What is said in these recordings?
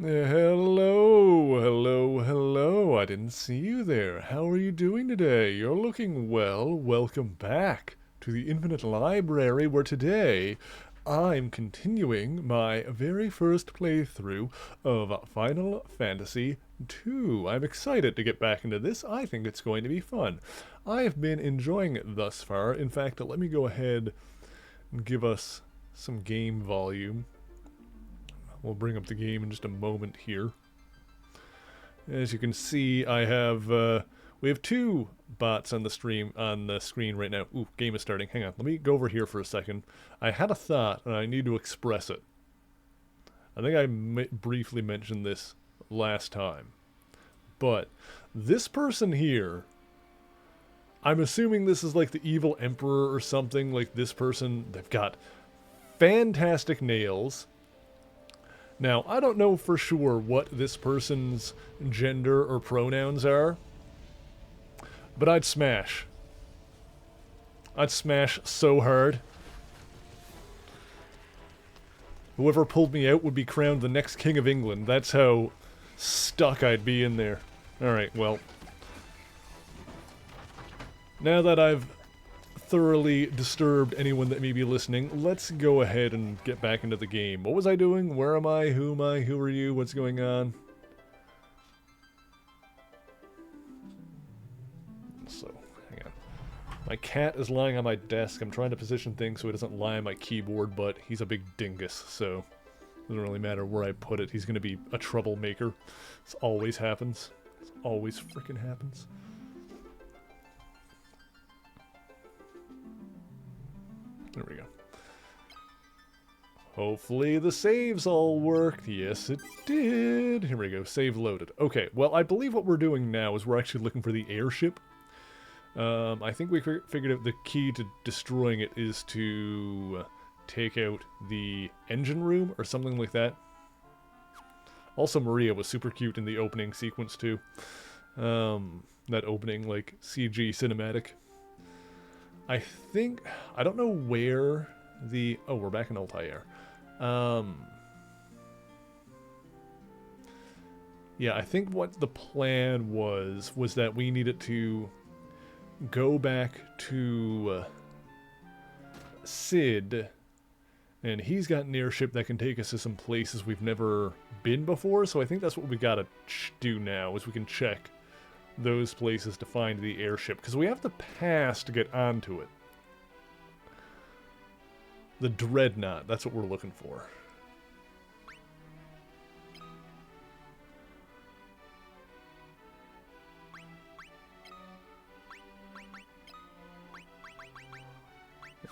Hello. I didn't see you there. How are you doing today? You're looking well. Welcome back to the Infinite Library, where today I'm continuing my very first playthrough of Final Fantasy II. I'm excited to get back into this. I think it's going to be fun. I have been enjoying it thus far. In fact, let me go ahead and give us some game volume. We'll bring up the game in just a moment here. As you can see, we have two bots on the screen right now. Ooh, game is starting. Hang on, let me go over here for a second. I had a thought, and I need to express it. I think I briefly mentioned this last time. But this person here, I'm assuming this is like the evil emperor or something. Like this person, they've got fantastic nails. Now, I don't know for sure what this person's gender or pronouns are, but I'd smash. I'd smash so hard. Whoever pulled me out would be crowned the next King of England. That's how stuck I'd be in there. Alright, well. Now that I've thoroughly disturbed anyone that may be listening, let's go ahead and get back into the game. What was I doing? Where am I? Who am I? Who are you? What's going on? So, hang on. My cat is lying on my desk. I'm trying to position things so he doesn't lie on my keyboard, but he's a big dingus, so it doesn't really matter where I put it. He's going to be a troublemaker. This always happens. This always freaking happens. There we go. Hopefully the saves all worked. Yes, it did. Here we go. Save loaded. Okay, well, I believe what we're doing now is we're actually looking for the airship. I think we figured out the key to destroying it is to take out the engine room or something like that. Also, Maria was super cute in the opening sequence, too. That opening, like, CG cinematic. I don't know where the... Oh, we're back in Altair. Yeah, I think what the plan was that we needed to go back to Cid, and he's got an airship that can take us to some places we've never been before, so I think that's what we gotta do now, is we can check those places to find the airship, because we have to pass to get onto it. The Dreadnought, that's what we're looking for. Yeah.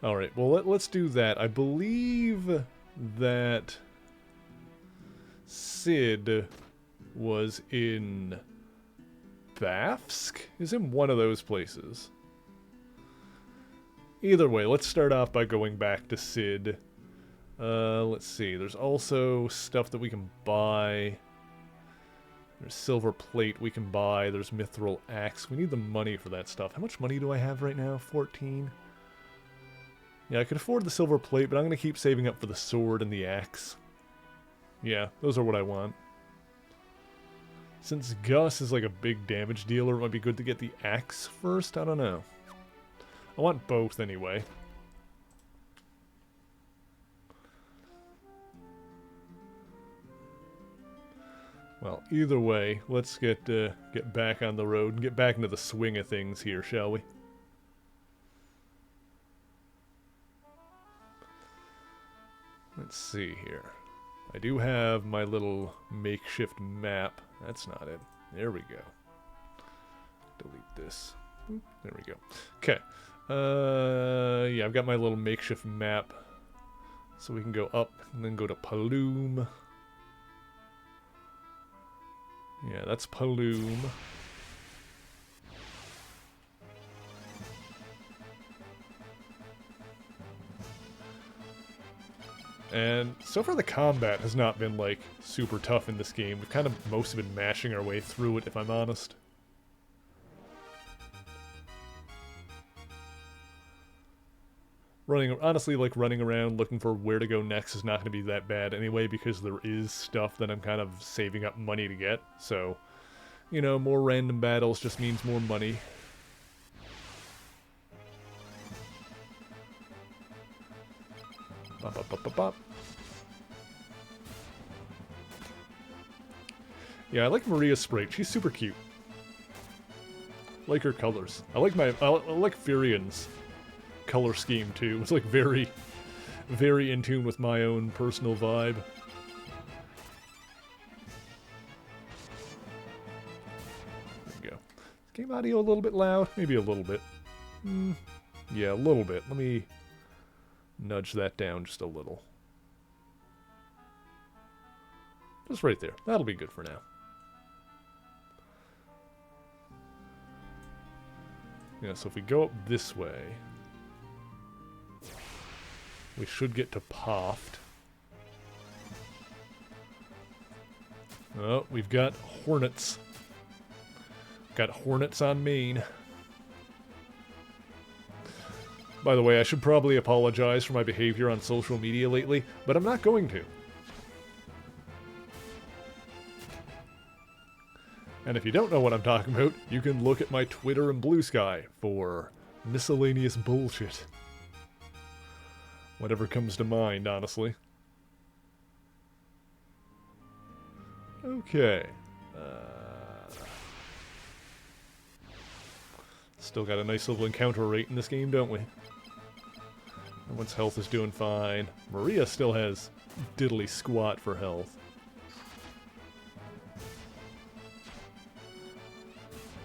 Alright, well let's do that. I believe that Cid was in Bafsk? Is in one of those places. Either way, let's start off by going back to Cid. Let's see. There's also stuff that we can buy. There's silver plate we can buy. There's mithril axe. We need the money for that stuff. How much money do I have right now? 14? Yeah, I could afford the silver plate, but I'm going to keep saving up for the sword and the axe. Yeah, those are what I want. Since Gus is like a big damage dealer, it might be good to get the axe first? I don't know. I want both anyway. Well, either way, let's get back on the road and get back into the swing of things here, shall we? Let's see here. I do have my little makeshift map. That's not it. There we go. Delete this. There we go. Okay. Yeah, I've got my little makeshift map. So we can go up and then go to Paloom. Yeah, that's Paloom. And so far the combat has not been, like, super tough in this game. We've kind of mostly been mashing our way through it, if I'm honest. Honestly, like, running around looking for where to go next is not going to be that bad anyway, because there is stuff that I'm kind of saving up money to get. So, you know, more random battles just means more money. Bop, bop, bop, bop, bop. Yeah, I like Maria's sprite. She's super cute. I like her colors. I like Furion's color scheme too. It's like very, very in tune with my own personal vibe. There we go. Game audio a little bit loud? Maybe a little bit. Yeah, a little bit. Let me nudge that down just a little. Just right there. That'll be good for now. Yeah, so if we go up this way, we should get to Poft. Oh, we've got Hornets. Got Hornets on main. By the way, I should probably apologize for my behavior on social media lately, but I'm not going to. And if you don't know what I'm talking about, you can look at my Twitter and Blue Sky for miscellaneous bullshit. Whatever comes to mind, honestly. Okay. Still got a nice little encounter rate in this game, don't we? Everyone's health is doing fine. Maria still has diddly squat for health.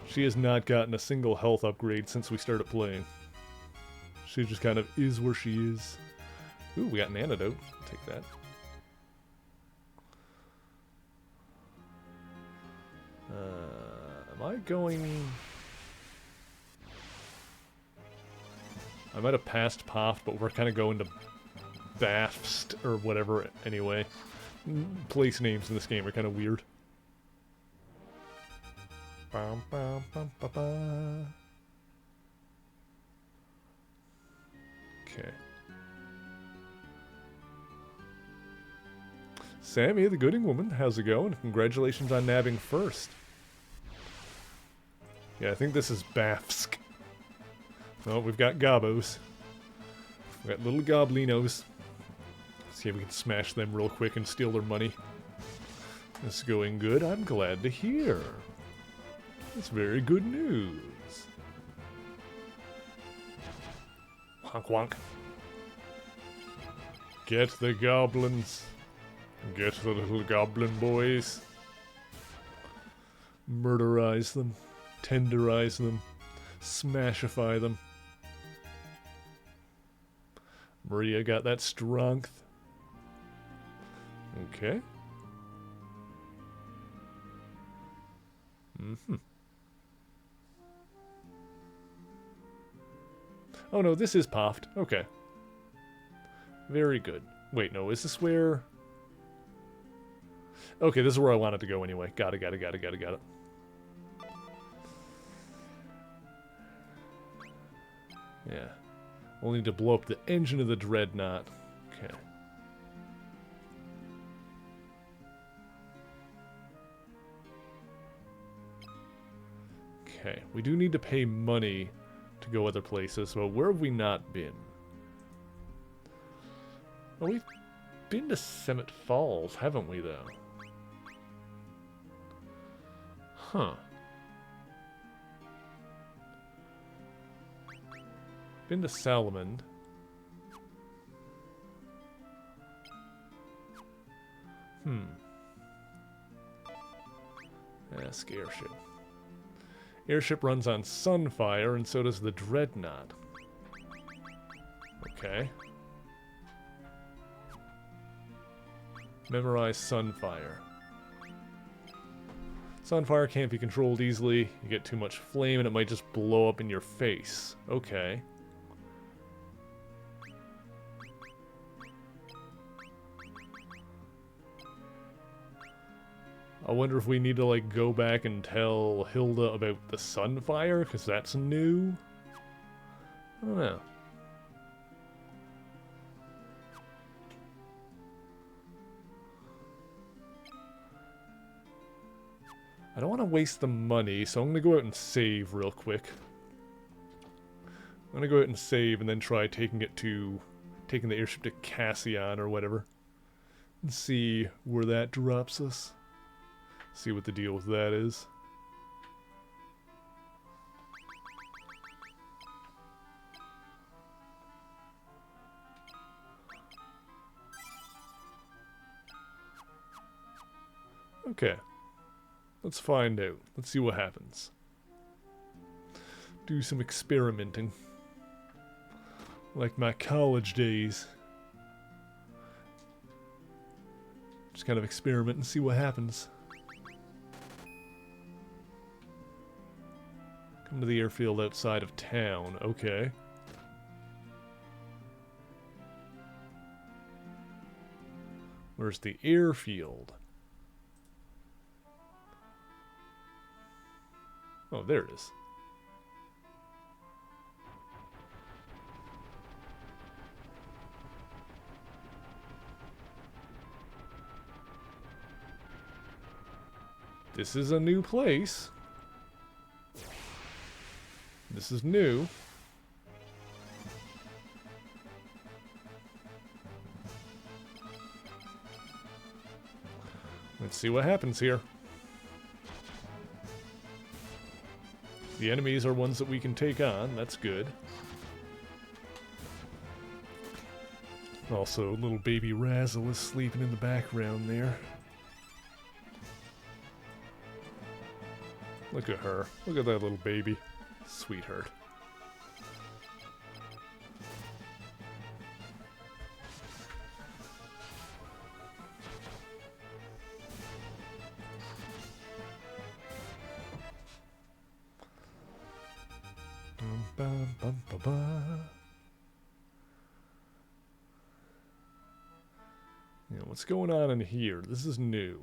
She has not gotten a single health upgrade since we started playing. She just kind of is where she is. Ooh, we got an antidote. Take that. Am I going... I might have passed Poft, but we're kind of going to Bafst, or whatever, anyway. Place names in this game are kind of weird. Bum, bum, bum, ba, ba. Okay. Sammy, the Gooding woman, how's it going? Congratulations on nabbing first. Yeah, I think this is Bafsk. Oh, we've got Gobos. We've got little Goblinos. See if we can smash them real quick and steal their money. This is going good. I'm glad to hear. That's very good news. Honk wonk. Get the goblins. Get the little goblin boys. Murderize them. Tenderize them. Smashify them. Maria got that strength. Okay. Oh no, this is Poft. Okay. Very good. Wait, no, is this where... Okay, this is where I wanted to go anyway. Got it. Yeah. We'll need to blow up the engine of the Dreadnought. Okay. Okay, we do need to pay money to go other places, but where have we not been? Well, we've been to Summit Falls, haven't we, though? Huh. Been to Salamand. Ask Airship. Airship runs on Sunfire, and so does the Dreadnought. Okay. Memorize Sunfire. Sunfire can't be controlled easily. You get too much flame and it might just blow up in your face. Okay. I wonder if we need to, like, go back and tell Hilda about the Sunfire, because that's new? I don't know. I don't want to waste the money, so I'm going to go out and save real quick. I'm going to go out and save and then try taking the airship to Cassian or whatever. And see where that drops us. See what the deal with that is. Okay. Let's find out. Let's see what happens. Do some experimenting. Like my college days. Just kind of experiment and see what happens. Come to the airfield outside of town. Okay. Where's the airfield? Oh, there it is. This is a new place. This is new. Let's see what happens here. The enemies are ones that we can take on. That's good. Also, little baby Razzle is sleeping in the background there. Look at her. Look at that little baby. Sweetheart. Yeah, what's going on in here? This is new.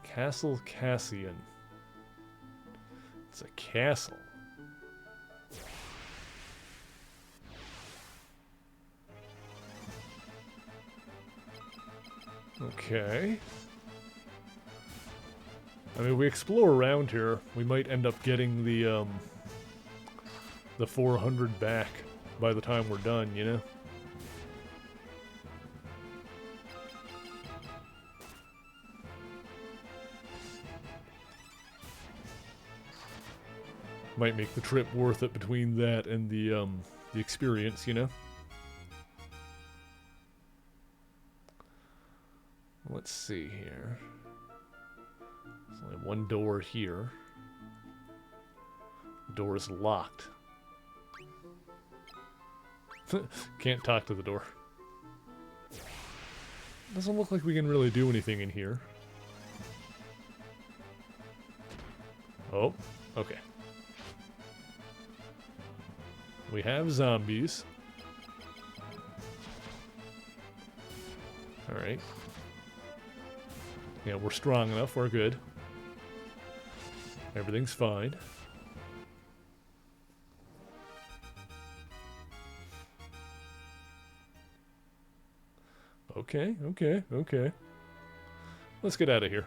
Castle Cassian. It's a castle. Okay. I mean, we explore around here, we might end up getting the 400 back by the time we're done, you know? Might make the trip worth it between that and the experience, you know? Let's see here. There's only one door here. The door is locked. Can't talk to the door. Doesn't look like we can really do anything in here. Oh, okay. We have zombies. Alright. Yeah, we're strong enough. We're good. Everything's fine. Okay, okay, okay. Let's get out of here.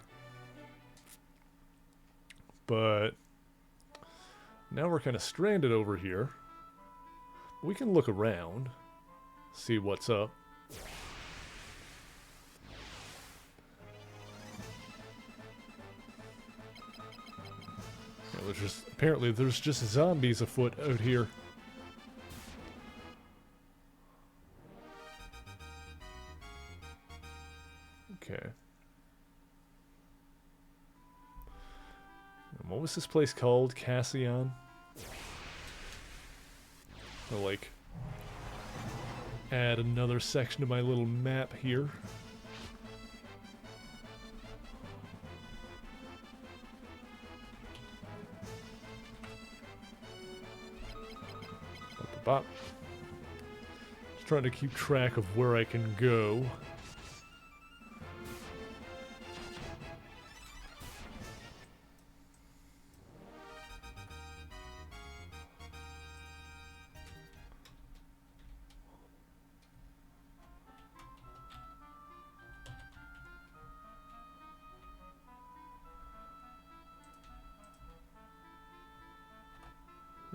But now we're kind of stranded over here. We can look around, see what's up. Yeah, apparently there's just zombies afoot out here. Okay. And what was this place called? Cassian? I'll, like, add another section to my little map here. Bop. Just trying to keep track of where I can go.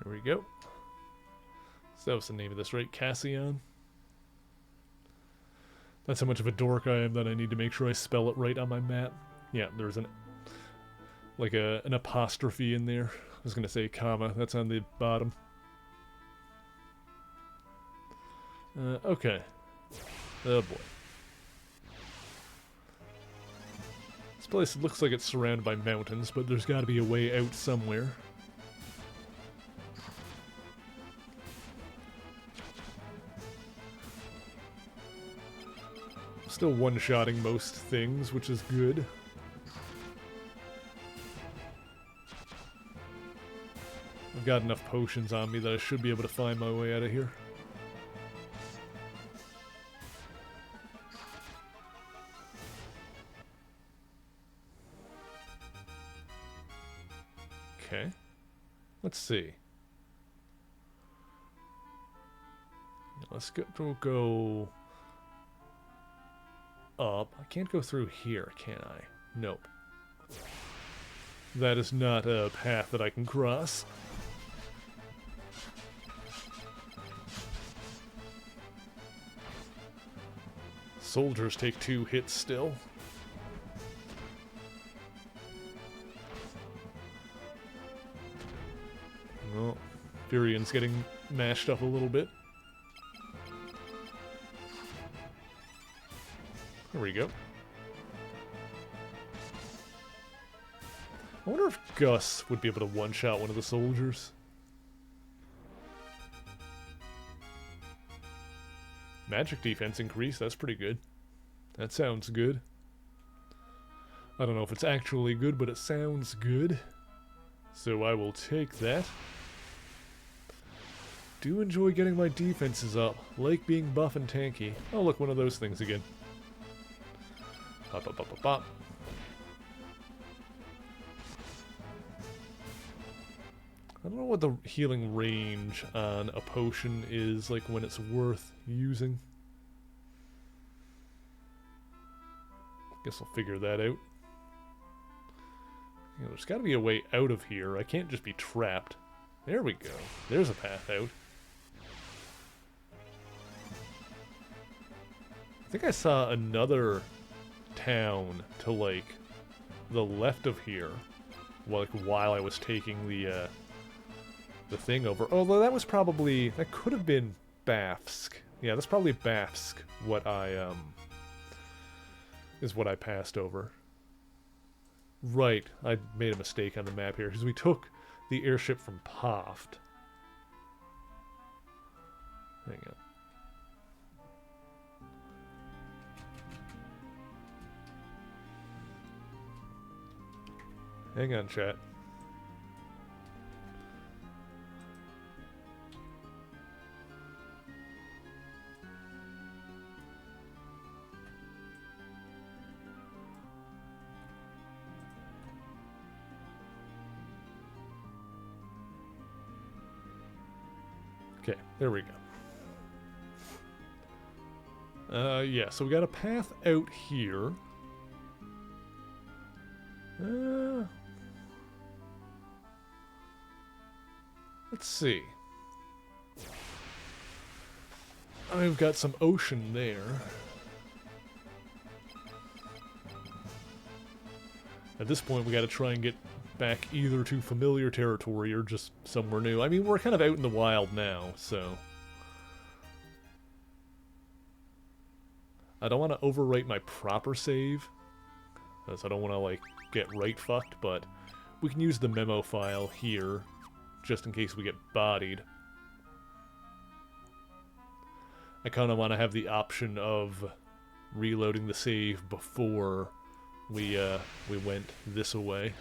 There we go. So that was the name of this, right? Cassian? That's how much of a dork I am that I need to make sure I spell it right on my map. Yeah, there's an apostrophe in there. I was gonna say comma. That's on the bottom. Okay. Oh boy. This place looks like it's surrounded by mountains, but there's got to be a way out somewhere. Still one-shotting most things, which is good. I've got enough potions on me that I should be able to find my way out of here. Okay. Let's see. Let's go up. I can't go through here, can I? Nope. That is not a path that I can cross. Soldiers take 2 hits still. Well, Furian's getting mashed up a little bit. There we go. I wonder if Gus would be able to one-shot one of the soldiers. Magic defense increase, that's pretty good. That sounds good. I don't know if it's actually good, but it sounds good. So I will take that. Do enjoy getting my defenses up. Like being buff and tanky. Oh look, one of those things again. Pop, pop, pop, pop, pop. I don't know what the healing range on a potion is, like when it's worth using. Guess I'll figure that out. You know, there's got to be a way out of here. I can't just be trapped. There we go. There's a path out. I think I saw another town to, like, the left of here, like, while I was taking the thing over. Although that was probably, that could have been Bafsk. Yeah, that's probably Bafsk, what I, is what I passed over. Right, I made a mistake on the map here, because we took the airship from Poft. Hang on. Hang on, chat. Okay, there we go. Yeah, so we got a path out here. Let's see. I've got some ocean there. At this point, we gotta try and get back either to familiar territory or just somewhere new. I mean, we're kind of out in the wild now, so... I don't want to overwrite my proper save, because I don't want to, like, get right fucked, but we can use the memo file here, just in case we get bodied. I kind of want to have the option of reloading the save before we went this away.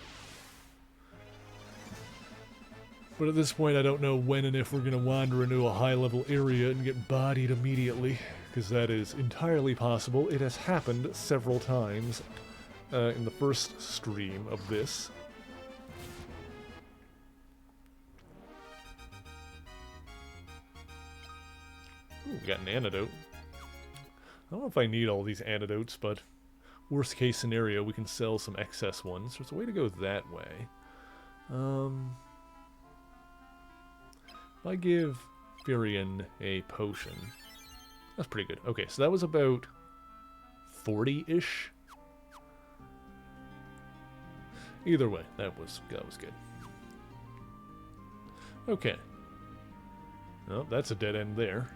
But at this point, I don't know when and if we're going to wander into a high-level area and get bodied immediately, because that is entirely possible. It has happened several times in the first stream of this. Ooh, we got an antidote. I don't know if I need all these antidotes, but worst case scenario, we can sell some excess ones. There's a way to go that way. I give Firion a potion, that's pretty good. Okay, so that was about 40-ish. Either way, that was good. Okay. Oh, that's a dead end there.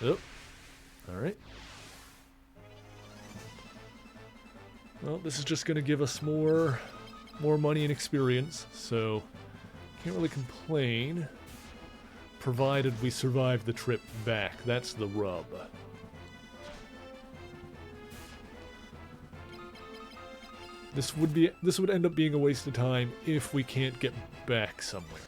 Oh. Alright. Well, this is just going to give us more money and experience, so can't really complain, provided we survive the trip back. That's the rub. This would end up being a waste of time if we can't get back somewhere.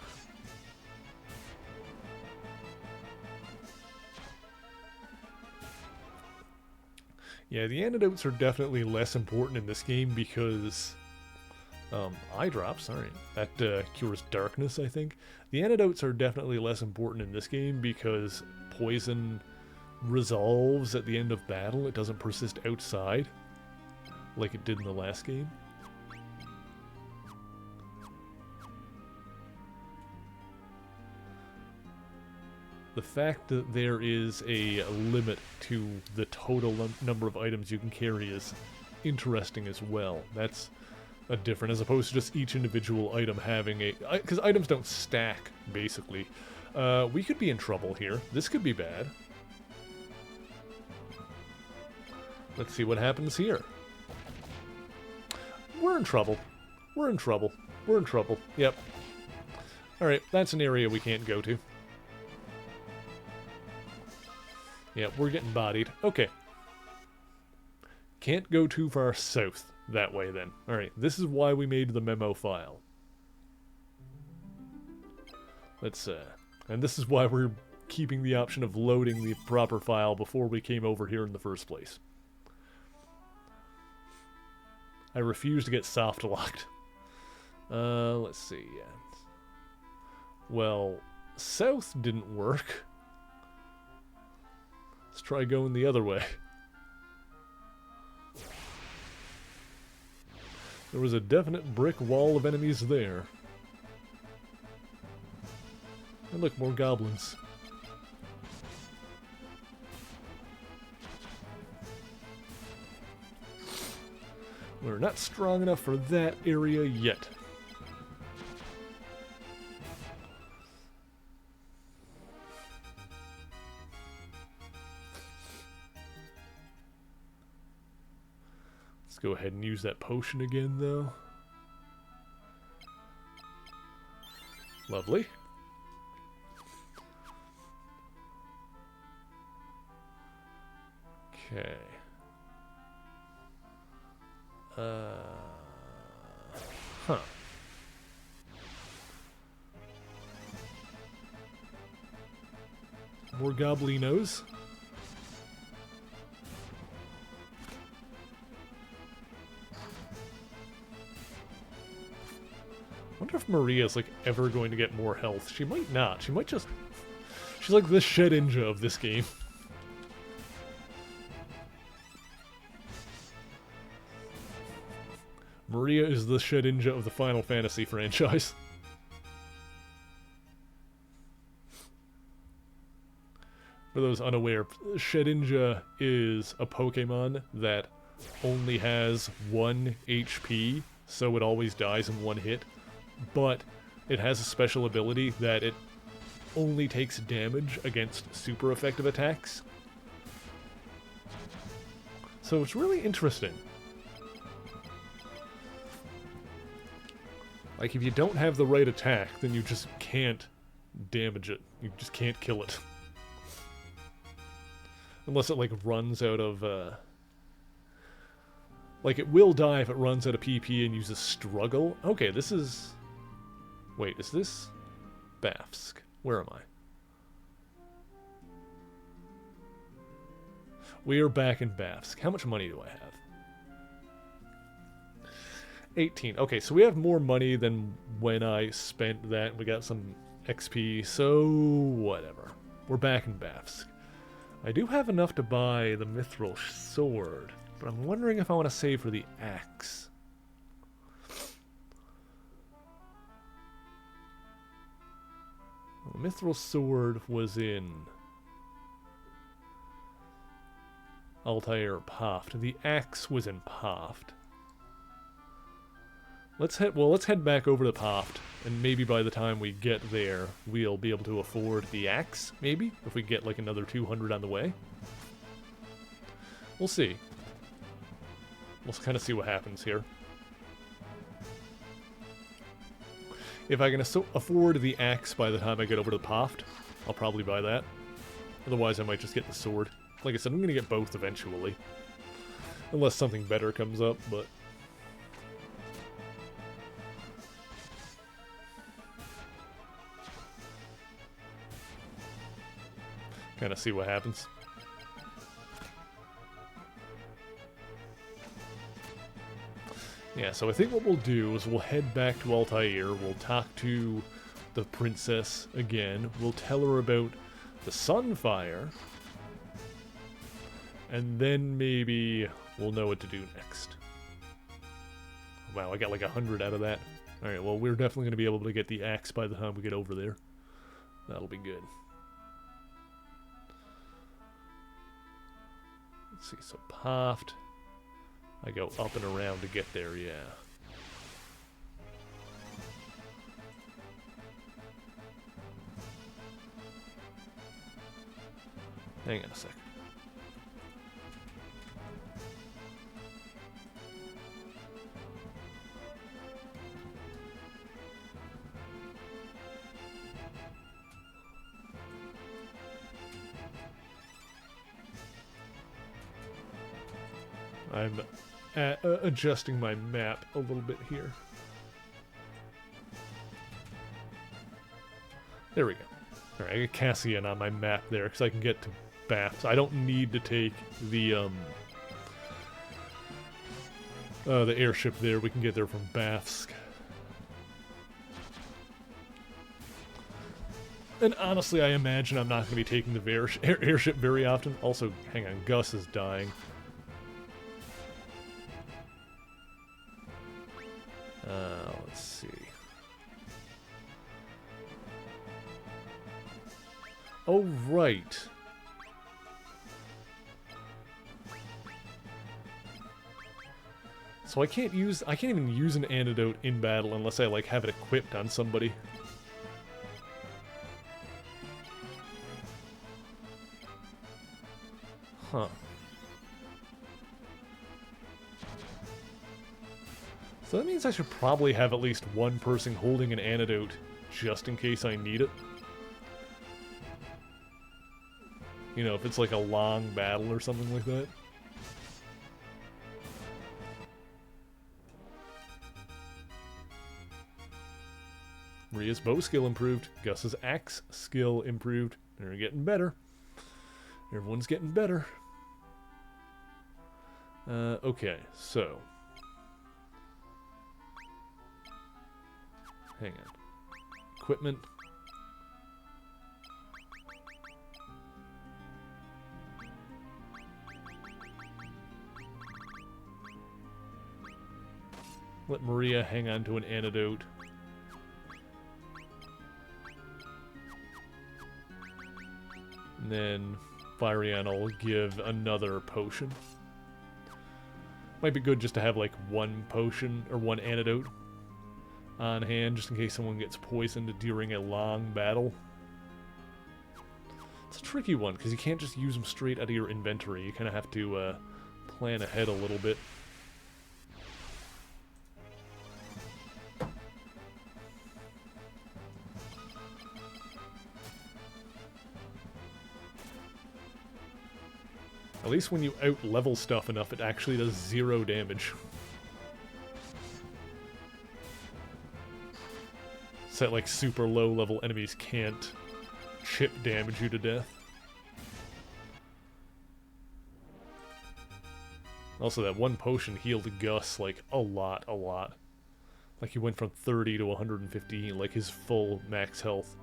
Yeah, the antidotes are definitely less important in this game because eye drops, alright. That cures darkness, I think. The antidotes are definitely less important in this game because poison resolves at the end of battle. It doesn't persist outside like it did in the last game. The fact that there is a limit to the total number of items you can carry is interesting as well. That's a different, as opposed to just each individual item having a... Because items don't stack, basically. We could be in trouble here. This could be bad. Let's see what happens here. We're in trouble. We're in trouble. We're in trouble. Yep. Alright, that's an area we can't go to. Yeah, we're getting bodied. Okay. Can't go too far south that way then. Alright, this is why we made the memo file. Let's, and this is why we're keeping the option of loading the proper file before we came over here in the first place. I refuse to get soft locked. Let's see. Well, south didn't work. Let's try going the other way. There was a definite brick wall of enemies there. And look, more goblins. We're not strong enough for that area yet. Let's go ahead and use that potion again, though. Lovely. Okay. Huh. More goblinos. Wonder if Maria's like ever going to get more health. She might not. She might just... She's like the Shedinja of this game. Maria is the Shedinja of the Final Fantasy franchise. For those unaware, Shedinja is a Pokemon that only has 1 HP, so it always dies in one hit. But it has a special ability that it only takes damage against super effective attacks. So it's really interesting. Like, if you don't have the right attack, then you just can't damage it. You just can't kill it. Unless it, like, runs out of, Like, it will die if it runs out of PP and uses Struggle. Okay, this is... Wait, is this... Bafsk? Where am I? We are back in Bafsk. How much money do I have? 18. Okay, so we have more money than when I spent that. We got some XP, so whatever. We're back in Bafsk. I do have enough to buy the Mithril Sword, but I'm wondering if I want to save for the axe. Mithril Sword was in Altair Paft. The axe was in Paft. Let's head back over to Paft, and maybe by the time we get there, we'll be able to afford the axe, maybe? If we get like another 200 on the way. We'll see. We'll kind of see what happens here. If I can afford the axe by the time I get over to Paft, I'll probably buy that. Otherwise, I might just get the sword. Like I said, I'm going to get both eventually. Unless something better comes up, but... kind of see what happens. Yeah, so I think what we'll do is we'll head back to Altair, we'll talk to the princess again, we'll tell her about the Sunfire, and then maybe we'll know what to do next. Wow, I got like 100 out of that. Alright, well, we're definitely going to be able to get the axe by the time we get over there. That'll be good. Let's see, so Paft. I go up and around to get there, yeah. Hang on a sec. I'm adjusting my map a little bit here. There we go. Alright, I got Cassian on my map there because I can get to Baths. I don't need to take the airship there. We can get there from Baths. And honestly, I imagine I'm not going to be taking the airship very often. Also, hang on, Gus is dying. Let's see. Oh, right. So I can't even use an antidote in battle unless I, like, have it equipped on somebody. Huh. So that means I should probably have at least one person holding an antidote, just in case I need it. You know, if it's like a long battle or something like that. Rhea's bow skill improved. Gus's axe skill improved. They're getting better. Everyone's getting better. Okay, so... hang on. Equipment. Let Maria hang on to an antidote. And then Firiana will give another potion. Might be good just to have like one potion or one antidote on hand, just in case someone gets poisoned during a long battle. It's a tricky one, because you can't just use them straight out of your inventory. You kind of have to plan ahead a little bit. At least when you out-level stuff enough, it actually does 0 damage. So that, like, super low-level enemies can't chip damage you to death. Also, that one potion healed Gus, like, a lot. Like, he went from 30 to 115, like, his full max health.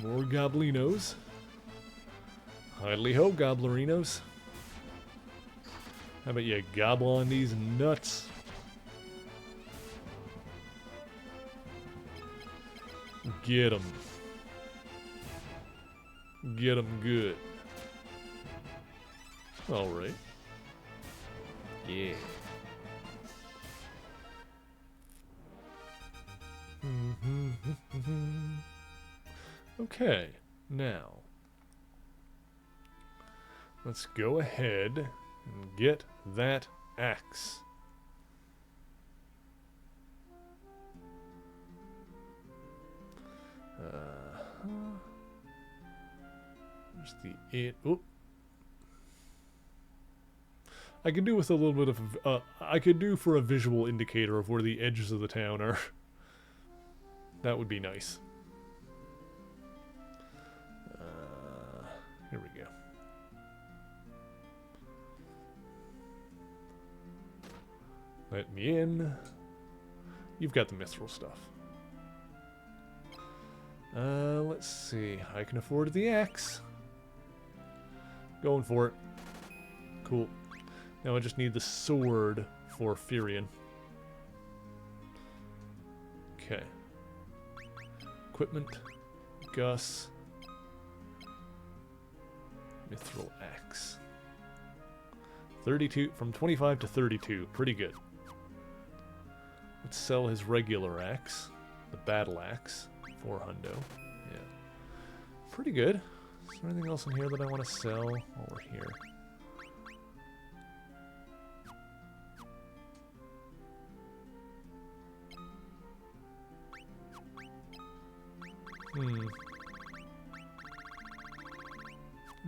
More Goblinos. Idly ho, Goblerinos. How about you gobble on these nuts? Get him. Get him good. Alright. Yeah. Okay, now let's go ahead and get that axe. There's the oop. I could do with a little bit of I could do for a visual indicator of where the edges of the town are. That would be nice. Here we go. Let me in. You've got the mithril stuff. Let's see. I can afford the axe. Going for it. Cool. Now I just need the sword for Firion. Okay. Equipment. Gus. Mithril axe. 32, from 25 to 32. Pretty good. Let's sell his regular axe. The battle axe. For hundo. Yeah. Pretty good. Is there anything else in here that I want to sell while we're here?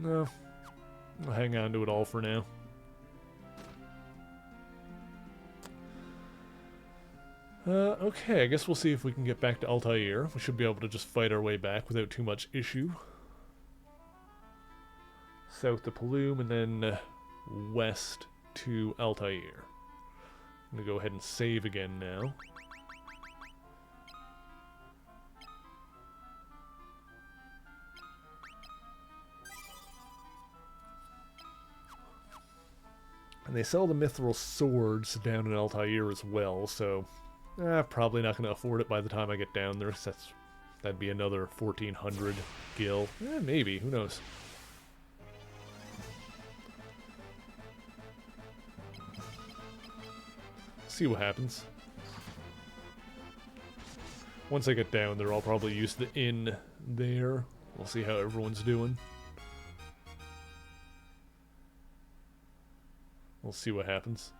No. I'll hang on to it all for now. Okay, I guess we'll see if we can get back to Altair. We should be able to just fight our way back without too much issue. South to Paloom and then west to Altair. I'm going to go ahead and save again now. And they sell the mithril swords down in Altair as well, so probably not going to afford it by the time I get down there. That'd be another 1,400 gil. Maybe, who knows. See what happens. Once I get down there, I'll probably use the inn there. We'll see how everyone's doing. We'll see what happens.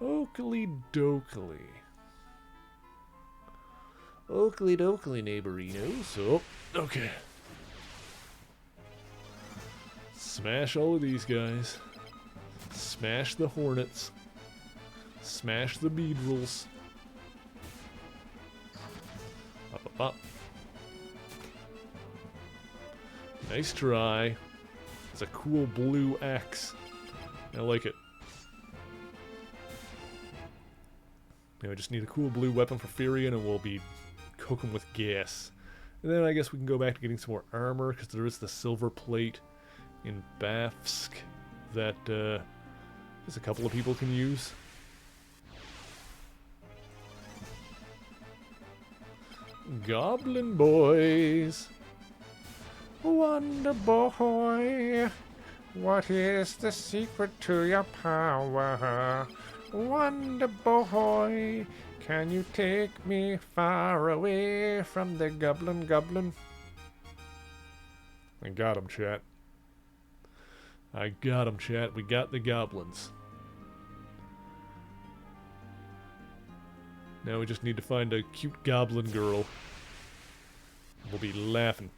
Oakley dokley. Oakley dokley, neighborinos. Oh, okay. Smash all of these guys. Smash the hornets. Smash the beedrills. Up, up, up. Nice try. It's a cool blue axe. I like it. Now I just need a cool blue weapon for Firion and we'll be cooking with gas. And then I guess we can go back to getting some more armor because there is the silver plate in Bafsk that just a couple of people can use. Goblin boys. Wonder boy, what is the secret to your power? Wonder boy, can you take me far away from the goblin? I got him, chat. I got him, chat. We got the goblins. Now we just need to find a cute goblin girl. We'll be laughing.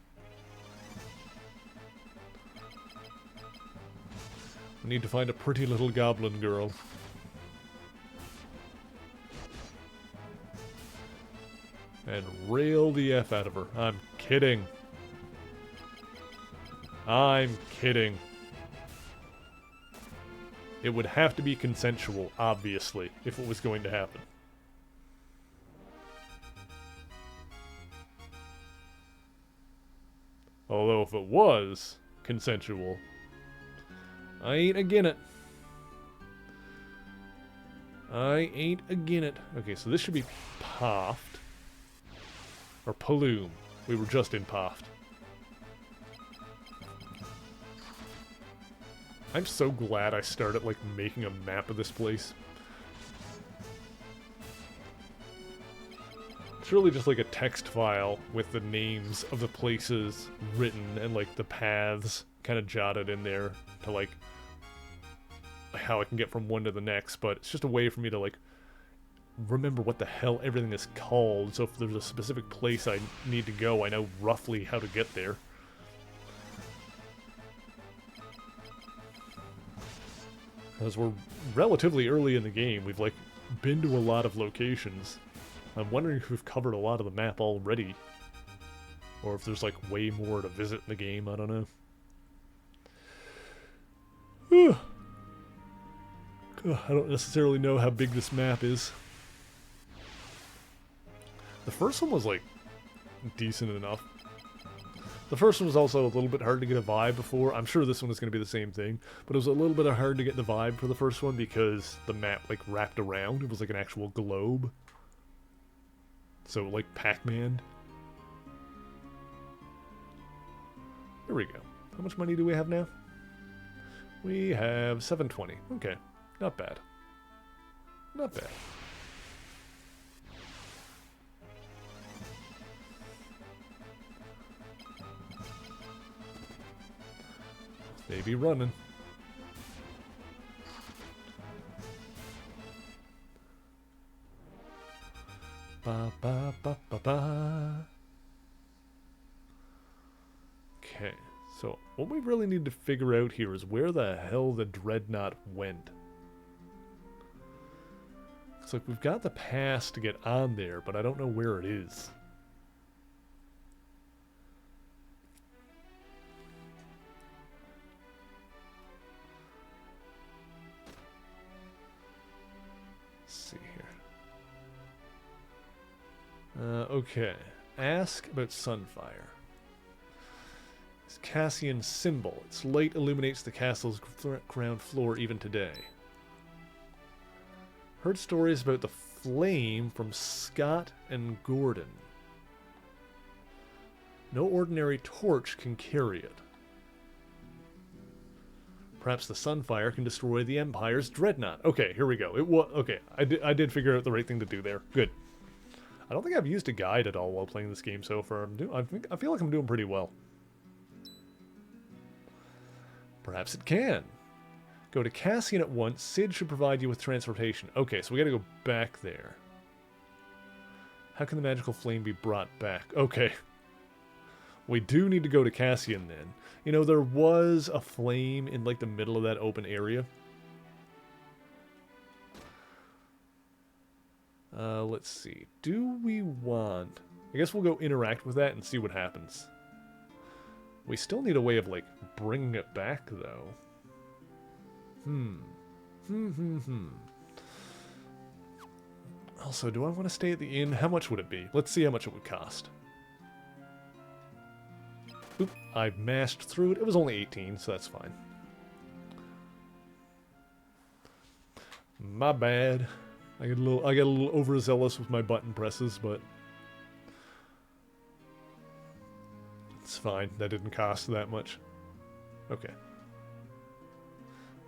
We need to find a pretty little goblin girl. And rail the F out of her. I'm kidding. I'm kidding. It would have to be consensual, obviously, if it was going to happen. Although if it was consensual, I ain't agin it. I ain't agin it. Okay, so this should be popped. Or Paloom. We were just in Poft. I'm so glad I started, like, making a map of this place. It's really just like a text file with the names of the places written and, like, the paths kind of jotted in there to, like, how I can get from one to the next, but it's just a way for me to, like, remember what the hell everything is called, so if there's a specific place I need to go, I know roughly how to get there. Because we're relatively early in the game, we've, like, been to a lot of locations. I'm wondering if we've covered a lot of the map already. Or if there's, like, way more to visit in the game, I don't know. I don't necessarily know how big this map is. The first one was, like, decent enough. The first one was also a little bit hard to get a vibe before. I'm sure this one is going to be the same thing. But it was a little bit hard to get the vibe for the first one because the map, like, wrapped around. It was like an actual globe. So, like, Pac-Man. Here we go. How much money do we have now? We have 720. Okay. Not bad. Not bad. They be running. Ba ba ba ba ba. Okay, so what we really need to figure out here is where the hell the Dreadnought went. Looks like we've got the pass to get on there, but I don't know where it is. Let's see here. Okay. Ask about Sunfire. It's Cassian's symbol. Its light illuminates the castle's ground floor even today. Heard stories about the flame from Scott and Gordon. No ordinary torch can carry it. Perhaps the Sunfire can destroy the Empire's Dreadnought. Okay, here we go. Okay, I did figure out the right thing to do there. Good. I don't think I've used a guide at all while playing this game so far. I feel like I'm doing pretty well. Perhaps it can. Go to Cassian at once. Cid should provide you with transportation. Okay, so we gotta go back there. How can the magical flame be brought back? Okay. We do need to go to Cassian then. You know, there was a flame in, like, the middle of that open area. Let's see. Do we want... I guess we'll go interact with that and see what happens. We still need a way of, like, bringing it back, though. Also, do I want to stay at the inn? How much would it be? Let's see how much it would cost. Oop, I mashed through it. It was only 18, so that's fine. My bad. I get a little overzealous with my button presses, but it's fine. That didn't cost that much. Okay.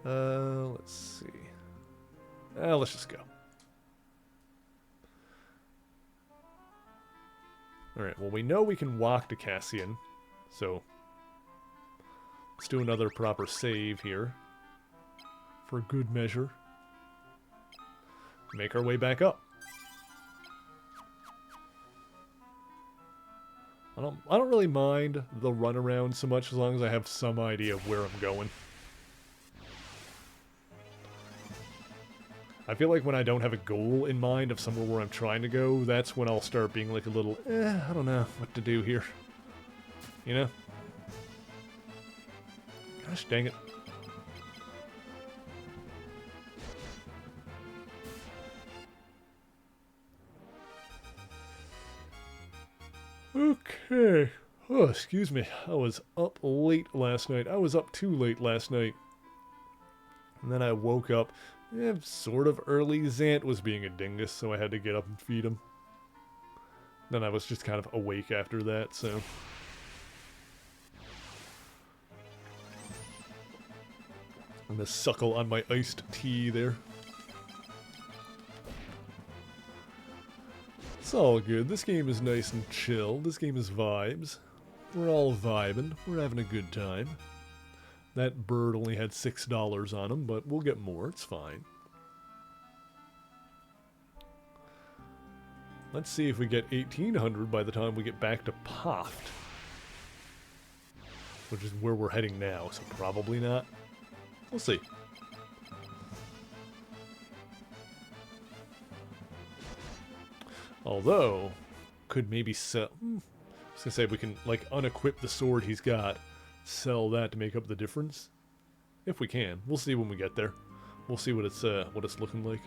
Let's see. Let's just go. Alright, well, we know we can walk to Cassian, so let's do another proper save here for good measure. Make our way back up. I don't really mind the runaround so much as long as I have some idea of where I'm going. I feel like when I don't have a goal in mind of somewhere where I'm trying to go, that's when I'll start being like a little, I don't know what to do here. You know? Gosh dang it. Okay. Oh, excuse me. I was up late last night. I was up too late last night. And then I woke up. Sort of early. Zant was being a dingus, so I had to get up and feed him. Then I was just kind of awake after that, so... I'm gonna suckle on my iced tea there. It's all good. This game is nice and chill. This game is vibes. We're all vibing. We're having a good time. That bird only had $6 on him, but we'll get more. It's fine. Let's see if we get 1,800 by the time we get back to Poft. Which is where we're heading now, so probably not. We'll see. Although, could maybe sell... I was gonna say we can, like, unequip the sword he's got, sell that to make up the difference. If we can. We'll see when we get there. We'll see what it's looking like.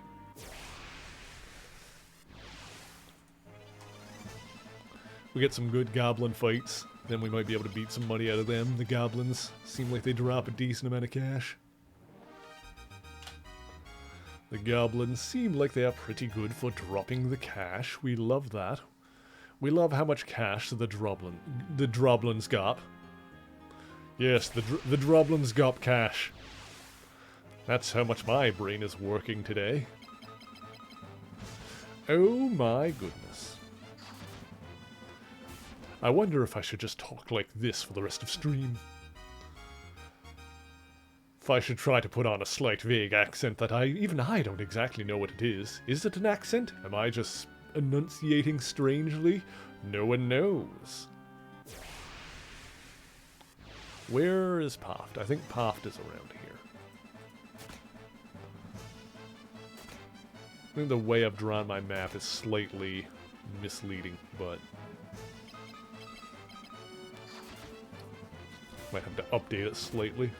We get some good goblin fights, then we might be able to beat some money out of them. The goblins seem like they drop a decent amount of cash. The goblins seem like they are pretty good for dropping the cash. We love that. We love how much cash the droblins got. Yes, the droblins got cash. That's how much my brain is working today. Oh my goodness. I wonder if I should just talk like this for the rest of stream. If I should try to put on a slight vague accent that even I don't exactly know what it is. Is it an accent? Am I just enunciating strangely? No one knows. Where is Poft? I think Poft is around here. I think the way I've drawn my map is slightly misleading, but... might have to update it slightly.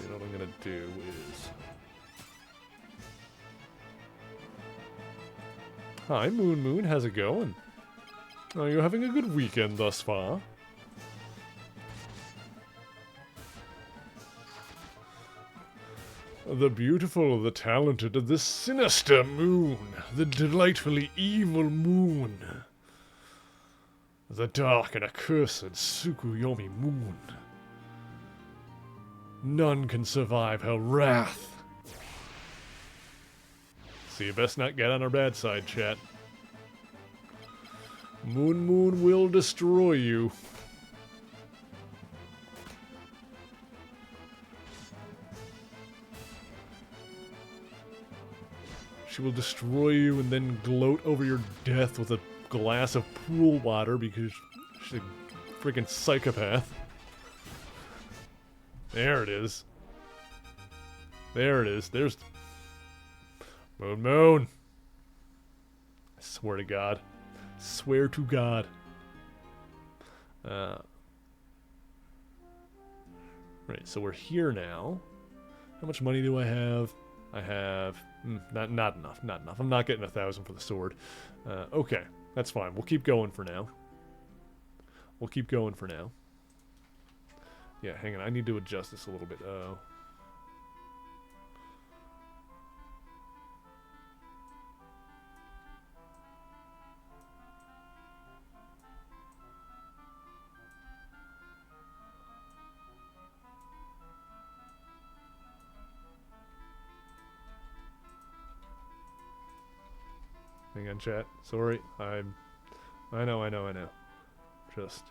You know what I'm gonna do is... Hi, Moon Moon, how's it going? Are you having a good weekend thus far? The beautiful, the talented, the sinister moon. The delightfully evil moon. The dark and accursed Tsukuyomi moon. None can survive her wrath. So you best not get on our bad side, chat. Moon Moon will destroy you. She will destroy you and then gloat over your death with a glass of pool water because she's a freaking psychopath. There it is. There it is. There's... Moon Moon. I swear to God. Swear to God. Right, so we're here now. How much money do I have? I have... not enough, not enough. I'm not getting 1,000 for the sword. Okay, that's fine. We'll keep going for now. We'll keep going for now. Yeah, hang on. I need to adjust this a little bit. Oh. Hang on, chat. Sorry. I know. Just...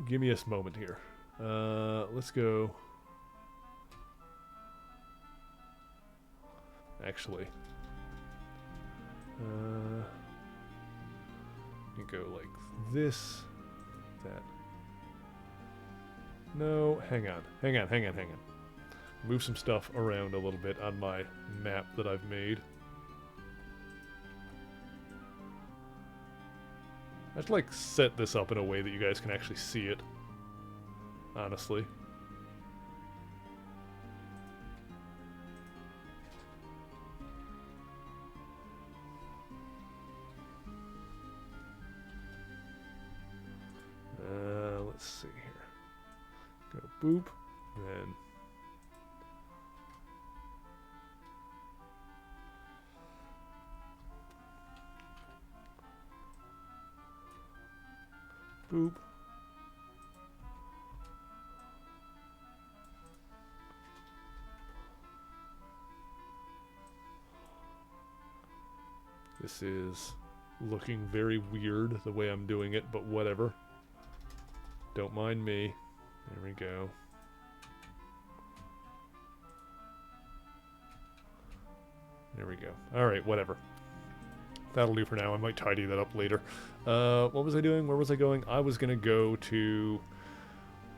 give me a moment here. Let's go... Actually... you go like this... that... No, hang on. Move some stuff around a little bit on my map that I've made. I should like set this up in a way that you guys can actually see it. Honestly. Let's see here. Go boop, then... Boop. This is looking very weird the way I'm doing it, but whatever. Don't mind me. There we go. There we go. Alright, whatever. That'll do for now. I might tidy that up later. What was I doing? Where was I going? I was going to go to...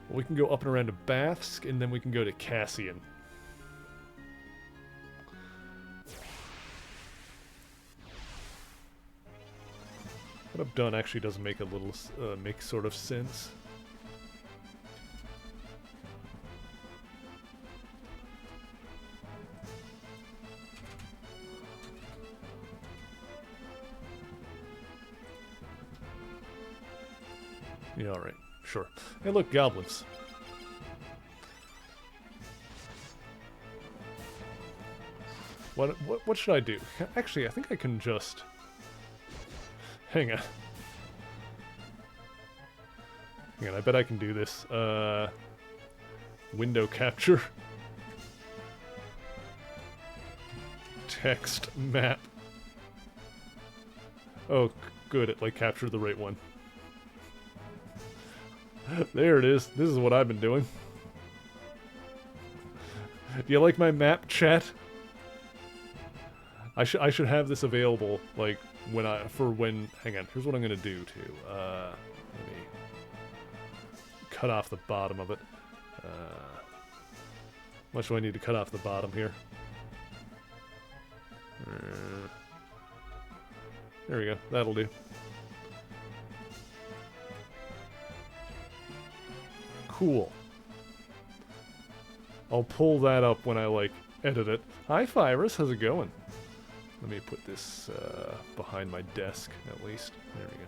Well, we can go up and around to Bafsk, and then we can go to Cassian. What I've done actually does make a little, make sort of sense. Yeah, alright. Sure. Hey, look, goblins. What should I do? Actually, I think I can just... Hang on. Hang on, I bet I can do this. Window capture. Text map. Oh, good, it like captured the right one. There it is. This is what I've been doing. Do you like my map, chat? I should have this available, like, hang on, here's what I'm gonna do too. Let me cut off the bottom of it. How much do I need to cut off the bottom here? There we go, that'll do. Cool. I'll pull that up when I, like, edit it. Hi, Virus, how's it going? Let me put this behind my desk, at least. There we go.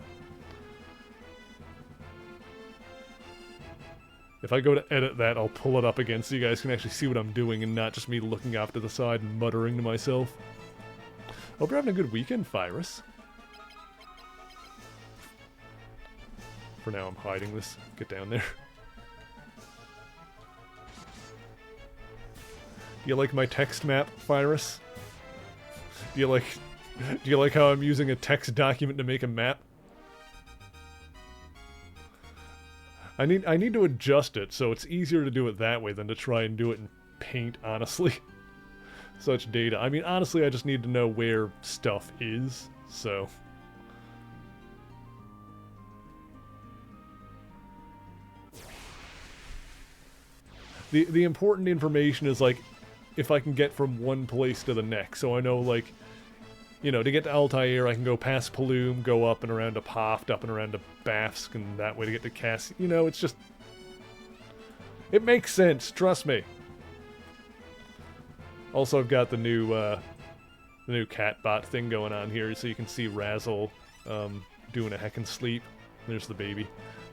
If I go to edit that, I'll pull it up again so you guys can actually see what I'm doing and not just me looking off to the side and muttering to myself. Hope you're having a good weekend, Virus. For now, I'm hiding this. Get down there. Do you like my text map, Virus? Do you like how I'm using a text document to make a map? I need to adjust it so it's easier to do it that way than to try and do it in Paint, honestly. Such data. I mean, honestly, I just need to know where stuff is, so... The important information is, like, if I can get from one place to the next. So I know, like, you know, to get to Altair, I can go past Paloom, go up and around to Poft, up and around to Bafsk, and that way to get to Cass. You know, it's just... It makes sense, trust me. Also, I've got the new cat bot thing going on here, so you can see Razzle doing a heckin' sleep. There's the baby.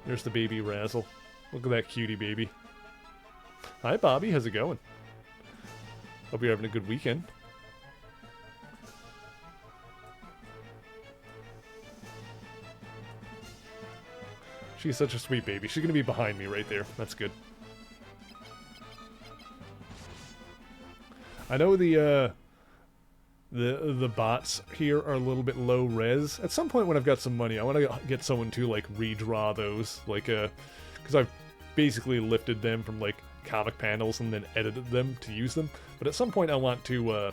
There's the baby Razzle. Look at that cutie baby. Hi, Bobby. How's it going? Hope you're having a good weekend. She's such a sweet baby. She's gonna be behind me right there. That's good. I know the bots here are a little bit low res. At some point when I've got some money, I want to get someone to, like, redraw those. Like, because I've basically lifted them from, like, comic panels and then edited them to use them. But at some point I want to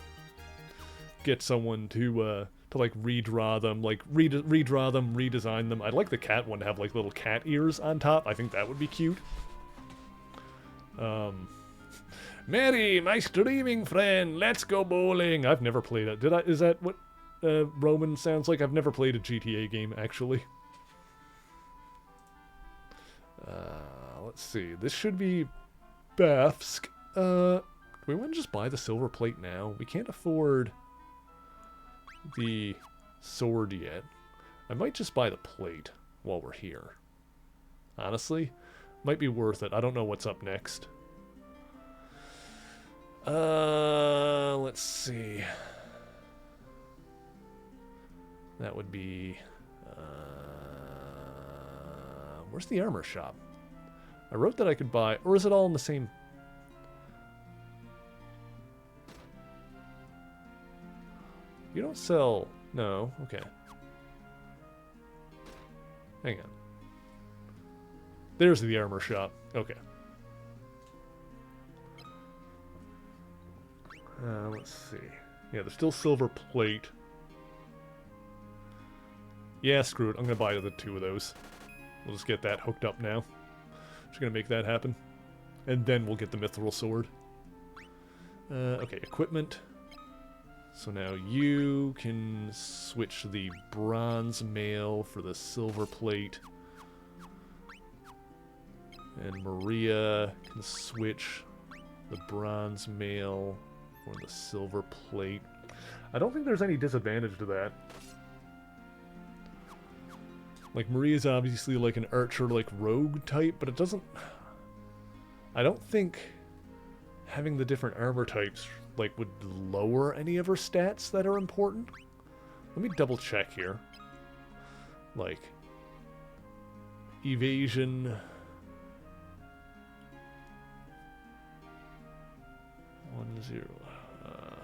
get someone to like redraw them, like redraw them, redesign them. I'd like the cat one to have like little cat ears on top. I think that would be cute. Mary, my streaming friend, let's go bowling. I've never played it. Is that what Roman sounds like? I've never played a GTA game, actually. Let's see. This should be Bafsk. Do we want to just buy the silver plate now? We can't afford the sword yet. I might just buy the plate while we're here. Honestly, might be worth it. I don't know what's up next. Let's see. That would be Where's the armor shop? I wrote that I could buy, or is it all in the same? You don't sell... No, okay. Hang on. There's the armor shop. Okay. Let's see. Yeah, there's still silver plate. Yeah, screw it. I'm gonna buy the 2 of those. We'll just get that hooked up now. Just gonna make that happen. And then we'll get the mithril sword. Okay, equipment. So now you can switch the bronze mail for the silver plate. And Maria can switch the bronze mail for the silver plate. I don't think there's any disadvantage to that. Like, Maria's obviously like an archer, like rogue type, but it doesn't... I don't think having the different armor types, like, would lower any of her stats that are important. Let me double check here. Like, evasion... 1-0.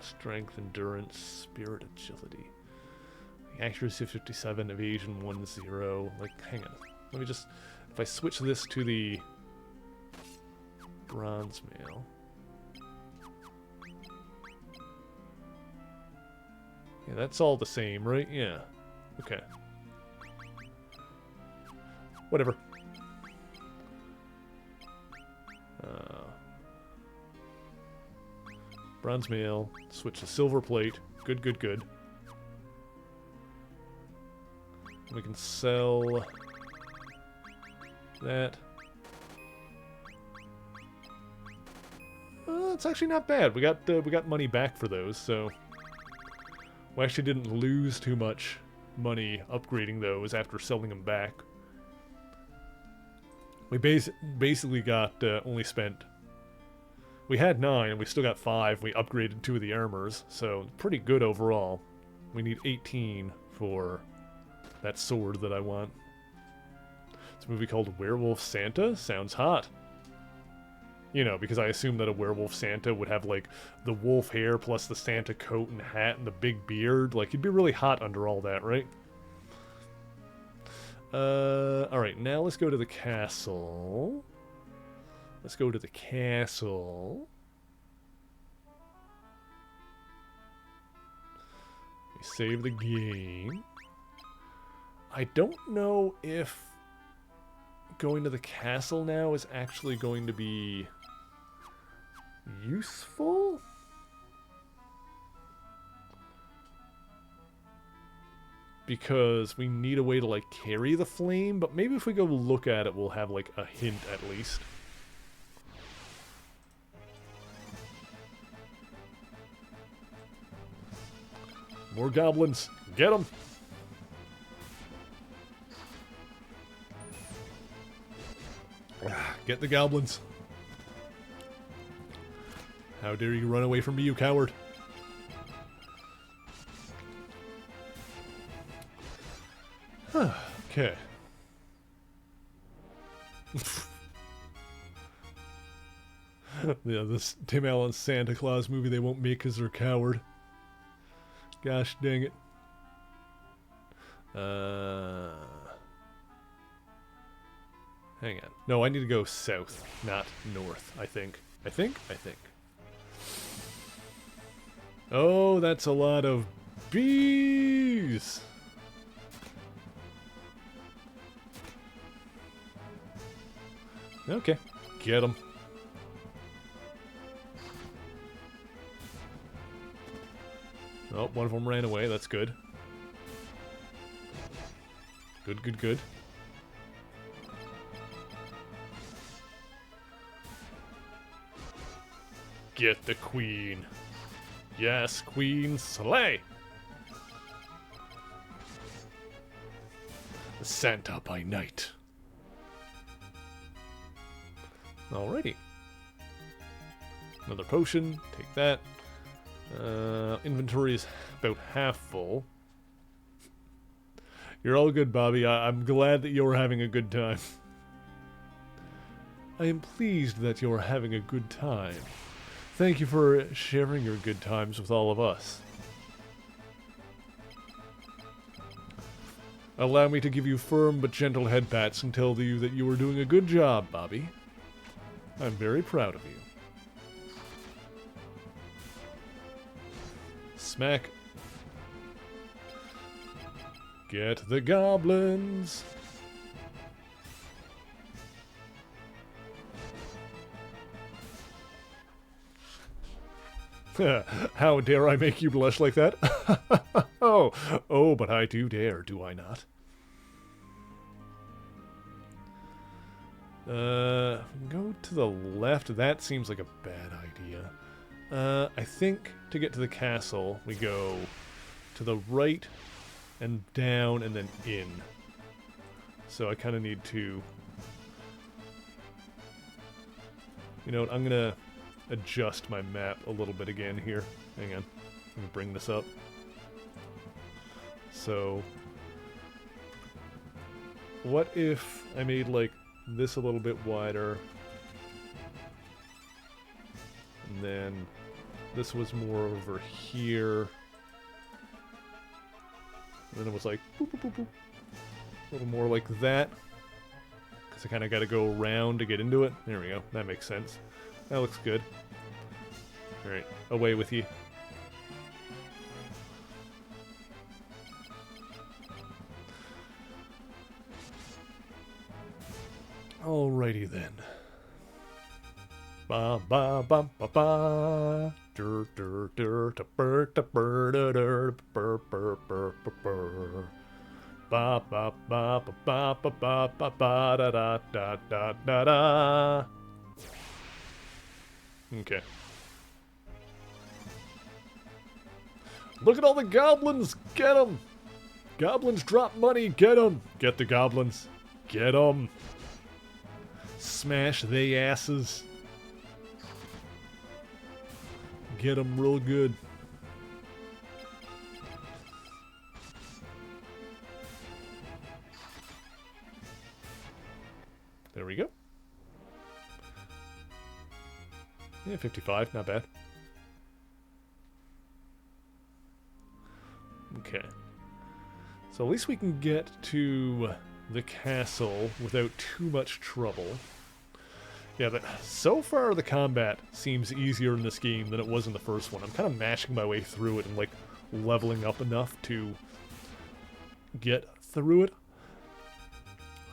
Strength, endurance, spirit, agility. Accuracy 57, evasion 1-0. Like, hang on. Let me just... If I switch this to the bronze mail... Yeah, that's all the same, right? Yeah. Okay. Whatever. Bronze mail. Switch to silver plate. Good, good, good. We can sell that. It's actually not bad. We got money back for those, so we actually didn't lose too much money upgrading those after selling them back. We basically got only spent. We had 9, and we still got 5. We upgraded 2 of the armors, so pretty good overall. We need 18 for that sword that I want. It's a movie called Werewolf Santa. Sounds hot. You know, because I assume that a werewolf Santa would have, like, the wolf hair plus the Santa coat and hat and the big beard. Like, he'd be really hot under all that, right? Alright, now let's go to the castle. Let's go to the castle. We save the game. I don't know if going to the castle now is actually going to be useful. Because we need a way to, like, carry the flame, but maybe if we go look at it, we'll have, like, a hint at least. More goblins. Get them. Get the goblins. How dare you run away from me, you coward. Okay. Yeah, this Tim Allen Santa Claus movie they won't make because they're a coward. Gosh dang it. Hang on. No, I need to go south, not north, I think. I think. Oh, that's a lot of bees! Okay, get them. Oh, one of them ran away. That's good. Good, good, good. Get the queen. Yes, queen, slay! Santa by night. Alrighty. Another potion. Take that. Inventory is about half full. You're all good, Bobby. I'm glad that you're having a good time. I am pleased that you're having a good time. Thank you for sharing your good times with all of us. Allow me to give you firm but gentle head pats and tell you that you are doing a good job, Bobby. I'm very proud of you. Smack. Get the goblins. How dare I make you blush like that? Oh, but I do dare, do I not? Go to the left. That seems like a bad idea. I think to get to the castle, we go to the right and down and then in. So I kind of need to... You know what, I'm gonna adjust my map a little bit again here. Hang on. Let me bring this up. So, what if I made, like, this a little bit wider, and then this was more over here, and then it was like, boop, boop, boop, boop. A little more like that, because I kind of got to go around to get into it. There we go. That makes sense. That looks good. Alright, away with you. Alrighty then. Ba ba ba ba ba. Dur dur dur ta bur ta bur da dur bur bur bur bur bur. Ba ba ba ba ba ba ba ba ba da da da da da da. Okay. Look at all the goblins! Get them! Goblins drop money! Get them! Get the goblins! Get them! Smash they asses! Get them real good. There we go. Yeah, 55, not bad. Okay. So at least we can get to the castle without too much trouble. Yeah, but so far the combat seems easier in this game than it was in the first one. I'm kind of mashing my way through it and, like, leveling up enough to get through it.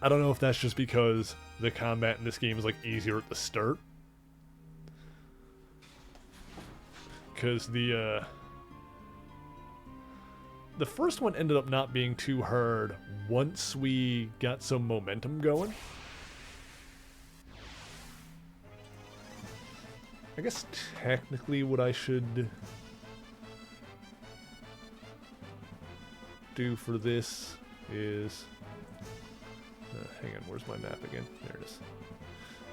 I don't know if that's just because the combat in this game is, like, easier at the start. Because the first one ended up not being too hard once we got some momentum going. I guess technically what I should do for this is... hang on, where's my map again? There it is.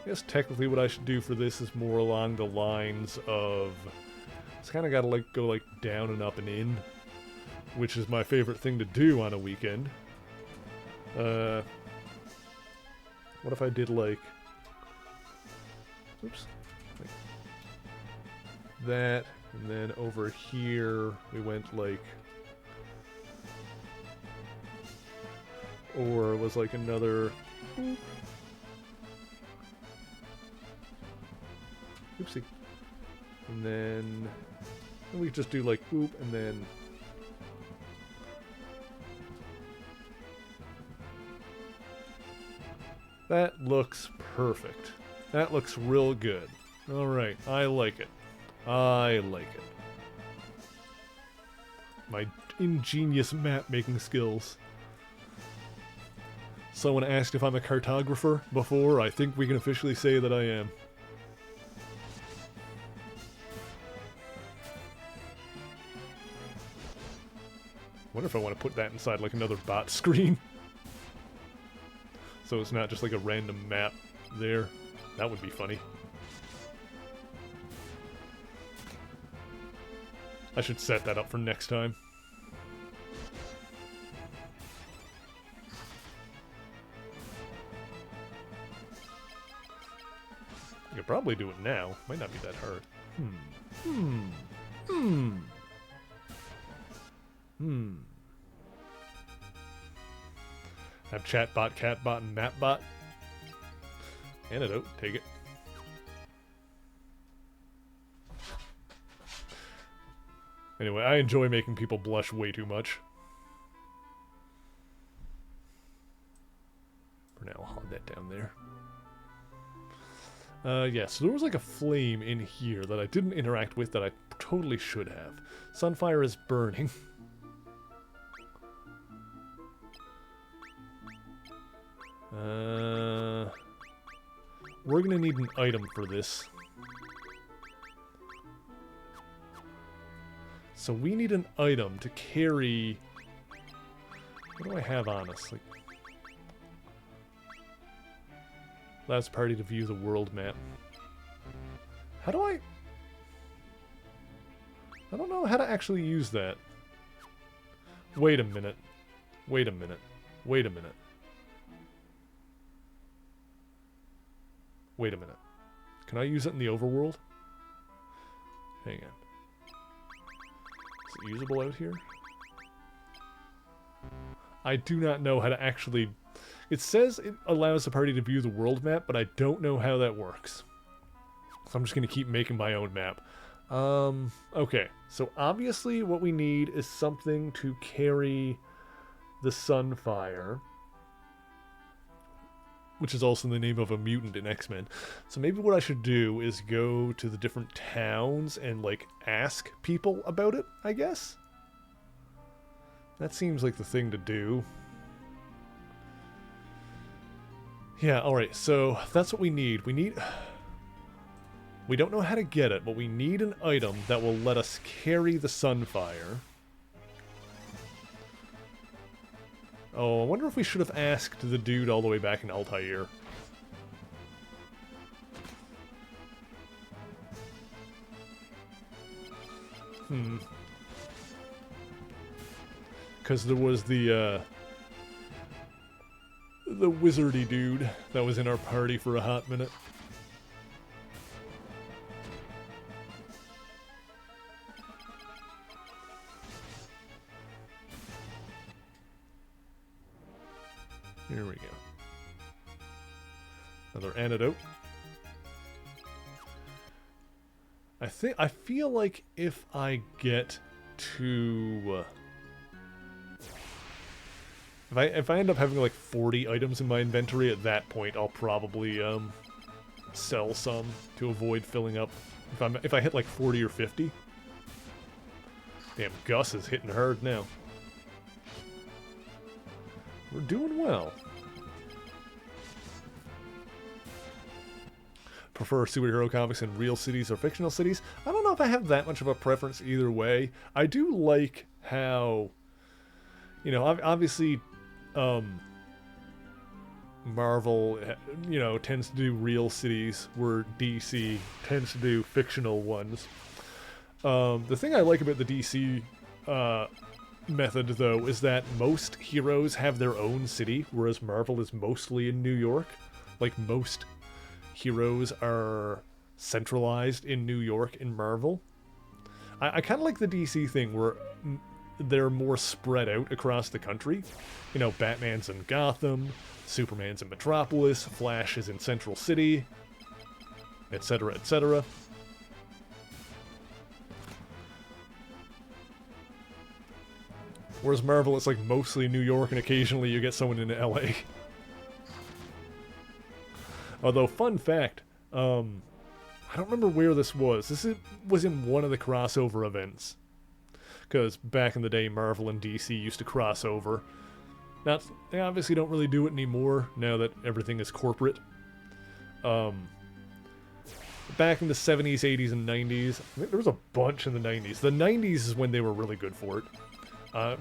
I guess technically what I should do for this is more along the lines of... It's kind of got to like go like down and up and in, which is my favorite thing to do on a weekend. What if I did like... Oops. Like that, and then over here we went like... Or it was like another... Oopsie. And then we could just do like boop and then... That looks perfect. That looks real good. Alright, I like it. I like it. My ingenious map making skills. Someone asked if I'm a cartographer before. I think we can officially say that I am. Wonder if I want to put that inside like another bot screen. So it's not just like a random map there. That would be funny. I should set that up for next time. could probably do it now. Might not be that hard. Have chatbot, catbot, and mapbot. Antidote, take it. Anyway, I enjoy making people blush way too much. For now, I'll hold that down there. Yeah, so there was like a flame in here that I didn't interact with that I totally should have. Sunfire is burning. We're gonna need an item for this. So we need an item to carry... What do I have on us? Like, allows party to view the world map. How do I don't know how to actually use that. Wait a minute. Wait a minute. Wait a minute. Wait a minute. Can I use it in the overworld? Hang on. Is it usable out here? I do not know how to actually... It says it allows the party to view the world map, but I don't know how that works. So I'm just going to keep making my own map. Okay. So obviously what we need is something to carry the Sunfire, which is also the name of a mutant in X-Men. So maybe what I should do is go to the different towns and, like, ask people about it, I guess? That seems like the thing to do. Yeah, alright, so that's what we need. We don't know how to get it, but we need an item that will let us carry the Sunfire. Oh, I wonder if we should have asked the dude all the way back in Altair. Because there was the wizardy dude that was in our party for a hot minute. Here we go. Another antidote. I feel like if I get to... If I end up having like 40 items in my inventory, at that point I'll probably sell some to avoid filling up. If I hit like 40 or 50. Damn, Gus is hitting hard now. We're doing well. Prefer superhero comics in real cities or fictional cities? I don't know if I have that much of a preference either way. I do like how, you know, obviously, Marvel, you know, tends to do real cities, where DC tends to do fictional ones. The thing I like about the DC method, though, is that most heroes have their own city, whereas Marvel is mostly in New York. Like, most heroes are centralized in New York in Marvel. I kind of like the DC thing, where they're more spread out across the country. You know, Batman's in Gotham, Superman's in Metropolis, Flash is in Central City, etc., etc. Whereas Marvel, it's like mostly New York, and occasionally you get someone in LA. Although, fun fact, I don't remember where this was. This was in one of the crossover events. Because back in the day, Marvel and DC used to cross over. Now, they obviously don't really do it anymore, now that everything is corporate. Back in the 70s, 80s, and 90s, I think there was a bunch in the 90s. The 90s is when they were really good for it. I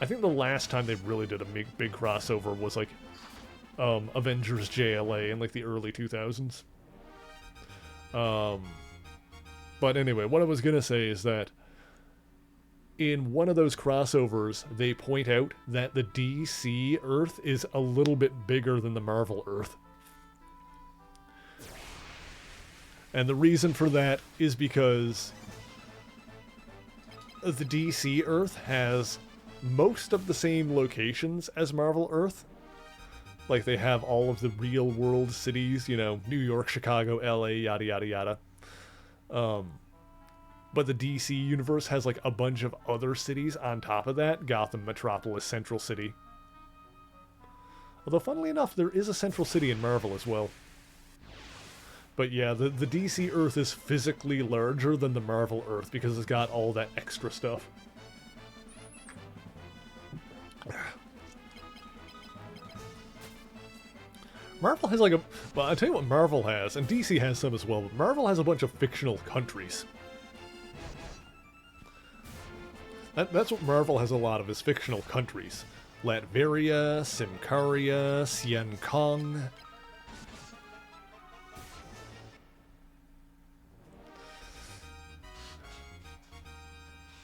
think the last time they really did a big crossover was like Avengers JLA in like the early 2000s. But anyway, what I was gonna say is that in one of those crossovers, they point out that the DC Earth is a little bit bigger than the Marvel Earth. And the reason for that is because the DC Earth has most of the same locations as Marvel Earth. Like, they have all of the real world cities, you know, New York, Chicago, LA, yada yada yada. But the DC universe has like a bunch of other cities on top of that. Gotham, Metropolis, Central City. Although, funnily enough, there is a Central City in Marvel as well. But yeah, the DC Earth is physically larger than the Marvel Earth because it's got all that extra stuff. Marvel has like a... Well, I'll tell you what Marvel has, and DC has some as well, but Marvel has a bunch of fictional countries. That's what Marvel has a lot of, is fictional countries. Latveria, Symkaria, Xian Kong.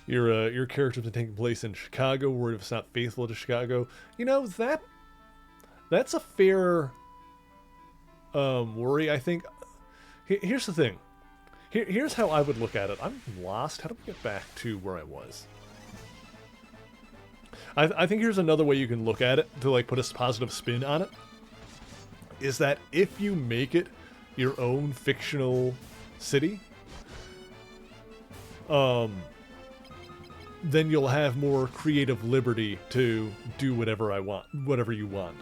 Your character's been taking place in Chicago, where if it's not faithful to Chicago. You know, that's a fair worry, I think. Here's the thing. Here's how I would look at it. I'm lost. How do we get back to where I was? I think here's another way you can look at it to like put a positive spin on it. Is that if you make it your own fictional city, then you'll have more creative liberty to do whatever you want.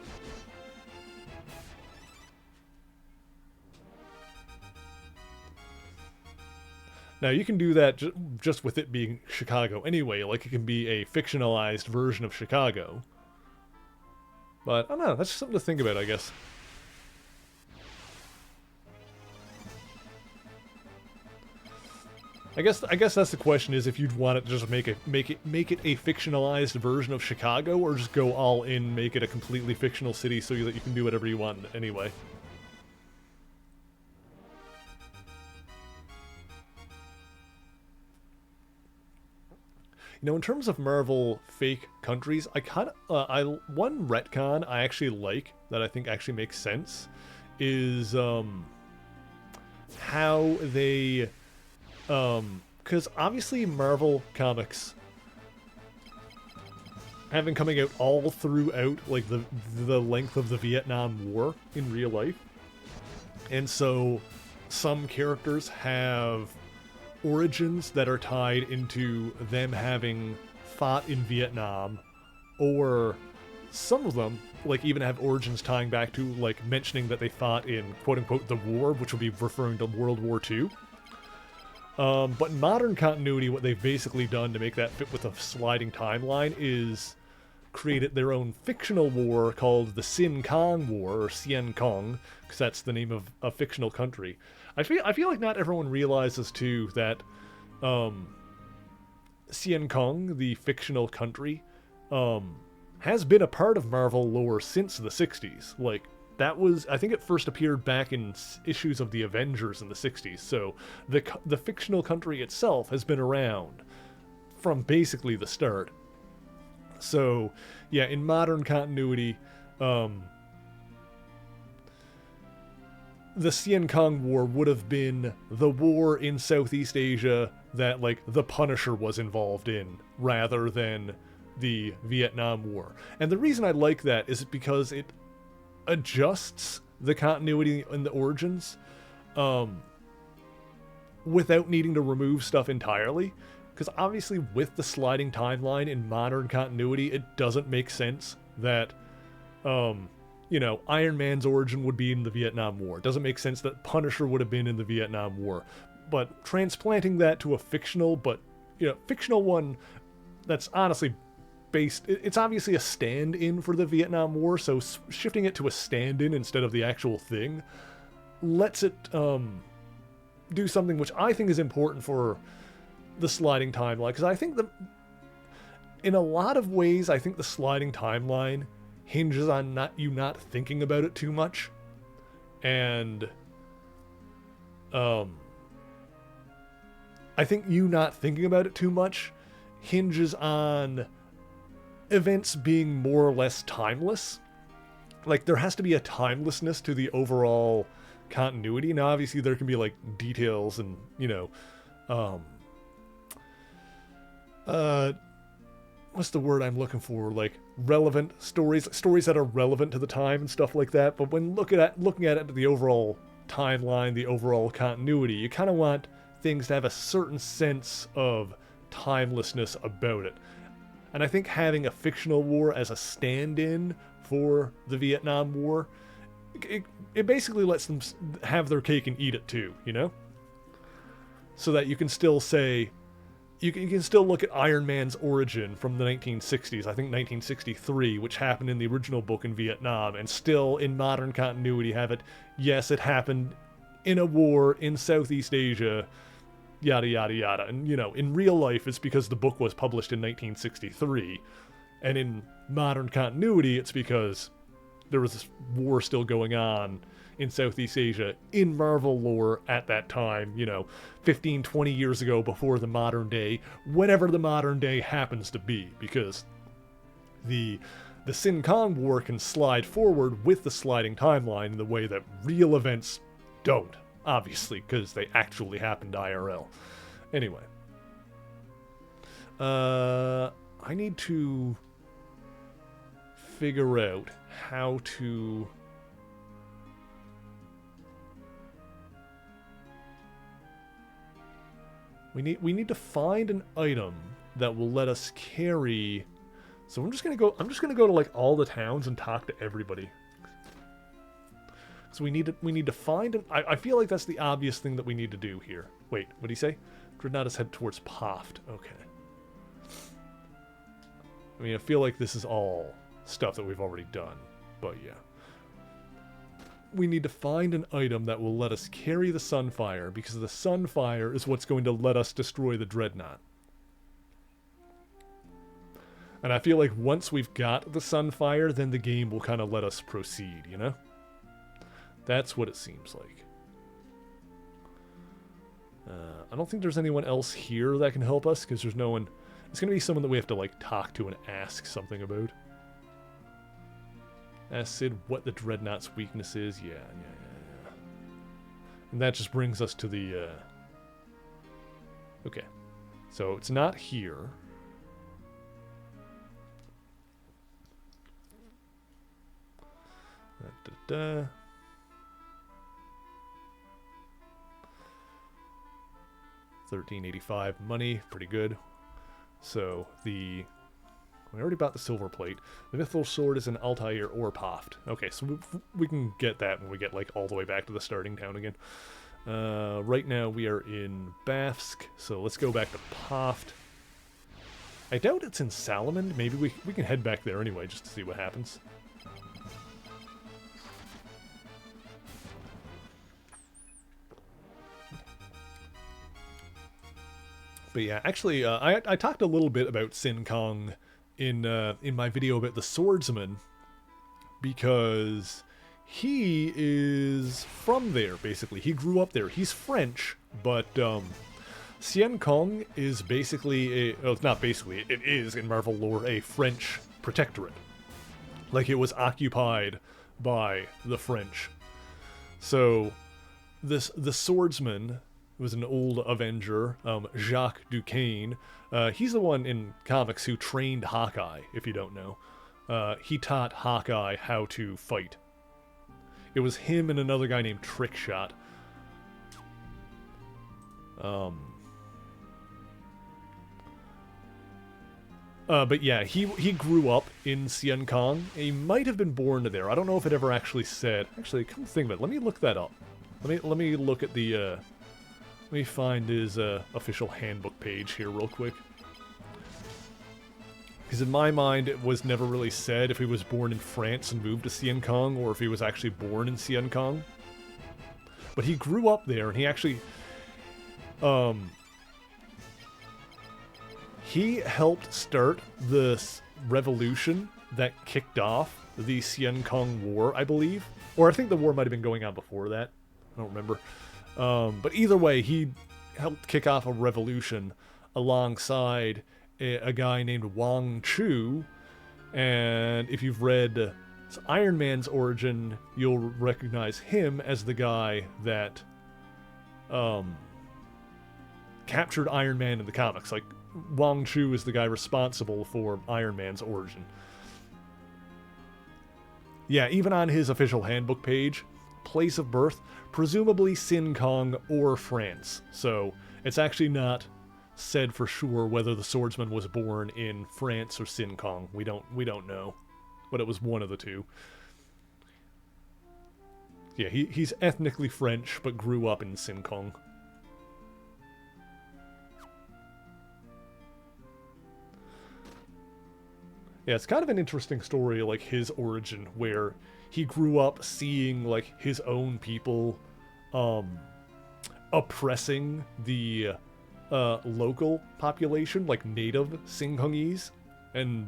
Now, you can do that just with it being Chicago anyway, like it can be a fictionalized version of Chicago. But, I don't know, that's just something to think about, I guess. I guess that's the question, is if you'd want it to just make it a fictionalized version of Chicago, or just go all in, make it a completely fictional city so that you can do whatever you want anyway. You know, in terms of Marvel fake countries, one retcon I actually like, that I think actually makes sense, is how they, because obviously Marvel Comics have been coming out all throughout like the length of the Vietnam War in real life, and so some characters have origins that are tied into them having fought in Vietnam, or some of them like even have origins tying back to like mentioning that they fought in quote-unquote the war, which would be referring to World War II. But in modern continuity, what they've basically done to make that fit with a sliding timeline is created their own fictional war called the Sin Kong War, or Xian Kong, because that's the name of a fictional country. I feel like not everyone realizes too that Xian Kong, the fictional country, has been a part of Marvel lore since the 60s. Like, that was, I think it first appeared back in issues of the Avengers in the 60s, so the fictional country itself has been around from basically the start. So, yeah, in modern continuity, the Xian Kong War would have been the war in Southeast Asia that, like, the Punisher was involved in, rather than the Vietnam War. And the reason I like that is because it adjusts the continuity and the origins without needing to remove stuff entirely. Because obviously with the sliding timeline in modern continuity, it doesn't make sense that, you know, Iron Man's origin would be in the Vietnam War. It doesn't make sense that Punisher would have been in the Vietnam War. But transplanting that to a fictional, but, you know, fictional one that's honestly based, it's obviously a stand-in for the Vietnam War, so shifting it to a stand-in instead of the actual thing lets it do something which I think is important for the sliding timeline, because I think in a lot of ways, I think the sliding timeline hinges on you not thinking about it too much, and I think you not thinking about it too much hinges on events being more or less timeless. Like, there has to be a timelessness to the overall continuity. Now, obviously, there can be like details and, you know, what's the word I'm looking for? Like relevant stories that are relevant to the time and stuff like that. But when looking at it, the overall timeline, the overall continuity, you kind of want things to have a certain sense of timelessness about it. And I think having a fictional war as a stand-in for the Vietnam War, it basically lets them have their cake and eat it too, you know? So that you can still say, you can still look at Iron Man's origin from the 1960s, I think 1963, which happened in the original book in Vietnam, and still in modern continuity have it, yes, it happened in a war in Southeast Asia, yada yada yada. And, you know, in real life it's because the book was published in 1963, and in modern continuity it's because there was this war still going on in Southeast Asia in Marvel lore at that time, you know, 15, 20 years ago, before the modern day, whenever the modern day happens to be, because the Sin Kong War can slide forward with the sliding timeline in the way that real events don't, obviously, because they actually happened IRL. Anyway. I need to figure out how to... We need to find an item that will let us carry. So I'm just gonna go to like all the towns and talk to everybody. So we need to find an. I feel like that's the obvious thing that we need to do here. Wait, what did he say? Dreadnought head towards Poft. Okay. I mean, I feel like this is all stuff that we've already done, but yeah. We need to find an item that will let us carry the Sunfire, because the Sunfire is what's going to let us destroy the Dreadnought. And I feel like once we've got the Sunfire, then the game will kind of let us proceed, you know? That's what it seems like. I don't think there's anyone else here that can help us, because there's no one... It's going to be someone that we have to, like, talk to and ask something about. Ask Sid what the Dreadnought's weakness is. Yeah. And that just brings us to the... Okay. So it's not here. Da-da-da. $13.85 money, pretty good. So we already bought the silver plate. The Mithril sword is an Altair or Poft. Okay, so we can get that when we get like all the way back to the starting town again. Right now we are in Bafsk, so let's go back to Poft. I doubt it's in Salamand. Maybe we can head back there anyway just to see what happens. But yeah, actually, I talked a little bit about Sin Kong in my video about the swordsman, because he is from there, basically. He grew up there. He's French, but Sin Kong is basically a... Well, it's not basically. It is, in Marvel lore, a French protectorate. Like, it was occupied by the French. So, the swordsman... was an old Avenger, Jacques Duquesne. He's the one in comics who trained Hawkeye, if you don't know. He taught Hawkeye how to fight. It was him and another guy named Trickshot. But yeah, he grew up in Sin Kong. He might have been born there. I don't know if it ever actually said. Actually, come to think of it, let me look that up. Let me look at the... Let me find his official handbook page here real quick. Because in my mind, it was never really said if he was born in France and moved to Sin Kong, or if he was actually born in Sin Kong. But he grew up there, and he actually... he helped start the revolution that kicked off the Sin Kong War, I believe. Or I think the war might have been going on before that. I don't remember. But either way, he helped kick off a revolution alongside a guy named Wang Chu. And if you've read So Iron Man's origin, you'll recognize him as the guy that captured Iron Man in the comics. Like, Wong Chu is the guy responsible for Iron Man's origin. Yeah, even on his official handbook page, place of birth, presumably Sin Kong or France. So it's actually not said for sure whether the swordsman was born in France or Sin Kong. We don't know, but it was one of the two. Yeah, he's ethnically French, but grew up in Sin Kong. Yeah, it's kind of an interesting story, like his origin, where he grew up seeing like his own people oppressing the local population, like native Singkongese, and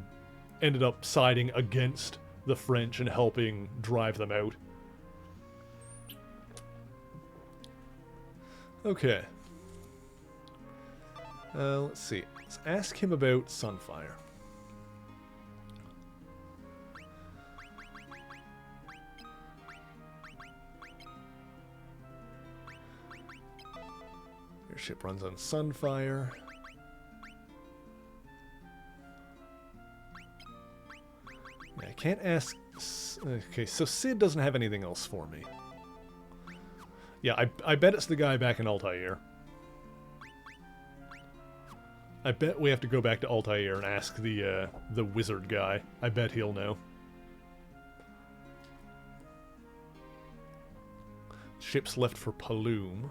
ended up siding against the French and helping drive them out. Okay. Let's see. Let's ask him about Sunfire. Your ship runs on Sunfire. Yeah, I can't ask... Okay, so Sid doesn't have anything else for me. Yeah, I bet it's the guy back in Altair. I bet we have to go back to Altair and ask the wizard guy. I bet he'll know. Ship's left for Paloom.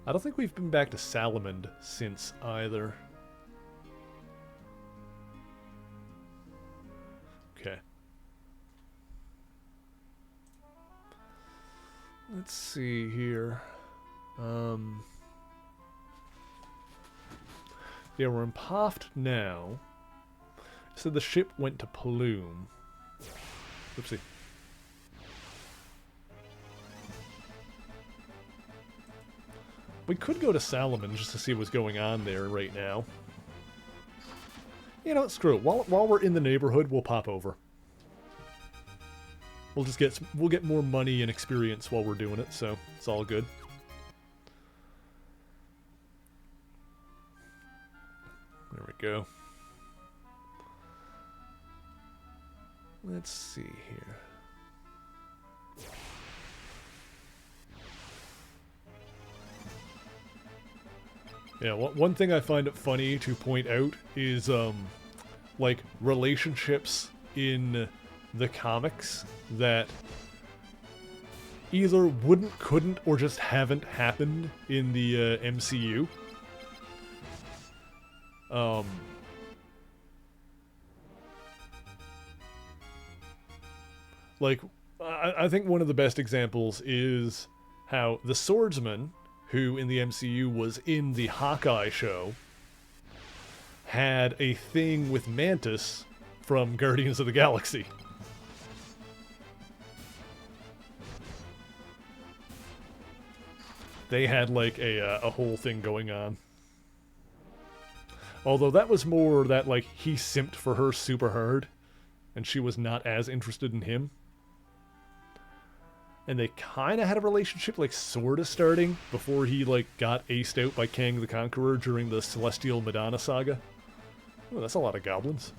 I don't think we've been back to Salamand since either. Okay. Let's see here. Yeah, we're in Poft now. So the ship went to Paloom. Oopsie. We could go to Salamand just to see what's going on there right now. You know, screw it. While we're in the neighborhood, we'll pop over. We'll get more money and experience while we're doing it, so it's all good. There we go. Let's see here. Yeah, one thing I find it funny to point out is, like, relationships in the comics that either wouldn't, couldn't, or just haven't happened in the MCU. Like, I think one of the best examples is how the swordsman, who in the MCU was in the Hawkeye show, had a thing with Mantis from Guardians of the Galaxy. They had, like, a whole thing going on. Although that was more that, like, he simped for her super hard, and she was not as interested in him. And they kind of had a relationship, like, sort of starting before he, like, got aced out by Kang the Conqueror during the Celestial Madonna saga. Oh, that's a lot of goblins.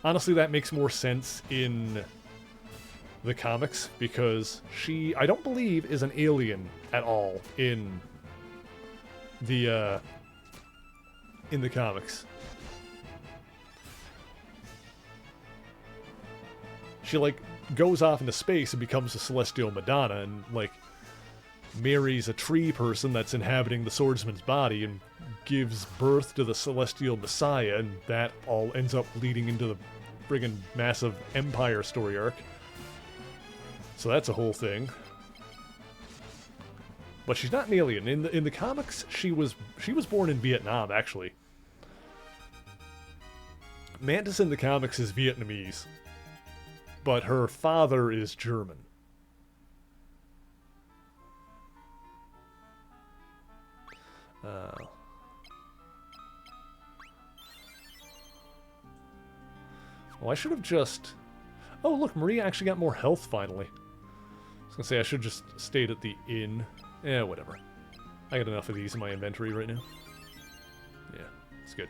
Honestly, that makes more sense in the comics, because she, I don't believe, is an alien at all in the comics. She, like, goes off into space and becomes a Celestial Madonna and, like, marries a tree person that's inhabiting the swordsman's body and gives birth to the Celestial Messiah, and that all ends up leading into the friggin' massive Empire story arc. So that's a whole thing. But she's not an alien. In the comics, she was born in Vietnam, actually. Mantis in the comics is Vietnamese, but her father is German. Well, I should have just... Oh, look, Maria actually got more health finally. I was gonna say I should just stayed at the inn. Eh, whatever. I got enough of these in my inventory right now. Yeah, it's good.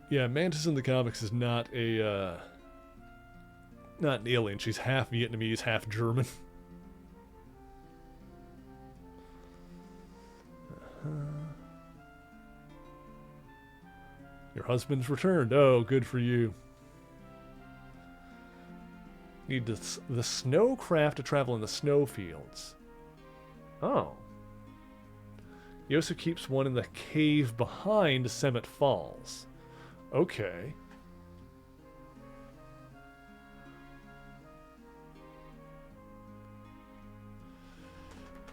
Yeah, Mantis in the comics is not a, not an alien. She's half Vietnamese, half German. Your husband's returned. Oh, good for you. Need the snowcraft to travel in the snowfields. Oh. Yosu keeps one in the cave behind Semet Falls. Okay.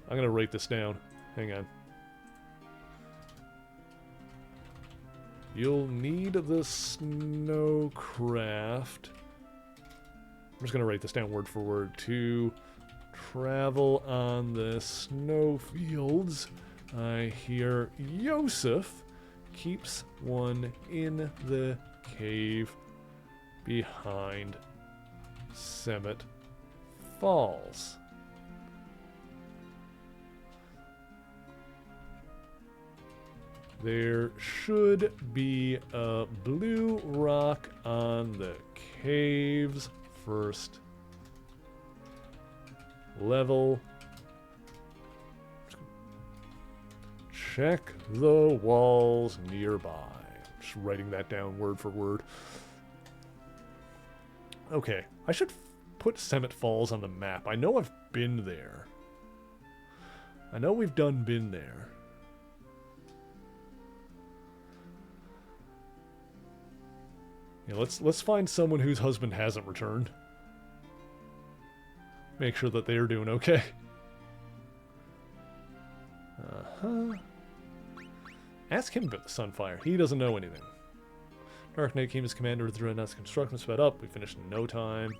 I'm gonna write this down. Hang on. You'll need the snowcraft. I'm just gonna write this down word for word. To travel on the snowfields. I hear Yosef keeps one in the cave behind Semet Falls. There should be a blue rock on the cave's first level. Check the walls nearby. Just writing that down word for word. Okay, I should put Semet Falls on the map. I know I've been there. I know we've been there. Yeah, let's find someone whose husband hasn't returned. Make sure that they're doing okay. Ask him about the Sunfire. He doesn't know anything. Dark Knight came as commander of the Dreadnought's construction sped up. We finished in no time.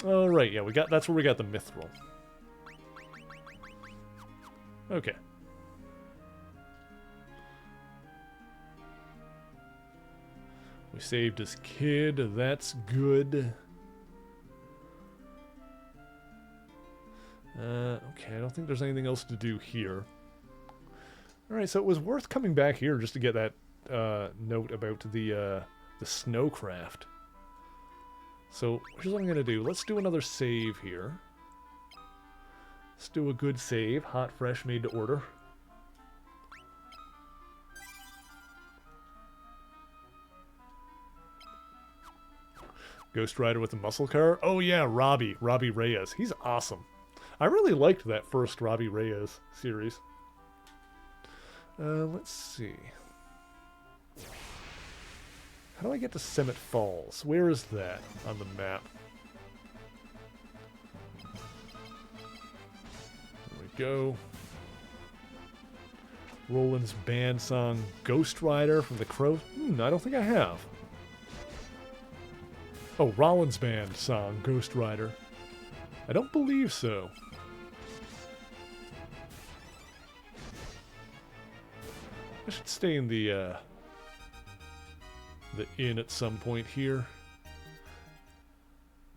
Oh, right, yeah, that's where we got the Mithril. Okay. We saved his kid. That's good. Okay, I don't think there's anything else to do here. Alright, so it was worth coming back here just to get that note about the snowcraft. So, here's what I'm going to do. Let's do another save here. Let's do a good save. Hot, fresh, made to order. Ghost Rider with a muscle car? Oh yeah, Robbie Reyes. He's awesome. I really liked that first Robbie Reyes series. Let's see. How do I get to Semet Falls? Where is that on the map? There we go. Roland's band song Ghost Rider from the Crow. I don't think I have. Oh, Rollins Band song, Ghost Rider. I don't believe so. I should stay in the inn at some point here.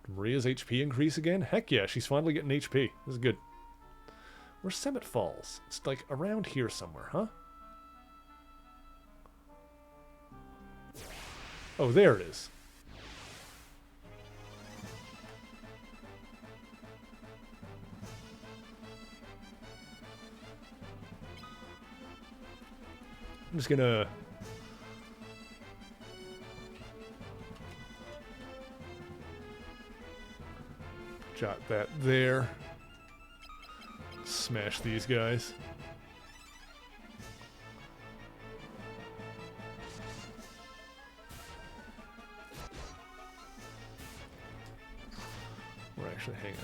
Did Maria's HP increase again? Heck yeah, she's finally getting HP. This is good. Where's Semet Falls? It's like around here somewhere, huh? Oh, there it is. I'm just gonna jot that there. Smash these guys. Or actually, hang on.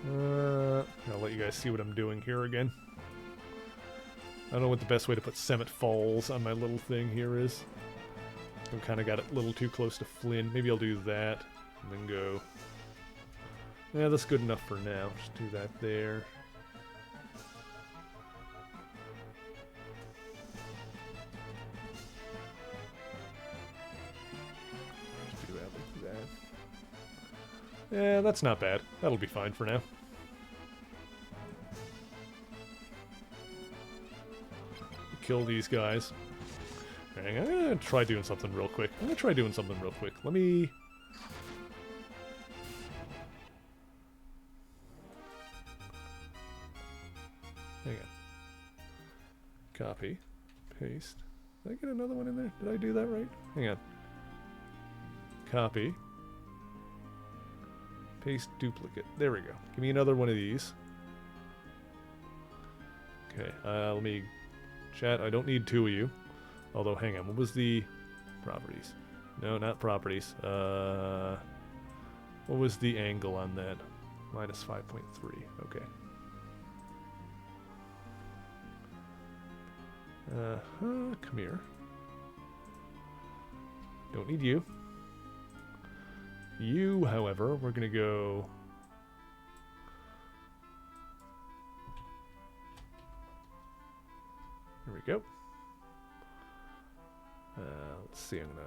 I'll let you guys see what I'm doing here again. I don't know what the best way to put Summit Falls on my little thing here is. I've kind of got it a little too close to Flynn. Maybe I'll do that and then go. Yeah, that's good enough for now. Just do that there. Just do that like that. Yeah, that's not bad. That'll be fine for now. Kill these guys. Hang on, I'm gonna try doing something real quick. Let me... Hang on. Copy. Paste. Did I get another one in there? Did I do that right? Hang on. Copy. Paste duplicate. There we go. Give me another one of these. Okay, let me... Chat, I don't need two of you. Although, hang on, what was the... Properties. No, not properties. What was the angle on that? Minus 5.3. Okay. Come here. Don't need you. You, however, we're gonna go... There we go. Let's see, I'm gonna...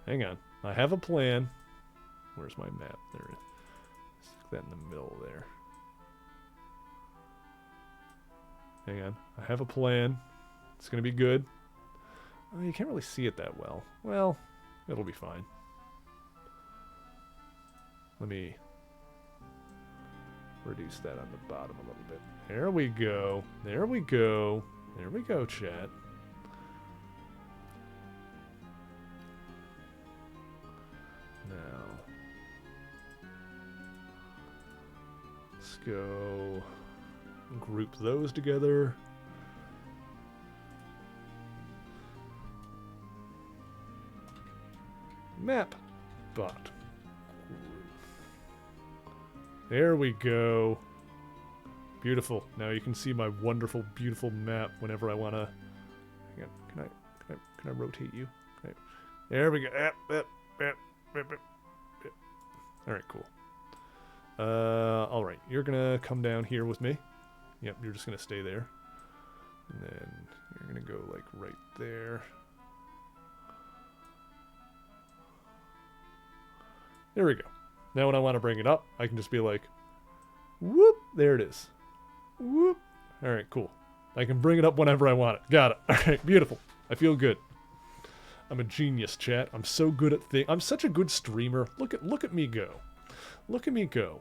Hang on. I have a plan. Where's my map? There it is. Stick that in the middle there. Hang on. I have a plan. It's gonna be good. Oh, you can't really see it that well. Well, it'll be fine. Let me reduce that on the bottom a little bit. There we go. There we go. There we go, chat. Now, let's go group those together. Map bot. There we go. Beautiful. Now you can see my wonderful, beautiful map whenever I want to... Hang on. Can I rotate you? There we go. Alright, cool. Alright. You're going to come down here with me. Yep, you're just going to stay there. And then you're going to go, like, right there. There we go. Now when I want to bring it up, I can just be like, whoop, there it is. Whoop. Alright, cool. I can bring it up whenever I want it. Got it. Alright, beautiful. I feel good. I'm a genius, chat. I'm so good at things. I'm such a good streamer. Look at me go. Look at me go.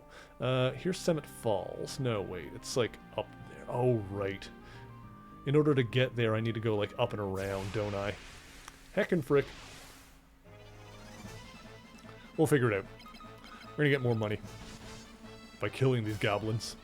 Here's Summit Falls. No, wait. It's like up there. Oh, right. In order to get there, I need to go like up and around, don't I? Heckin' frick. We'll figure it out. We're gonna get more money by killing these goblins.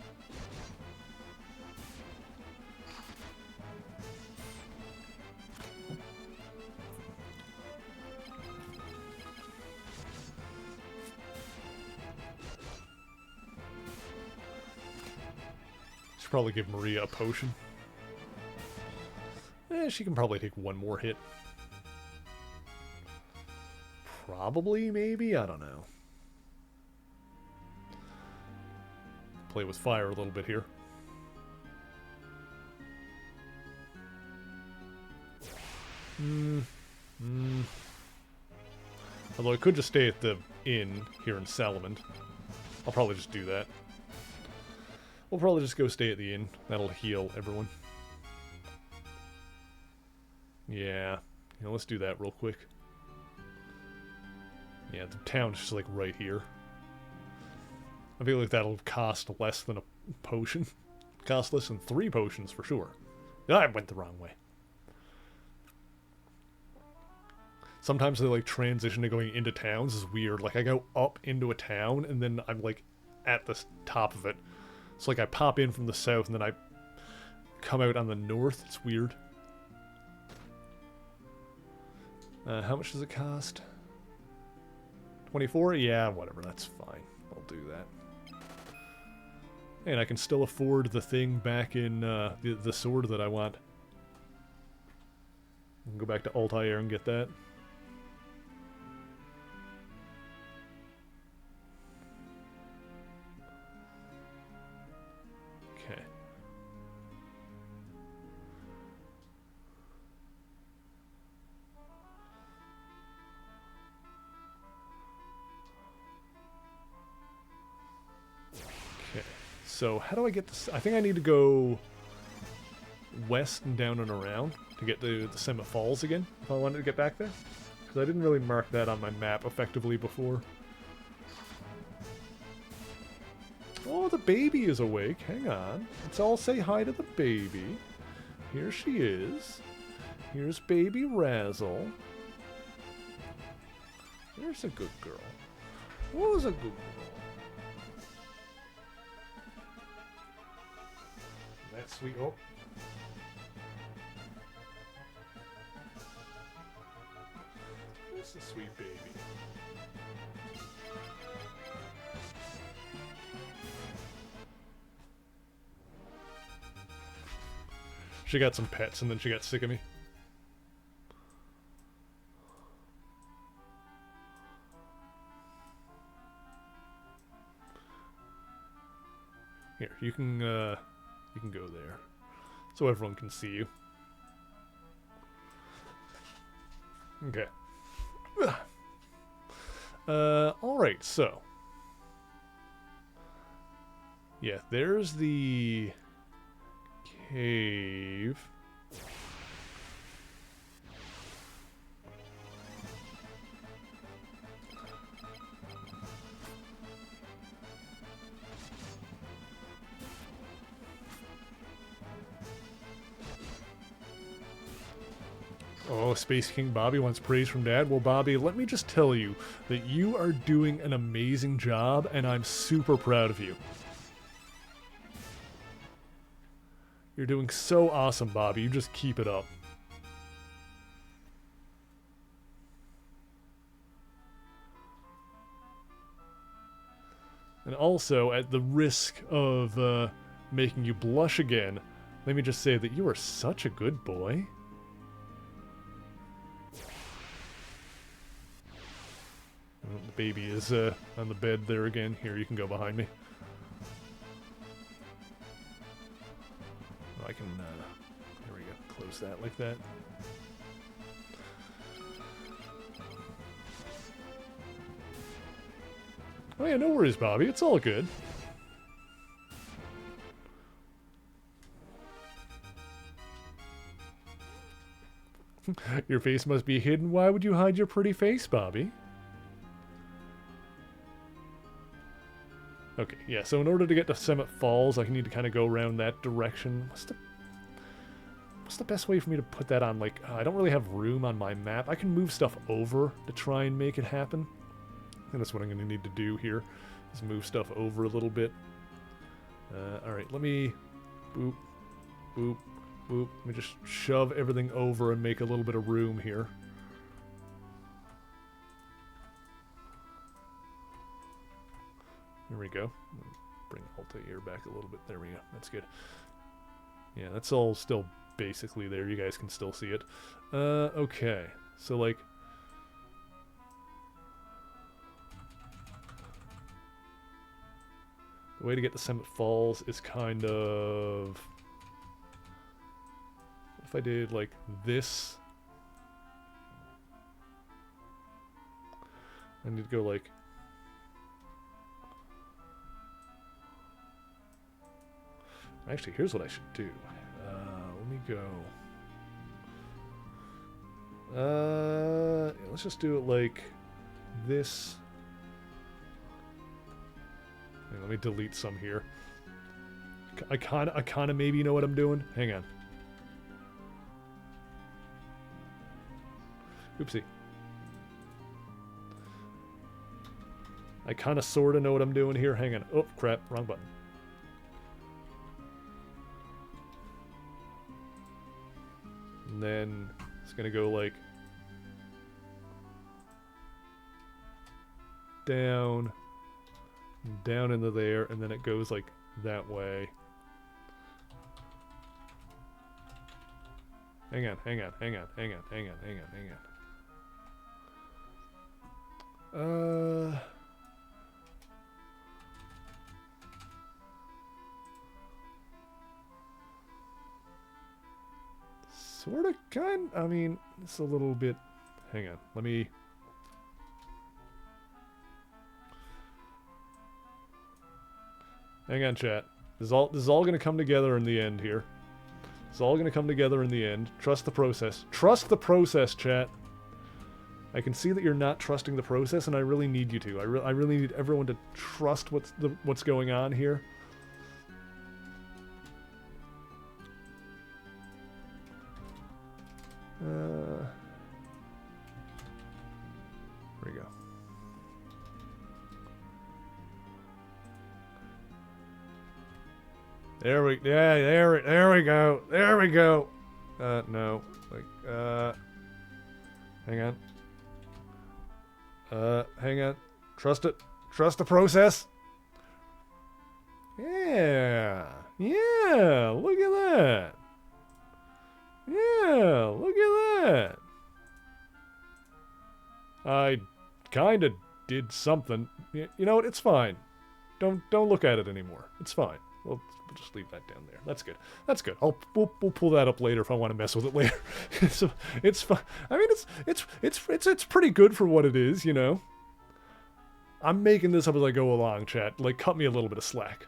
Should probably give Maria a potion. She can probably take one more hit. Probably, maybe? I don't know. Play with fire a little bit here. Although I could just stay at the inn here in Salamand. I'll probably just do that. We'll probably just go stay at the inn. That'll heal everyone. Yeah. You know, let's do that real quick. Yeah, the town's just like right here. I feel like that'll cost less than a potion. Cost less than 3 potions for sure. I went the wrong way. Sometimes they like transition to going into towns is weird. Like I go up into a town and then I'm like at the top of it. It's like I pop in from the south and then I come out on the north. It's weird. How much does it cost? 24? Yeah, whatever, that's fine. I'll do that. And I can still afford the thing back in the sword that I want. I can go back to Altair and get that. Okay. Okay. So how do I get this? I think I need to go west and down and around to get to the Summit Falls again if I wanted to get back there. Because I didn't really mark that on my map effectively before. Oh, the baby is awake. Hang on. Let's all say hi to the baby. Here she is. Here's baby Razzle. There's a good girl. What was a good girl? That's sweet. Oh. That's a sweet baby. She got some pets and then she got sick of me. Here, you can go there. So everyone can see you. Okay. Alright, so. Yeah, there's the cave. Oh, Space King Bobby wants praise from Dad. Well, Bobby, let me just tell you that you are doing an amazing job, and I'm super proud of you. You're doing so awesome, Bobby. You just keep it up. And also, at the risk of making you blush again, let me just say that you are such a good boy. The baby is on the bed there again. Here, you can go behind me. I can, there we go, close that like that. Oh yeah, no worries, Bobby. It's all good. Your face must be hidden. Why would you hide your pretty face, Bobby? Okay, yeah, so in order to get to Summit Falls, I need to kind of go around that direction. What's the best way for me to put that on? Like, I don't really have room on my map. I can move stuff over to try and make it happen. I think that's what I'm going to need to do here, is move stuff over a little bit. Alright, let me... Boop, boop, boop. Let me just shove everything over and make a little bit of room here. There we go. Bring Altair back a little bit. There we go. That's good. Yeah, that's all still basically there. You guys can still see it. Okay. So, like... the way to get to Summit Falls is kind of... what if I did, like, this? I need to go, like... actually, here's what I should do. Let me go... let's just do it like this. Let me delete some here. I kind of maybe know what I'm doing. Hang on. Oopsie. I kind of sort of know what I'm doing here. Hang on. Oh, crap. Wrong button. And then it's going to go like down, down into there, and then it goes like that way. Hang on. Sort of, I mean, it's a little bit... Hang on, let me... Hang on, chat. This is all going to come together in the end here. It's all going to come together in the end. Trust the process. Trust the process, chat. I can see that you're not trusting the process, and I really need you to. I really need everyone to trust what's going on here. There we go. There we go. There we go. No. Hang on. Hang on. Trust it. Trust the process. Yeah. Yeah. Look at that. Yeah. Look at that. I kind of did something. You know what? It's fine. Don't look at it anymore. It's fine. We'll just leave that down there. That's good. That's good. We'll pull that up later if I want to mess with it later. So it's fine. I mean, it's pretty good for what it is, you know. I'm making this up as I go along, chat. Like, cut me a little bit of slack.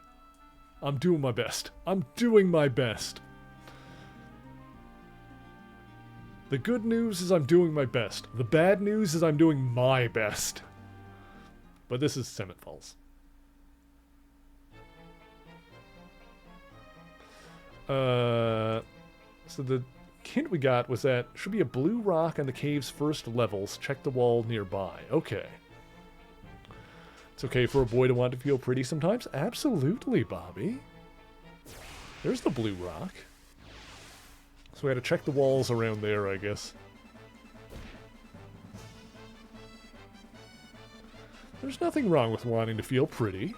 I'm doing my best. I'm doing my best. The good news is I'm doing my best. The bad news is I'm doing my best. But this is Summit Falls. So the hint we got was that should be a blue rock on the cave's first levels. Check the wall nearby. Okay. It's okay for a boy to want to feel pretty sometimes? Absolutely, Bobby. There's the blue rock. So we had to check the walls around there, I guess. There's nothing wrong with wanting to feel pretty.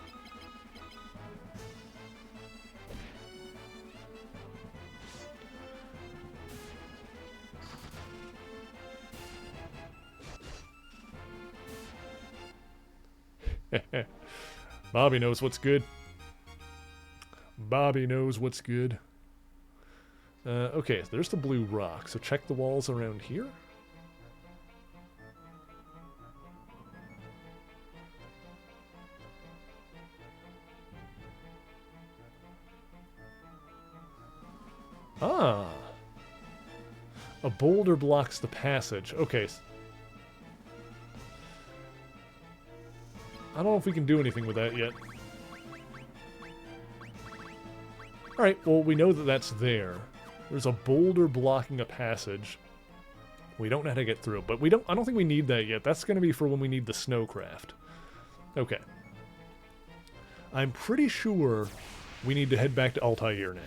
Bobby knows what's good. Bobby knows what's good. Okay, so there's the blue rock. So check the walls around here. Ah. A boulder blocks the passage. Okay. I don't know if we can do anything with that yet. Alright, well, we know that that's there. There's a boulder blocking a passage. We don't know how to get through, but I don't think we need that yet. That's going to be for when we need the snowcraft. Okay. I'm pretty sure we need to head back to Altair now.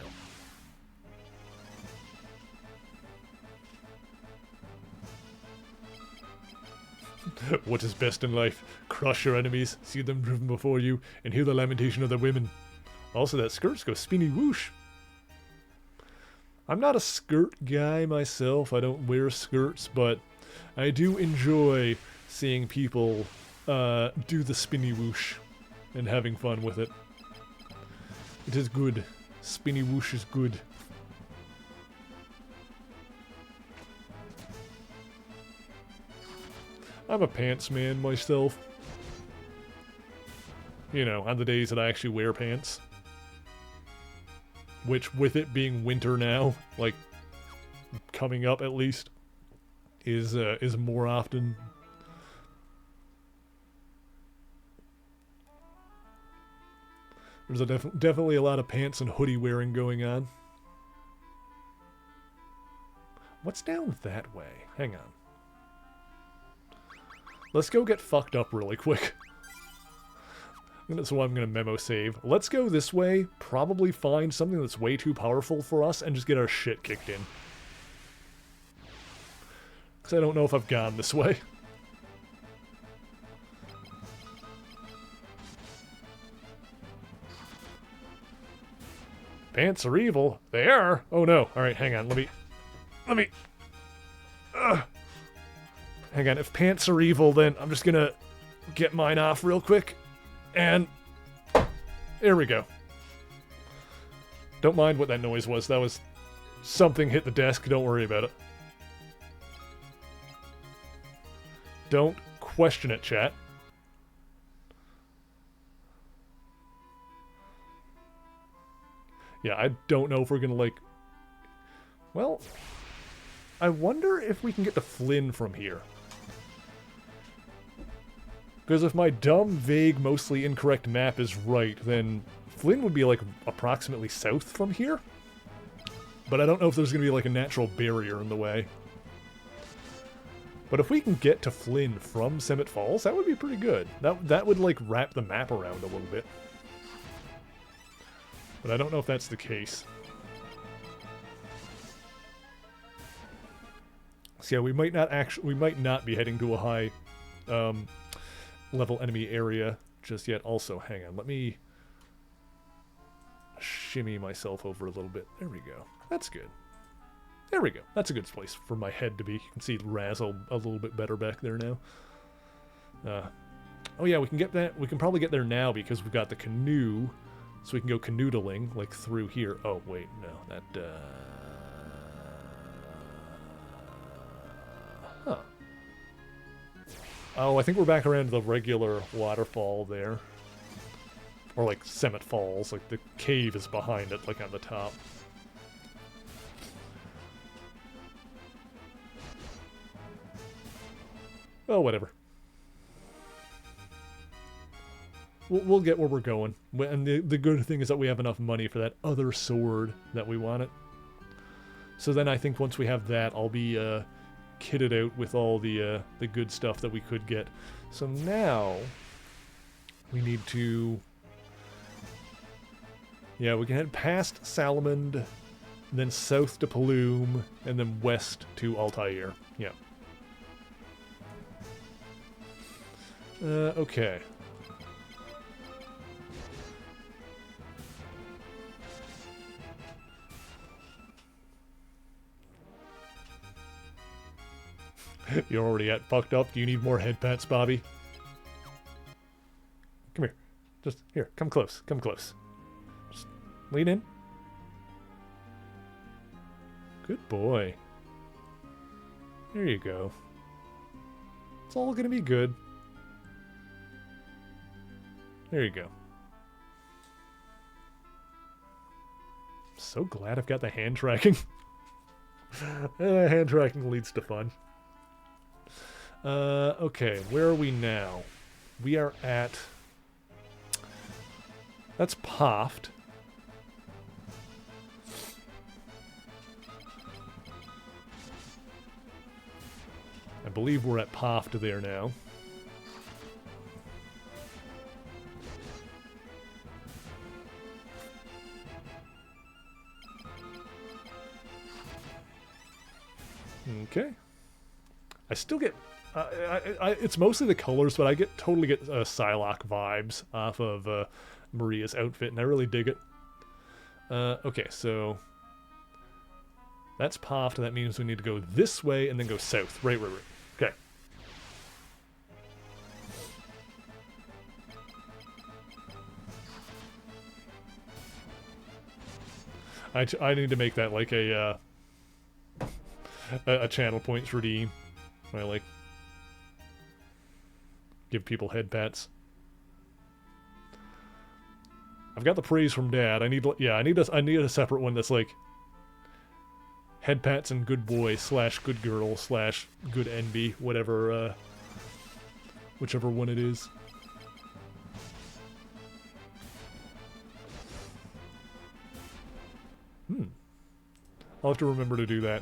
What is best in life? Crush your enemies, see them driven before you, and hear the lamentation of the women. Also, that skirts go spinny whoosh. I'm not a skirt guy myself. I don't wear skirts, but I do enjoy seeing people do the spinny whoosh and having fun with it. It is good. Spinny whoosh is good. I'm a pants man myself. You know, on the days that I actually wear pants. Which, with it being winter now, like, coming up at least, is more often. There's definitely a lot of pants and hoodie wearing going on. What's down that way? Hang on. Let's go get fucked up really quick. That's why I'm going to memo save. Let's go this way, probably find something that's way too powerful for us, and just get our shit kicked in. Because I don't know if I've gone this way. Pants are evil. They are. Oh no. All right, hang on. Let me. Hang on. If pants are evil, then I'm just gonna get mine off real quick, and there we go. Don't mind what that noise was. That was something hit the desk. Don't worry about it. Don't question it, chat. Yeah, I don't know if we're gonna, like... Well, I wonder if we can get to Flynn from here. Because if my dumb, vague, mostly incorrect map is right, then Flynn would be, like, approximately south from here. But I don't know if there's gonna be, like, a natural barrier in the way. But if we can get to Flynn from Summit Falls, that would be pretty good. That would, like, wrap the map around a little bit. But I don't know if that's the case. So yeah, we might not be heading to a high level enemy area just yet. Also, hang on, let me shimmy myself over a little bit. There we go. That's good. There we go. That's a good place for my head to be. You can see Razzle a little bit better back there now. Oh yeah, we can get that. We can probably get there now because we've got the canoe. So we can go canoodling, like, through here. Oh, wait, no, that, Huh. Oh, I think we're back around the regular waterfall there. Or, like, Summit Falls, like, the cave is behind it, like, on the top. Oh, whatever. We'll get where we're going. And the good thing is that we have enough money for that other sword that we wanted. So then I think once we have that, I'll be kitted out with all the good stuff that we could get. So now we need to... Yeah, we can head past Salamand, then south to Paloom, and then west to Altair. Yeah. Okay. You're already at fucked up. Do you need more head pats, Bobby? Come here. Just here. Come close. Come close. Just lean in. Good boy. There you go. It's all gonna be good. There you go. So glad I've got the hand tracking. Hand tracking leads to fun. Okay, where are we now? We are at... That's Poft. I believe we're at Poft there now. Okay. I still get... it's mostly the colors, but I totally get Psylocke vibes off of Maria's outfit, and I really dig it. Okay, so... That's Poft, and that means we need to go this way and then go south. Right. Okay. I need to make that like a channel points redeem. I like give people head pats. I've got the praise from Dad. I need a separate one that's like head pats and good boy / good girl / good envy, whatever, whichever one it is. I'll have to remember to do that.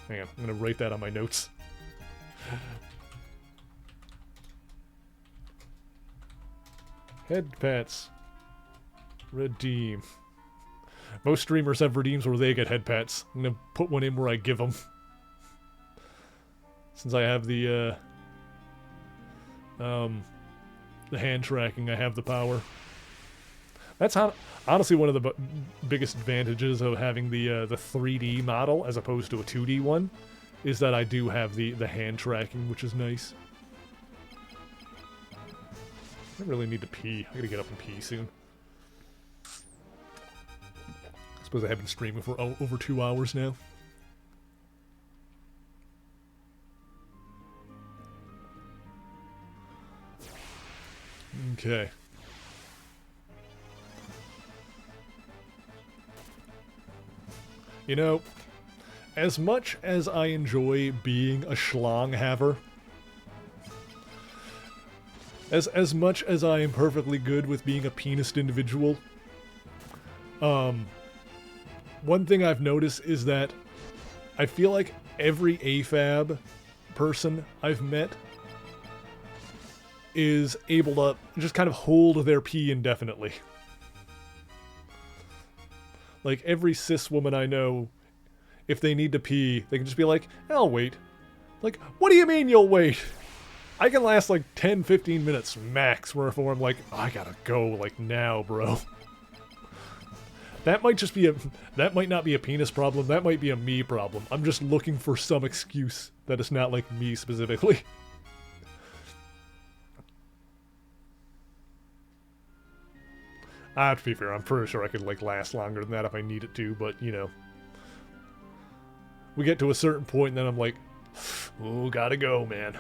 Hang on, I'm gonna write that on my notes. Head pats. Redeem. Most streamers have redeems where they get head pats. I'm gonna put one in where I give them. Since I have the hand tracking, I have the power. That's honestly one of the biggest advantages of having the 3D model as opposed to a 2D one, is that I do have the hand tracking, which is nice. I really need to pee. I gotta get up and pee soon. I suppose I have been streaming for over 2 hours now. Okay. You know, as much as I enjoy being a schlonghaver, as much as I am perfectly good with being a penised individual, one thing I've noticed is that I feel like every AFAB person I've met is able to just kind of hold their pee indefinitely. Like, every cis woman I know, if they need to pee, they can just be like, I'll wait. Like, what do you mean you'll wait? I can last like 10, 15 minutes max before I'm like, I gotta go, like, now, bro. That might just be that might not be a penis problem, that might be a me problem. I'm just looking for some excuse that it's not like me specifically. To be fair, I'm pretty sure I could, like, last longer than that if I needed to, but, you know. We get to a certain point and then I'm like, oh, gotta go, man.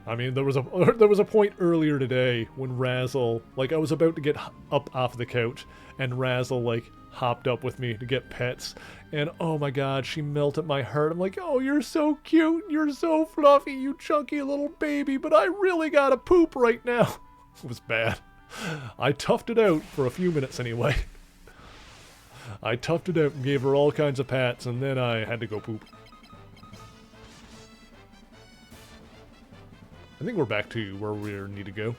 I mean, there was a point earlier today when Razzle, like, I was about to get up off the couch, and Razzle, like, hopped up with me to get pets, and oh my god, she melted my heart. I'm like, oh, you're so cute, you're so fluffy, you chunky little baby, but I really gotta poop right now. It was bad. I toughed it out for a few minutes anyway. I toughed it out and gave her all kinds of pats, and then I had to go poop. I think we're back to where we need to go.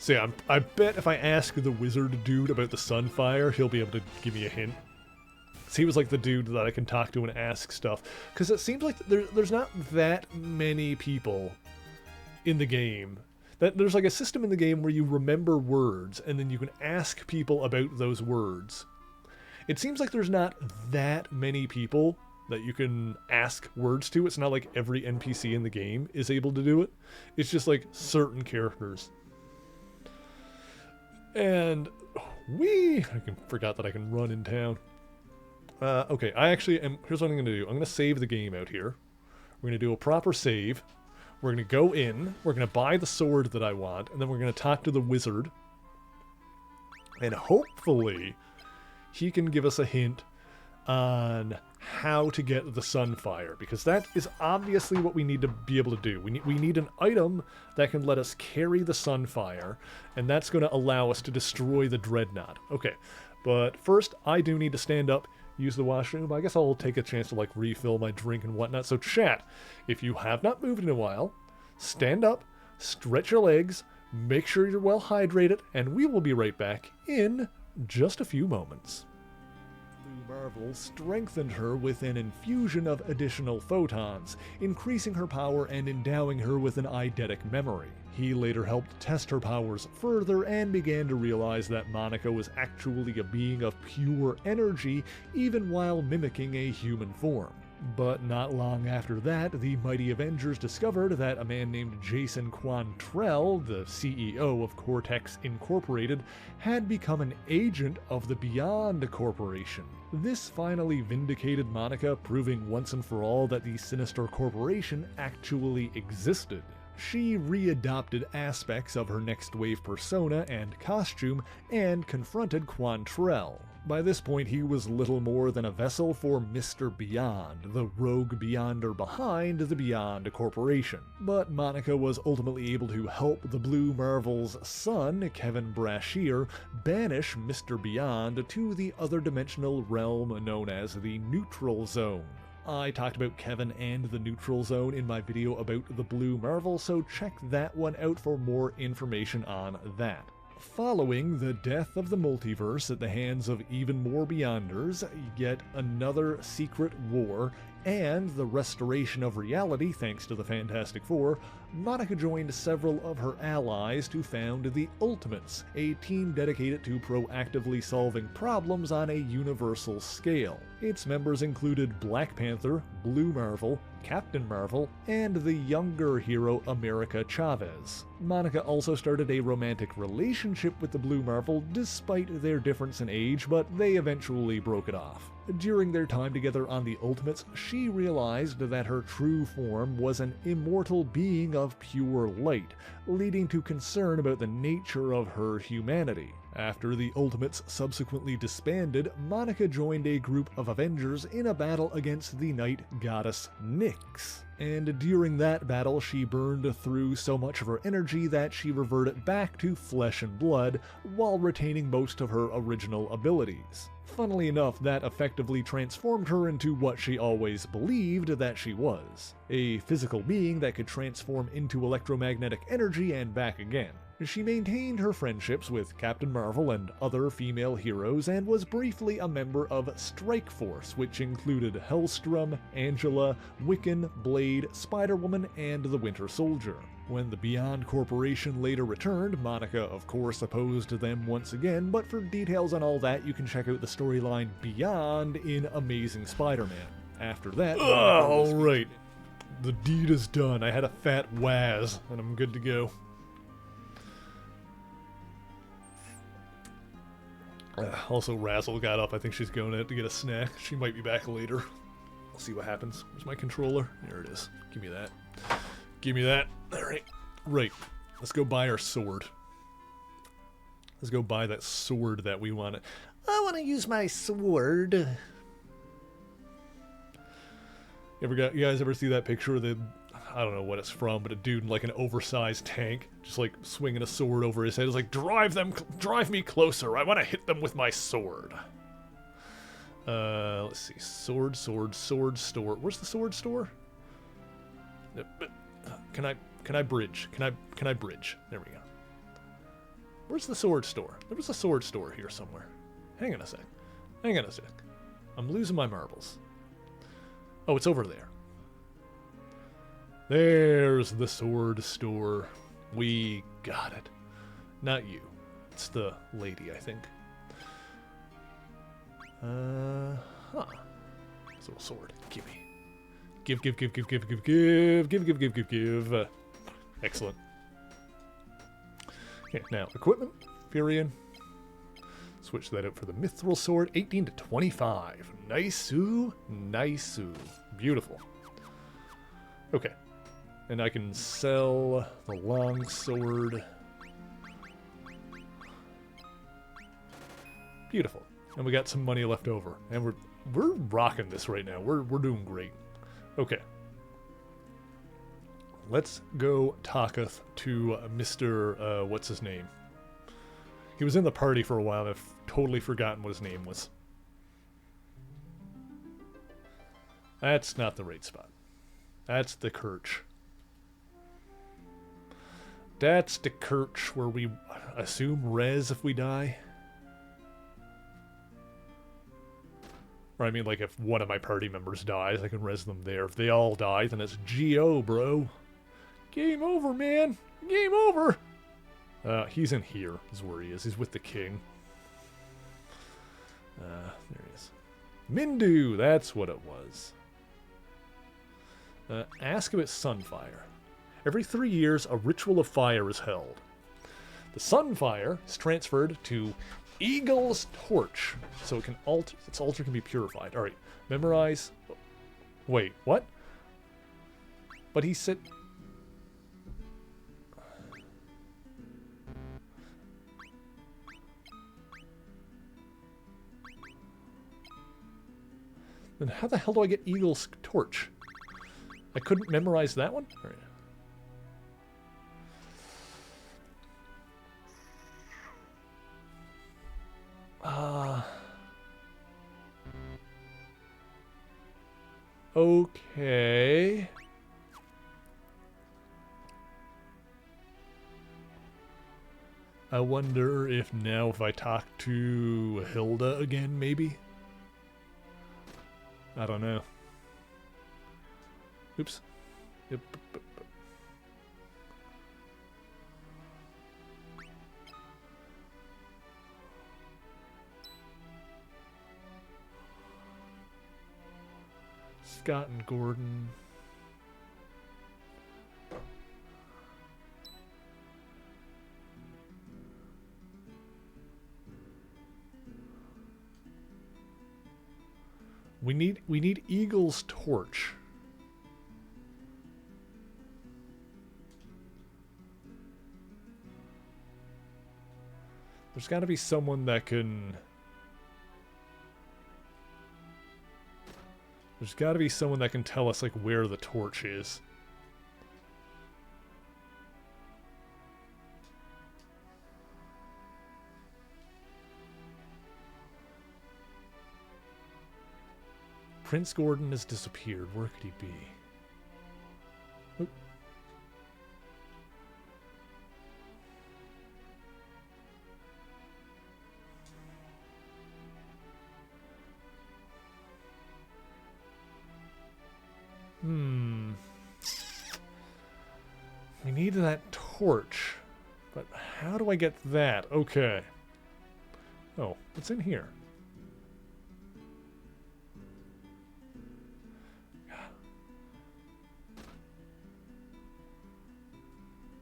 So yeah, I bet if I ask the wizard dude about the Sunfire, he'll be able to give me a hint. So he was like the dude that I can talk to and ask stuff. Because it seems like there's not that many people in the game. There's like a system in the game where you remember words, and then you can ask people about those words. It seems like there's not that many people that you can ask words to. It's not like every NPC in the game is able to do it. It's just like certain characters. And I forgot that I can run in town. Okay, I actually am. Here's what I'm going to do. I'm going to save the game out here. We're going to do a proper save. We're going to go in. We're going to buy the sword that I want. And then we're going to talk to the wizard. And hopefully he can give us a hint on how to get the Sunfire, because that is obviously what we need to be able to do. We need an item that can let us carry the Sunfire, and that's going to allow us to destroy the Dreadnought. Okay, but first I do need to stand up, use the washroom. I guess I'll take a chance to, like, refill my drink and whatnot. So chat, if you have not moved in a while, stand up, stretch your legs, make sure you're well hydrated, and we will be right back in just a few moments. Blue Marvel strengthened her with an infusion of additional photons, increasing her power and endowing her with an eidetic memory. He later helped test her powers further and began to realize that Monika was actually a being of pure energy, even while mimicking a human form. But not long after that, the Mighty Avengers discovered that a man named Jason Quantrell, the CEO of Cortex Incorporated, had become an agent of the Beyond Corporation. This finally vindicated Monika, proving once and for all that the sinister corporation actually existed. She readopted aspects of her Next Wave persona and costume and confronted Quantrell. By this point, he was little more than a vessel for Mr. Beyond, the rogue Beyonder behind the Beyond Corporation. But Monika was ultimately able to help the Blue Marvel's son, Kevin Brashear, banish Mr. Beyond to the other dimensional realm known as the Neutral Zone. I talked about Kevin and the Neutral Zone in my video about the Blue Marvel, so check that one out for more information on that. Following the death of the multiverse at the hands of even more Beyonders, yet another secret war and the restoration of reality thanks to the Fantastic Four, Monica joined several of her allies to found the Ultimates, a team dedicated to proactively solving problems on a universal scale. Its members included Black Panther, Blue Marvel, Captain Marvel, and the younger hero America Chavez. Monica also started a romantic relationship with the Blue Marvel despite their difference in age, but they eventually broke it off. During their time together on the Ultimates, she realized that her true form was an immortal being of pure light, leading to concern about the nature of her humanity. After the Ultimates subsequently disbanded, Monica joined a group of Avengers in a battle against the night goddess Nyx. And during that battle, she burned through so much of her energy that she reverted back to flesh and blood while retaining most of her original abilities. Funnily enough, that effectively transformed her into what she always believed that she was, a physical being that could transform into electromagnetic energy and back again. She maintained her friendships with Captain Marvel and other female heroes and was briefly a member of Strike Force, which included Hellstrom, Angela, Wiccan, Blade, Spider-Woman, and the Winter Soldier. When the Beyond Corporation later returned, Monica of course opposed them once again, but for details on all that you can check out the storyline Beyond in Amazing Spider-Man. After that, alright, the deed is done. I had a fat waz, and I'm good to go. Also, Razzle got up. I think she's going out to get a snack. She might be back later. We'll see what happens. Where's my controller? There it is. Give me that. Give me that. Alright. Right. Let's go buy our sword. Let's go buy that sword that we wanted. I want to use my sword. You guys ever see that picture of the... I don't know what it's from, but a dude in like an oversized tank, just like swinging a sword over his head. It's like, drive me closer. I want to hit them with my sword. Let's see, sword store. Where's the sword store? Can I bridge? Can I bridge? There we go. Where's the sword store? There was a sword store here somewhere. Hang on a sec. I'm losing my marbles. Oh, it's over there. There's the sword store. We got it. Not you. It's the lady, I think. Huh. This little sword. Give me. Give. Excellent. Okay, now, equipment. Furion. Switch that out for the Mithril Sword. 18 to 25. Nice-oo. Beautiful. Okay. And I can sell the long sword. Beautiful. And we got some money left over. And we're rocking this right now. We're doing great. Okay. Let's go talketh to Mr. What's his name? He was in the party for a while. I've totally forgotten what his name was. That's not the right spot. That's the Kirch. That's the Kirch where we assume res if we die. Or I mean, like, if one of my party members dies, I can res them there. If they all die, then it's GO, bro. Game over, man. Game over. He's in here, is where he is. He's with the king. There he is. Mindu, that's what it was. Ask about Sunfire. Every 3 years, a ritual of fire is held. The Sunfire is transferred to Eagle's Torch, so it can its altar can be purified. All right, memorize. Wait, what? But he said. Then how the hell do I get Eagle's Torch? I couldn't memorize that one? All right. Okay. I wonder if now if I talk to Hilda again, maybe? I don't know. Oops. Yep. Scott and Gordon. We need Eagle's torch. There's got to be someone that can... There's got to be someone that can tell us, like, where the torch is. Prince Gordon has disappeared. Where could he be? Oop. We need that torch. But how do I get that? Okay. Oh, what's in here?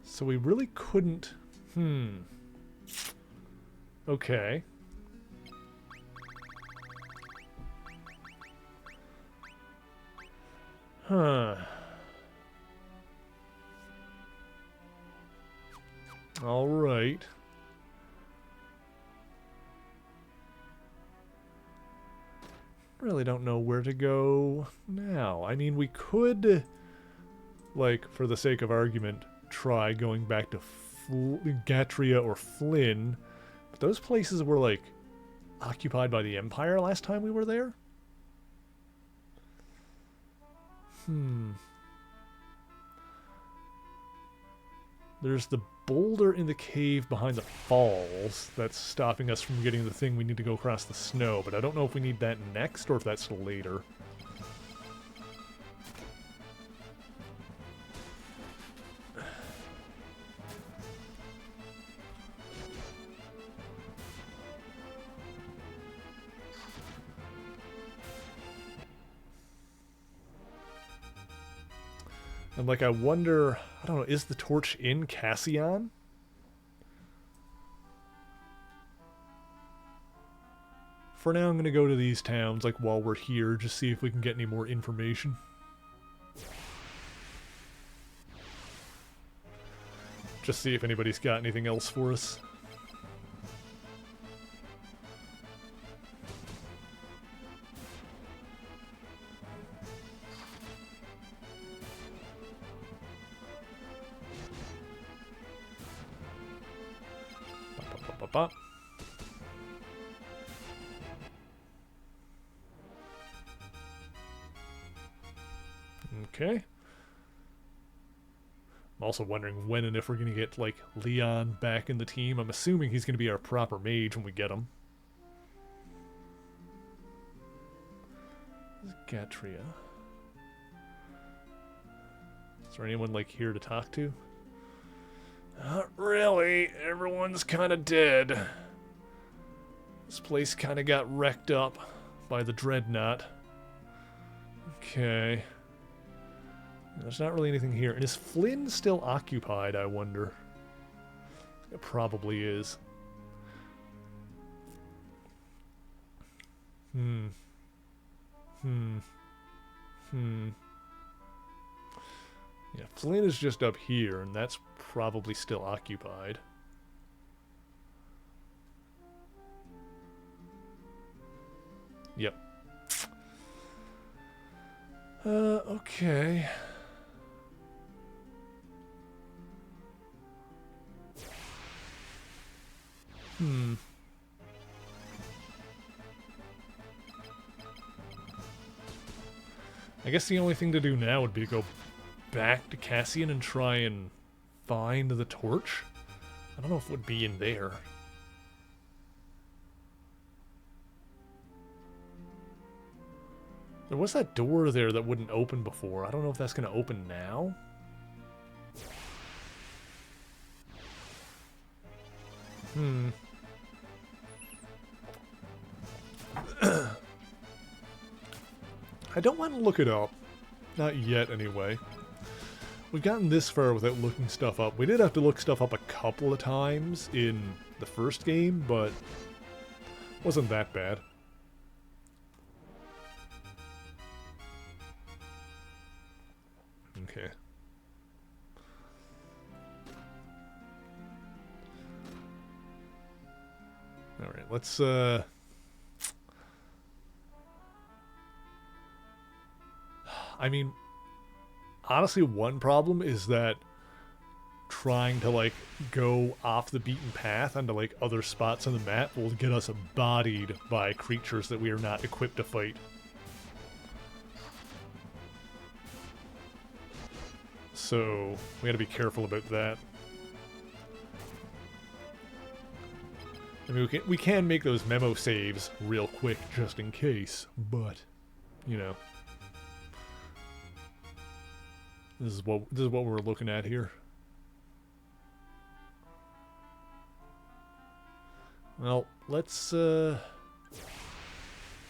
So we really couldn't... Okay. Huh. All right. Really don't know where to go now. I mean, we could, like, for the sake of argument, try going back to Gatria or Flynn. But those places were, like, occupied by the Empire last time we were there. There's the boulder in the cave behind the falls that's stopping us from getting the thing we need to go across the snow, but I don't know if we need that next or if that's later. And, like, I wonder... I don't know, is the torch in Cassian? For now, I'm going to go to these towns, like, while we're here, just see if we can get any more information. Just see if anybody's got anything else for us. Okay. I'm also wondering when and if we're going to get, like, Leon back in the team. I'm assuming he's going to be our proper mage when we get him. This is Gatria. Is there anyone, like, here to talk to? Not really. Everyone's kind of dead. This place kind of got wrecked up by the Dreadnought. Okay. There's not really anything here. And is Flynn still occupied, I wonder? It probably is. Yeah, Flynn is just up here, and that's probably still occupied. Yep. Okay. I guess the only thing to do now would be to go back to Cassian and try and find the torch. I don't know if it would be in there. There was that door there that wouldn't open before. I don't know if that's going to open now. I don't want to look it up. Not yet, anyway. We've gotten this far without looking stuff up. We did have to look stuff up a couple of times in the first game, but wasn't that bad. Okay. Alright, let's, I mean, honestly, one problem is that trying to, like, go off the beaten path onto, like, other spots on the map will get us bodied by creatures that we are not equipped to fight. So, we gotta be careful about that. I mean, we can make those memo saves real quick just in case, but, you know. This is what we're looking at here. Well, let's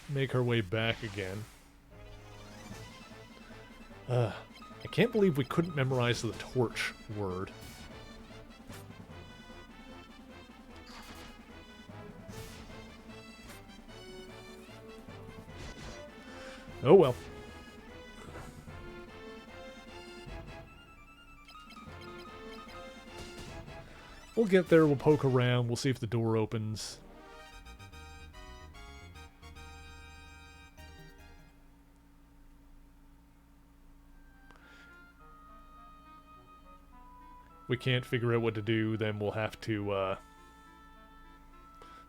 make our way back again. I can't believe we couldn't memorize the torch word. Oh well. We'll get there, we'll poke around, we'll see if the door opens. We can't figure out what to do, then we'll have to,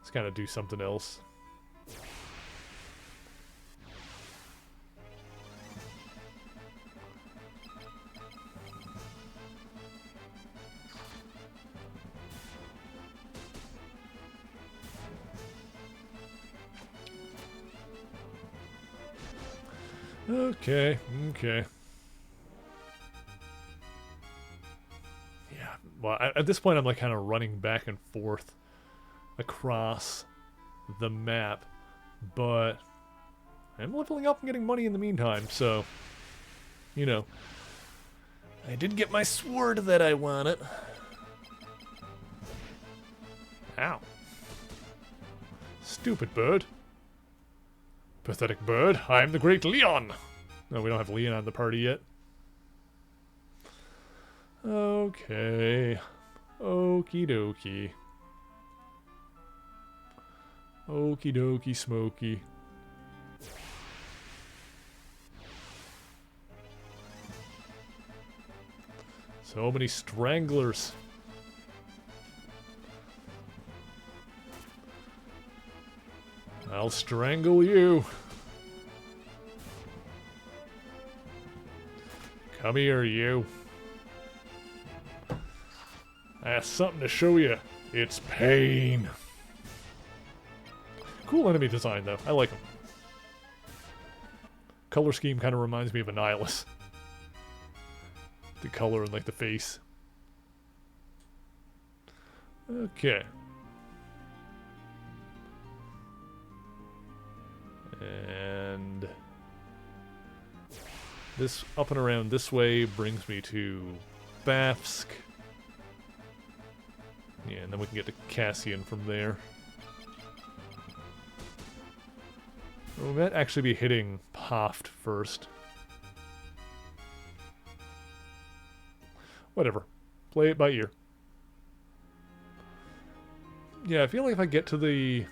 just kind of do something else. Okay, okay. Yeah, well, at this point I'm like kind of running back and forth across the map, but I'm leveling up and getting money in the meantime, so, you know. I did get my sword that I wanted. Ow. Stupid bird. Pathetic bird, I am the great Leon! No, we don't have Leon on the party yet. Okay. Okie dokie. Okie dokie smoky. So many stranglers. I'll strangle you. Come here, you. I have something to show you. It's pain. Cool enemy design, though. I like them. Color scheme kind of reminds me of Annihilus. The color and, like, the face. Okay. And this up and around this way brings me to Bafsk. Yeah, and then we can get to Cassian from there. We might actually be hitting Poft first. Whatever. Play it by ear. Yeah, I feel like if I get to the...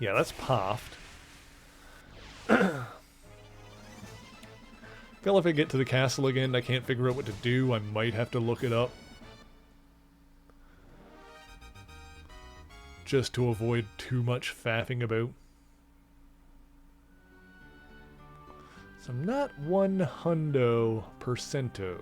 Yeah, that's Poft. I feel like if I get to the castle again, I can't figure out what to do. I might have to look it up. Just to avoid too much faffing about. So I'm not 100%.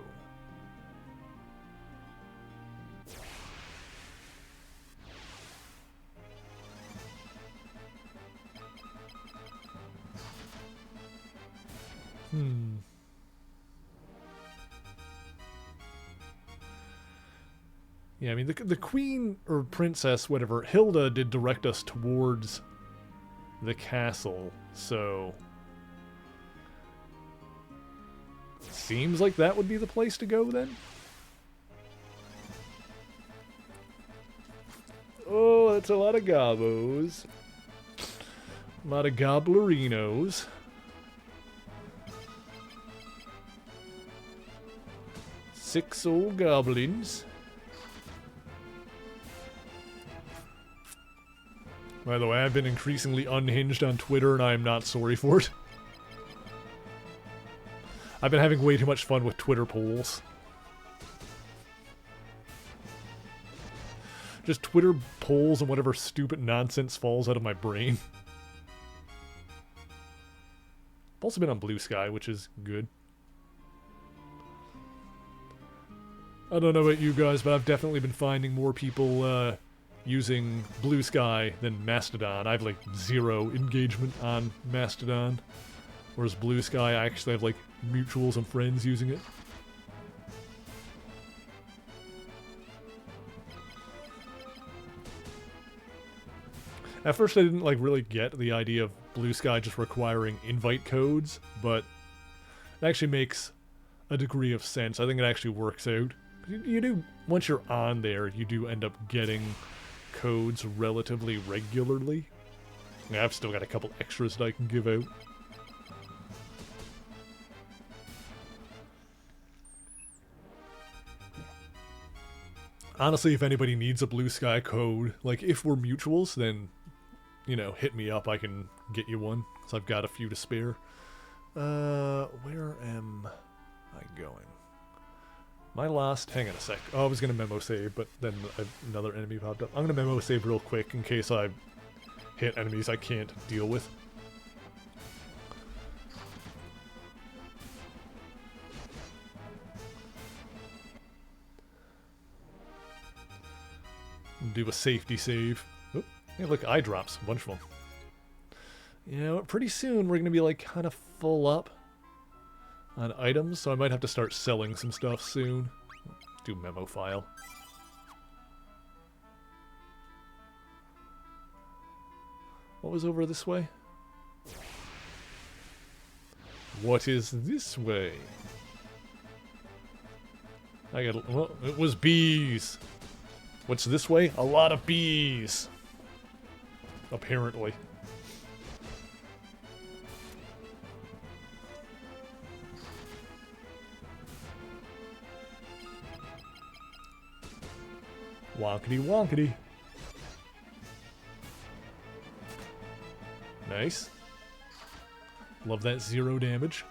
Yeah, I mean, the queen, or princess, whatever, Hilda did direct us towards the castle, so... Seems like that would be the place to go, then? Oh, that's a lot of gobos. A lot of gobblerinos. Six old goblins. By the way, I've been increasingly unhinged on Twitter, and I am not sorry for it. I've been having way too much fun with Twitter polls. Just Twitter polls and whatever stupid nonsense falls out of my brain. I've also been on Blue Sky, which is good. I don't know about you guys, but I've definitely been finding more people using Blue Sky than Mastodon. I have like 0 engagement on Mastodon. Whereas Blue Sky, I actually have like mutuals and friends using it. At first I didn't like really get the idea of Blue Sky just requiring invite codes, but it actually makes a degree of sense. I think it actually works out. You do, once you're on there, you do end up getting codes relatively regularly. Yeah, I've still got a couple extras that I can give out. Honestly, if anybody needs a Blue Sky code, like if we're mutuals, then, you know, hit me up. I can get you one, because I've got a few to spare. Where am I going? My last... Hang on a sec. Oh, I was going to memo save, but then another enemy popped up. I'm going to memo save real quick in case I hit enemies I can't deal with. Do a safety save. Oh, hey, look, eye drops. A bunch of them. You know, pretty soon we're going to be, like, kind of full up on items, so I might have to start selling some stuff soon. Do memo file. What was over this way? What is this way? I got... Well, it was bees. What's this way? A lot of bees. Apparently. Wonkety wonkety. Nice. Love that 0 damage.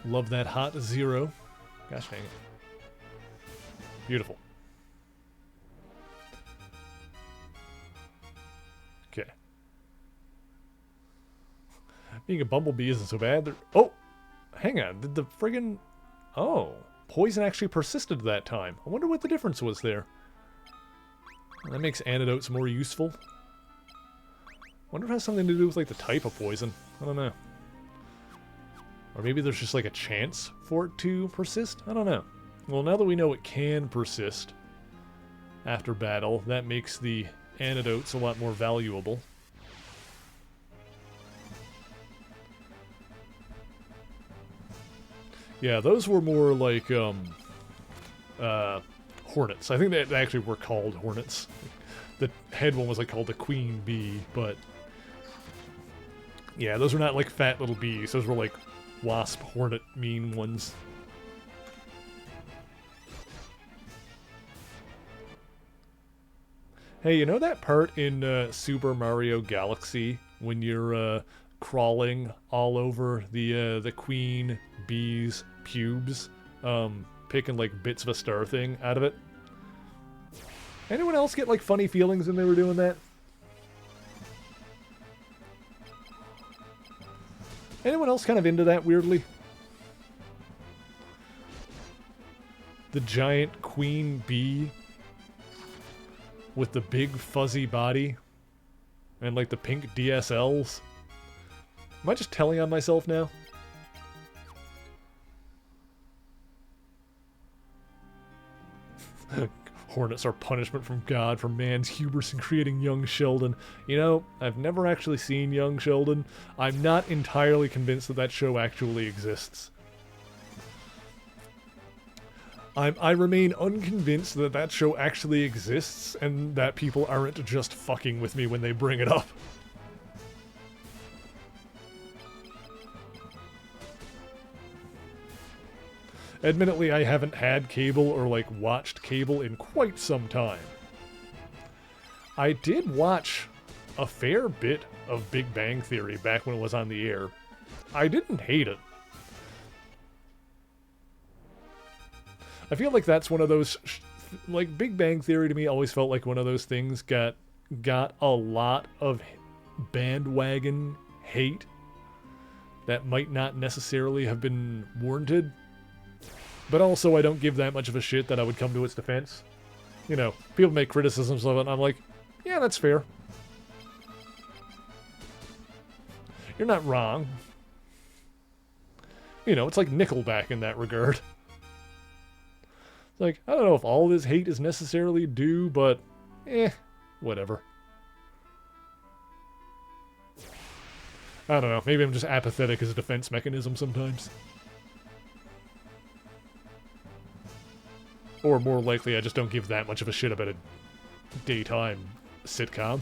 Love that hot 0. Gosh dang it. Beautiful. Okay. Being a bumblebee isn't so bad. Oh! Hang on. Did the friggin... Oh. Poison actually persisted that time. I wonder what the difference was there. That makes antidotes more useful. Wonder if it has something to do with, like, the type of poison. I don't know. Or maybe there's just, like, a chance for it to persist? I don't know. Well, now that we know it can persist after battle, that makes the antidotes a lot more valuable. Yeah, those were more like, hornets. I think they actually were called hornets. The head one was, like, called the queen bee, but... Yeah, those were not, like, fat little bees. Those were, like, wasp, hornet, mean ones. Hey, you know that part in, Super Mario Galaxy when you're, crawling all over the queen bee's pubes, picking like bits of a star thing out of it? Anyone else get like funny feelings when they were doing that? Anyone else kind of into that weirdly? The giant queen bee with the big fuzzy body. And like the pink DSLs. Am I just telling on myself now? Hornets are punishment from God for man's hubris in creating young Sheldon. You know, I've never actually seen Young Sheldon. I'm not entirely convinced that that show actually exists. I remain unconvinced that that show actually exists and that people aren't just fucking with me when they bring it up. Admittedly, I haven't had cable or, like, watched cable in quite some time. I did watch a fair bit of Big Bang Theory back when it was on the air. I didn't hate it. I feel like that's one of those... like, Big Bang Theory to me always felt like one of those things got a lot of bandwagon hate that might not necessarily have been warranted. But also, I don't give that much of a shit that I would come to its defense. You know, people make criticisms of it, and I'm like, yeah, that's fair. You're not wrong. You know, it's like Nickelback in that regard. It's like, I don't know if all this hate is necessarily due, but, whatever. I don't know, maybe I'm just apathetic as a defense mechanism sometimes. Or more likely, I just don't give that much of a shit about a daytime sitcom.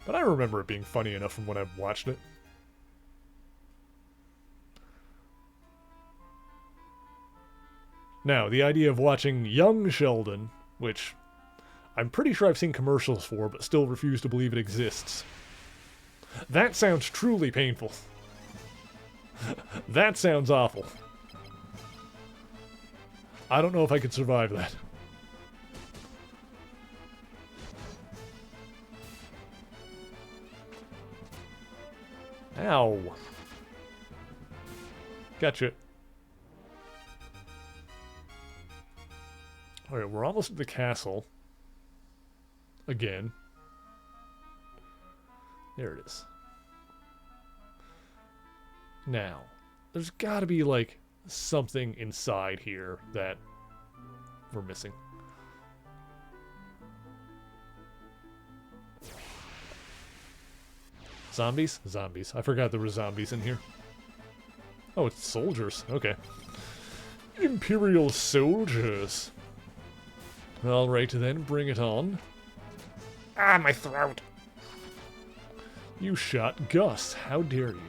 But I remember it being funny enough from when I watched it. Now, the idea of watching Young Sheldon, which I'm pretty sure I've seen commercials for, but still refuse to believe it exists. That sounds truly painful. That sounds awful. I don't know if I could survive that. Ow. Gotcha. Alright, we're almost at the castle. Again. There it is. Now, there's gotta be, like, something inside here that we're missing. Zombies? Zombies. I forgot there were zombies in here. Oh, it's soldiers. Okay. Imperial soldiers. Alright then, bring it on. Ah, my throat. You shot Gus. How dare you?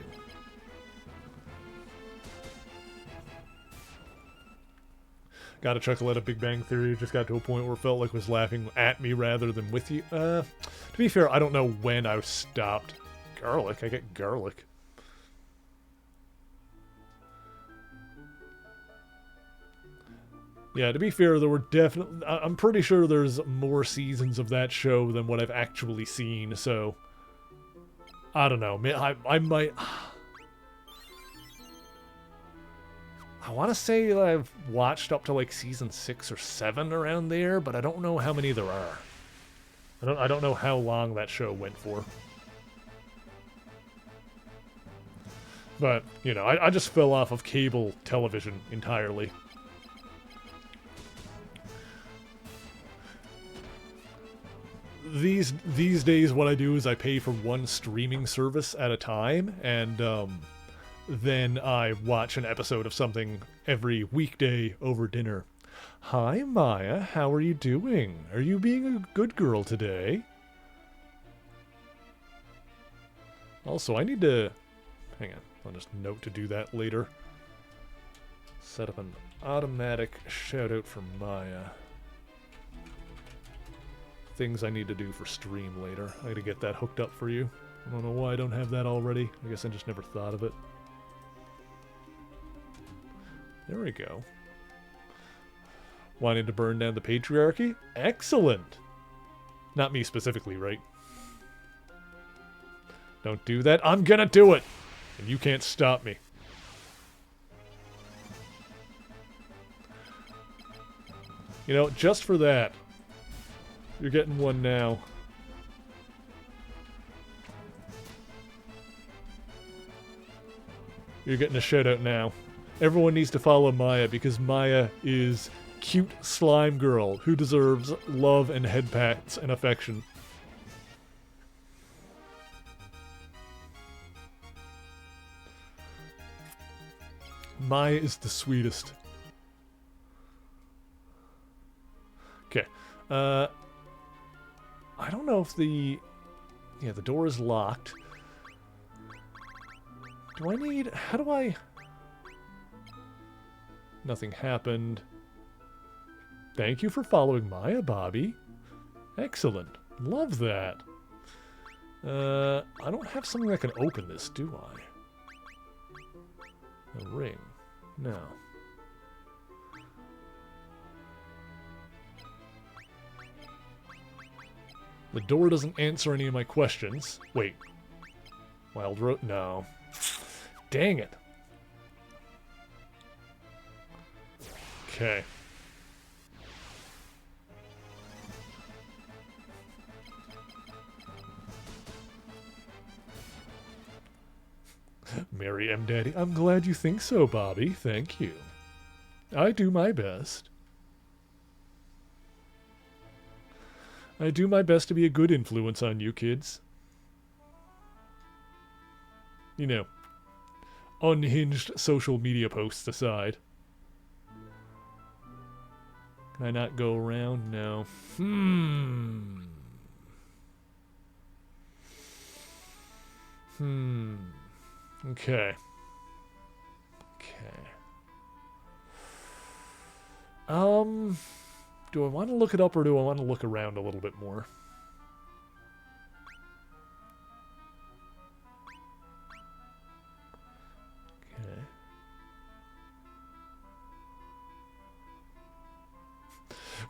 Got a chuckle at a Big Bang Theory. Just got to a point where it felt like it was laughing at me rather than with you. To be fair, I don't know when I stopped. Garlic? I get garlic. Yeah, to be fair, there were definitely... I'm pretty sure there's more seasons of that show than what I've actually seen, so... I don't know. I might... I want to say that I've watched up to like season 6 or 7 around there, but I don't know how many there are. I don't know how long that show went for. But, you know, I just fell off of cable television entirely. These days what I do is I pay for one streaming service at a time, and then I watch an episode of something every weekday over dinner. Hi, Maya. How are you doing? Are you being a good girl today? Also, I need to... Hang on. I'll just note to do that later. Set up an automatic shout-out for Maya. Things I need to do for stream later. I gotta get that hooked up for you. I don't know why I don't have that already. I guess I just never thought of it. There we go. Wanting to burn down the patriarchy? Excellent! Not me specifically, right? Don't do that. I'm gonna do it! And you can't stop me. You know, just for that, You're getting one now. You're getting a shout out now. Everyone needs to follow Maya because Maya is cute slime girl who deserves love and head pats and affection. Maya is the sweetest. Okay. I don't know if the... Yeah, the door is locked. Do I need... How do I... Nothing happened. Thank you for following Maya, Bobby. Excellent. Love that. I don't have something that can open this, do I? A ring. No. The door doesn't answer any of my questions. Wait. Wild Rose? No. Dang it. Okay. Mary M. Daddy, I'm glad you think so, Bobby. Thank you. I do my best. I do my best to be a good influence on you kids. You know, unhinged social media posts aside. Can I not go around? No. Okay. Okay. Do I want to look it up or do I want to look around a little bit more? Okay.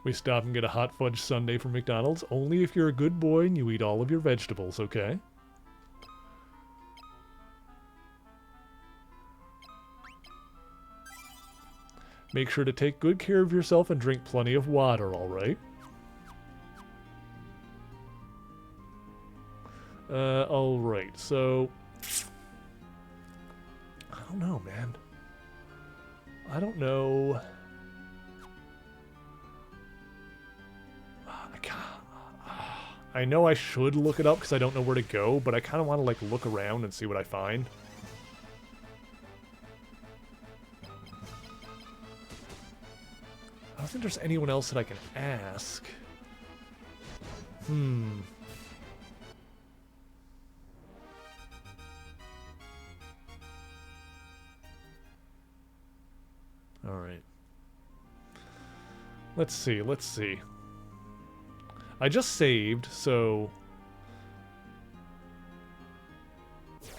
We stop and get a hot fudge sundae from McDonald's only if you're a good boy and you eat all of your vegetables, okay? Make sure to take good care of yourself and drink plenty of water, alright? Alright, so... I don't know, man. I don't know... I know I should look it up because I don't know where to go, but I kind of want to, like, look around and see what I find. I don't think there's anyone else that I can ask. Alright. Let's see, let's see. I just saved, so...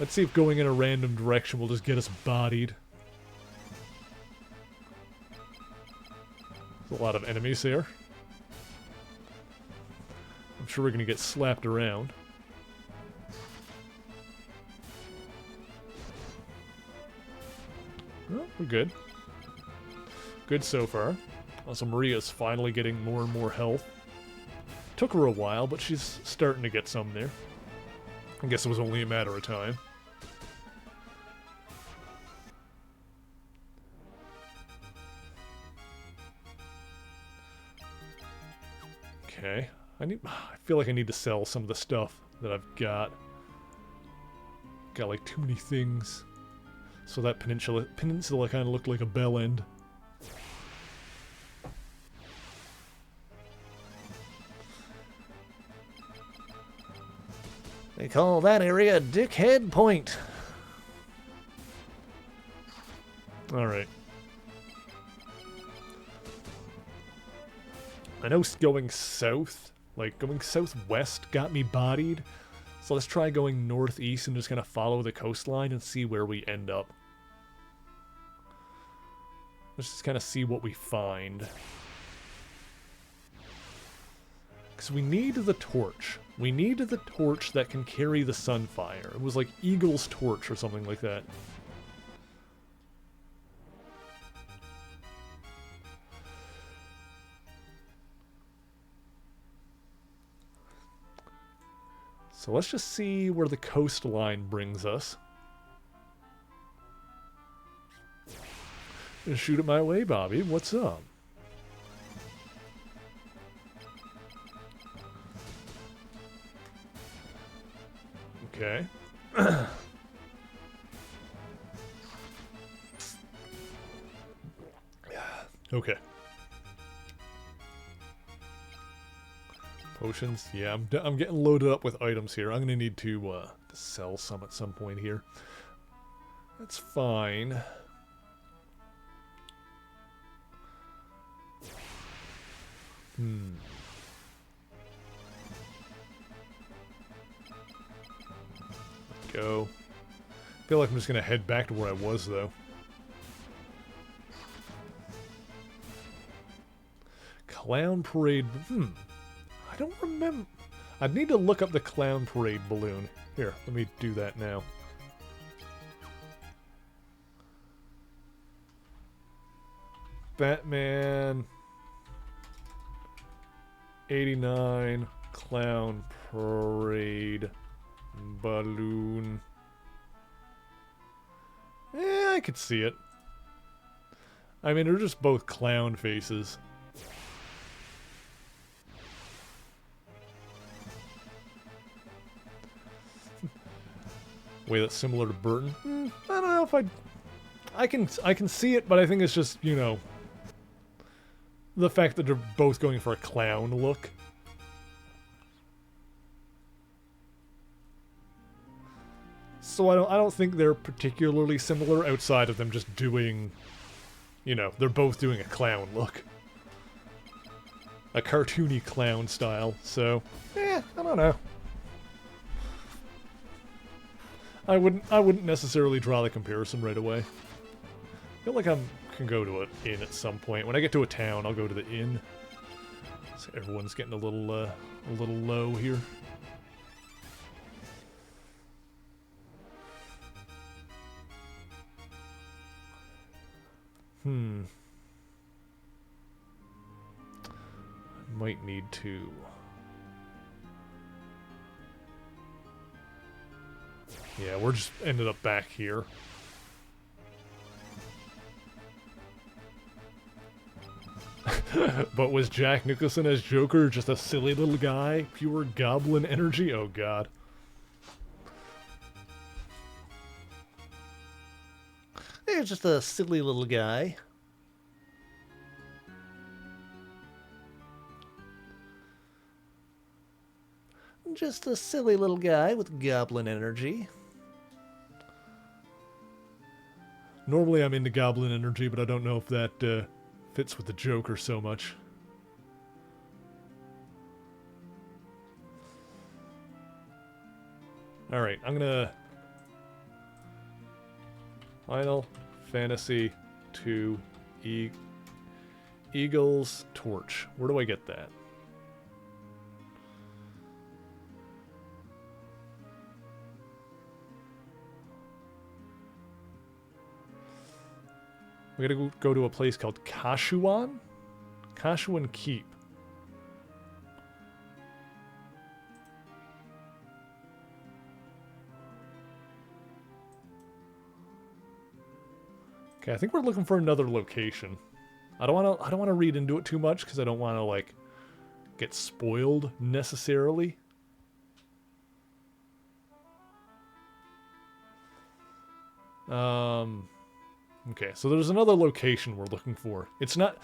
Let's see if going in a random direction will just get us bodied. There's a lot of enemies here. I'm sure we're gonna get slapped around. Well, we're good. Good so far. Also, Maria's finally getting more and more health. Took her a while, but she's starting to get some there. I guess it was only a matter of time. Okay. I feel like I need to sell some of the stuff that I've got. Got like too many things. So that peninsula kind of looked like a bell end. They call that area Dickhead Point. Alright. I know going south, like going southwest got me bodied. So let's try going northeast and just kind of follow the coastline and see where we end up. Let's just kind of see what we find. Because we need the torch. We need the torch that can carry the Sunfire. It was like Eagle's torch or something like that. So let's just see where the coastline brings us. Shoot it my way, Bobby. What's up? Okay. Okay. Potions. Yeah, I'm getting loaded up with items here. I'm gonna need to sell some at some point here. That's fine. Go. Feel like I'm just gonna head back to where I was though. Clown Parade. I don't remember. I'd need to look up the Clown Parade balloon. Here, let me do that now. Batman 89 Clown Parade balloon. I could see it. I mean, they're just both clown faces. Way that's similar to Burton. I don't know if I can see it, but I think it's just, you know, the fact that they're both going for a clown look. So I don't think they're particularly similar outside of them just doing, you know, they're both doing a clown look. A cartoony clown style, so I don't know. I wouldn't necessarily draw the comparison right away. I feel like I can go to an inn at some point. When I get to a town, I'll go to the inn. So everyone's getting a little low here. I might need to. Yeah, we're just ended up back here. But was Jack Nicholson as Joker just a silly little guy? Pure goblin energy? Oh god. He's just a silly little guy. Just a silly little guy with goblin energy. Normally I'm into goblin energy, but I don't know if that fits with the Joker so much. Alright, I'm gonna... Final Fantasy II Eagle's Torch. Where do I get that? We gotta go to a place called Kashuan? Kashuan Keep. Okay, I think we're looking for another location. I don't wanna read into it too much because I don't wanna like get spoiled necessarily. Okay, so there's another location we're looking for. It's not...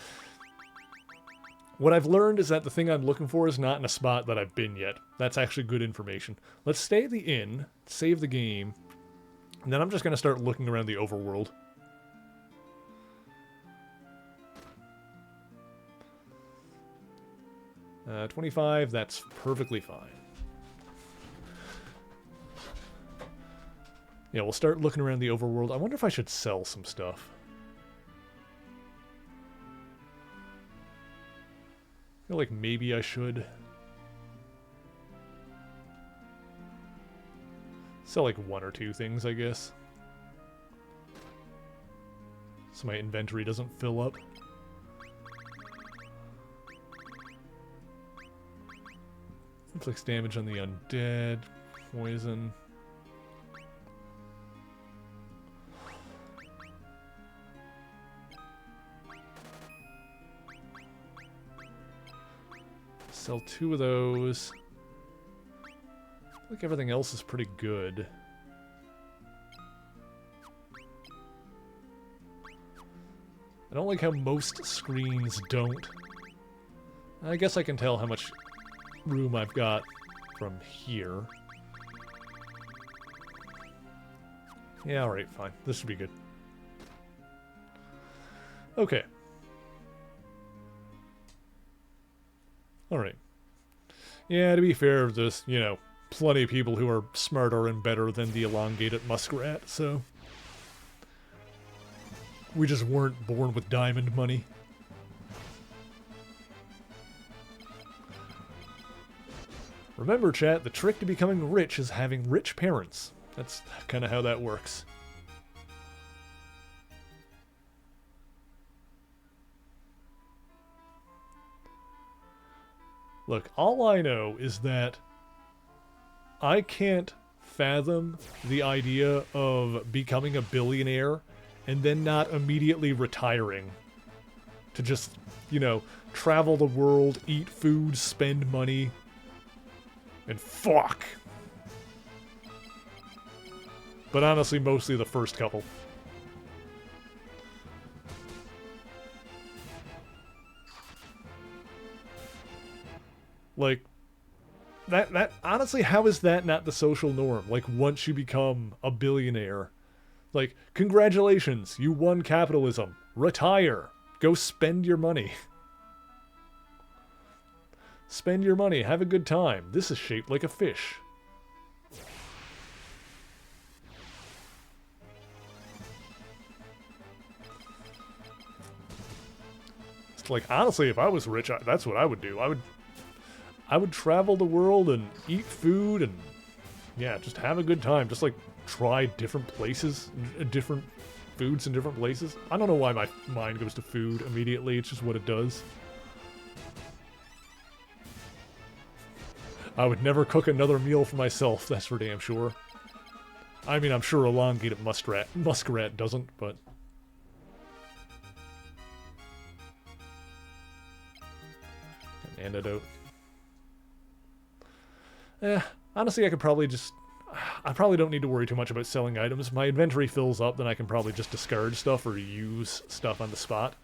What I've learned is that the thing I'm looking for is not in a spot that I've been yet. That's actually good information. Let's stay at the inn, save the game, and then I'm just going to start looking around the overworld. Uh, 25, that's perfectly fine. Yeah, we'll start looking around the overworld. I wonder if I should sell some stuff. I feel like maybe I should. Sell like one or two things, I guess. So my inventory doesn't fill up. Inflicts damage on the undead. poison. Sell 2 of those. I think everything else is pretty good. I don't like how most screens don't. I guess I can tell how much room I've got from here. Yeah, alright, fine. This should be good. Okay. Alright. Yeah, to be fair, there's, you know, plenty of people who are smarter and better than the elongated muskrat, so... We just weren't born with diamond money. Remember, chat, the trick to becoming rich is having rich parents. That's kind of how that works. Look, all I know is that I can't fathom the idea of becoming a billionaire and then not immediately retiring to just, you know, travel the world, eat food, spend money, and fuck. But honestly, mostly the first couple. Like, that honestly, how is that not the social norm? Like, once you become a billionaire, like, congratulations, you won capitalism. Retire. Go spend your money. Spend your money. Have a good time. This is shaped like a fish. It's like, honestly, if I was rich, that's what I would do. I would travel the world and eat food and, yeah, just have a good time. Just, like, try different places, different foods in different places. I don't know why my mind goes to food immediately. It's just what it does. I would never cook another meal for myself, that's for damn sure. I mean, I'm sure elongated muskrat doesn't, but... An antidote. Honestly, I could probably just... I probably don't need to worry too much about selling items. My inventory fills up, then I can probably just discard stuff or use stuff on the spot.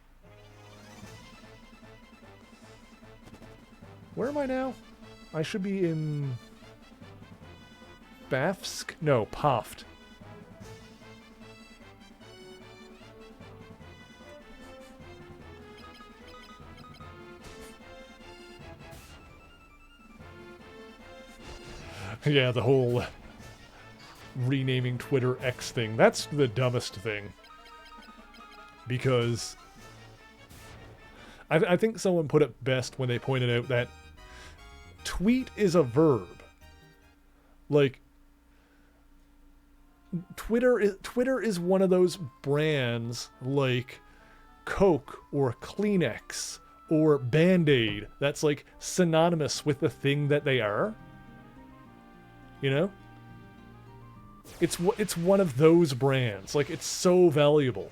Where am I now? I should be in... Bafsk? No, Poft. Yeah, the whole renaming Twitter X thing. That's the dumbest thing. Because I think someone put it best when they pointed out that tweet is a verb. Like, Twitter is one of those brands like Coke or Kleenex or Band-Aid that's like synonymous with the thing that they are. You know? It's one of those brands. Like, it's so valuable.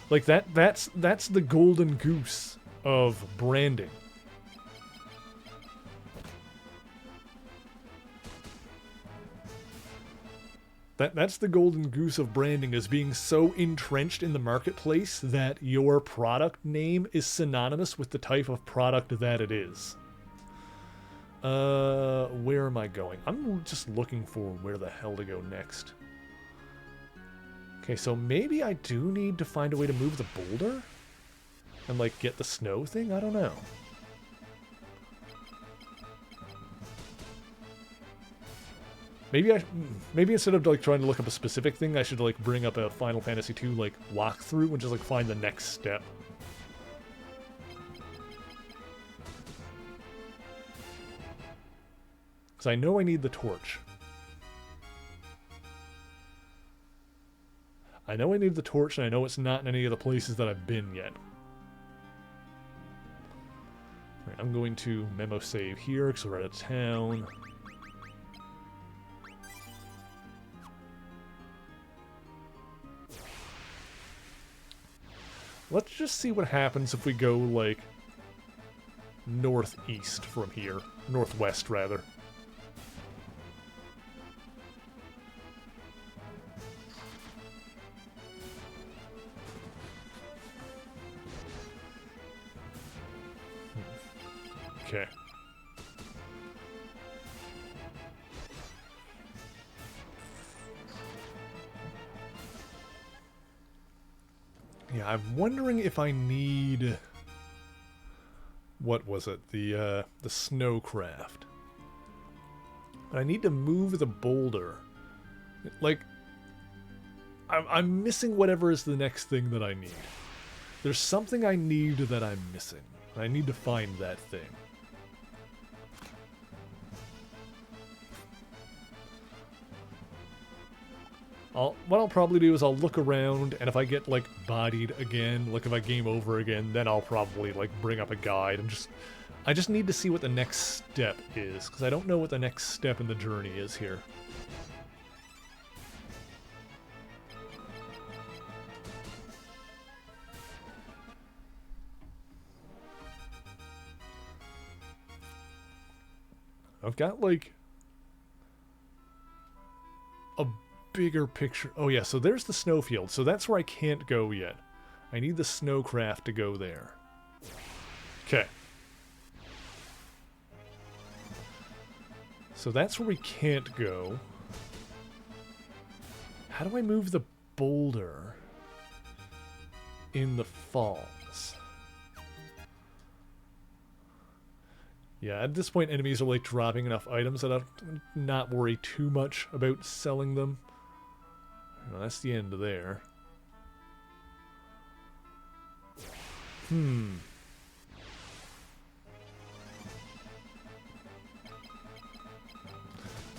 Like, that's the golden goose of branding. That's the golden goose of branding, is being so entrenched in the marketplace that your product name is synonymous with the type of product that it is. Where am I going? I'm just looking for where the hell to go next. Okay, so maybe I do need to find a way to move the boulder? And, like, get the snow thing? I don't know. Maybe instead of, like, trying to look up a specific thing, I should, like, bring up a Final Fantasy II, like, walkthrough and just, like, find the next step. Because I know I need the torch. I know I need the torch, and I know it's not in any of the places that I've been yet. Right, I'm going to memo save here, because we're out of town. Let's just see what happens if we go, like, northeast from here. Northwest, rather. Okay. Yeah, I'm wondering if I need... What was it? The snowcraft. But I need to move the boulder. Like, I'm missing whatever is the next thing that I need. There's something I need that I'm missing. I need to find that thing. What I'll probably do is I'll look around, and if I get, like, bodied again, like if I game over again, then I'll probably, like, bring up a guide and just... I just need to see what the next step is, because I don't know what the next step in the journey is here. I've got, like, a bigger picture. Oh, yeah, so there's the snowfield. So that's where I can't go yet. I need the snowcraft to go there. Okay. So that's where we can't go. How do I move the boulder in the falls? Yeah, at this point, enemies are, like, dropping enough items that I'm not worry too much about selling them. Well, that's the end of there.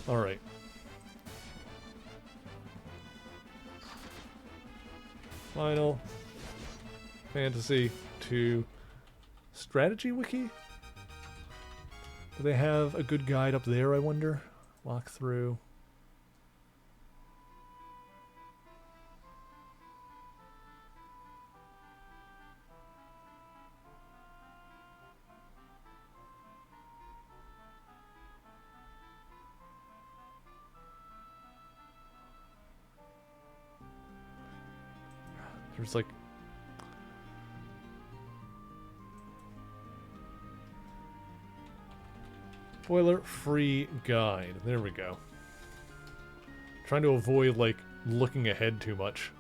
Alright. Final Fantasy 2 Strategy Wiki? Do they have a good guide up there, I wonder? Walk through. There's like... Spoiler-free guide. There we go. Trying to avoid, like, looking ahead too much.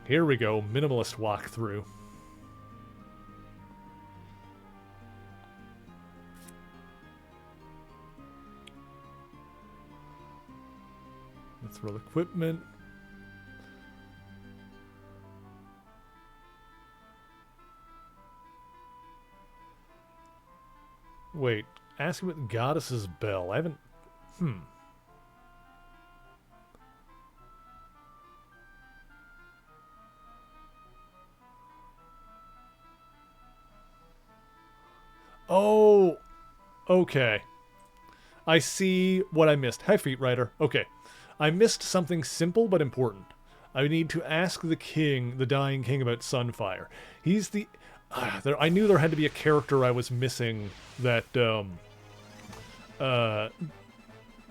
Here we go. Minimalist walkthrough. Throw equipment. Wait, ask about Goddess's Bell. I haven't... Oh! Okay. I see what I missed. Hi, Feet Rider. Okay. I missed something simple but important. I need to ask the king, the dying king, about Sunfire. He's the... I knew there had to be a character I was missing that, one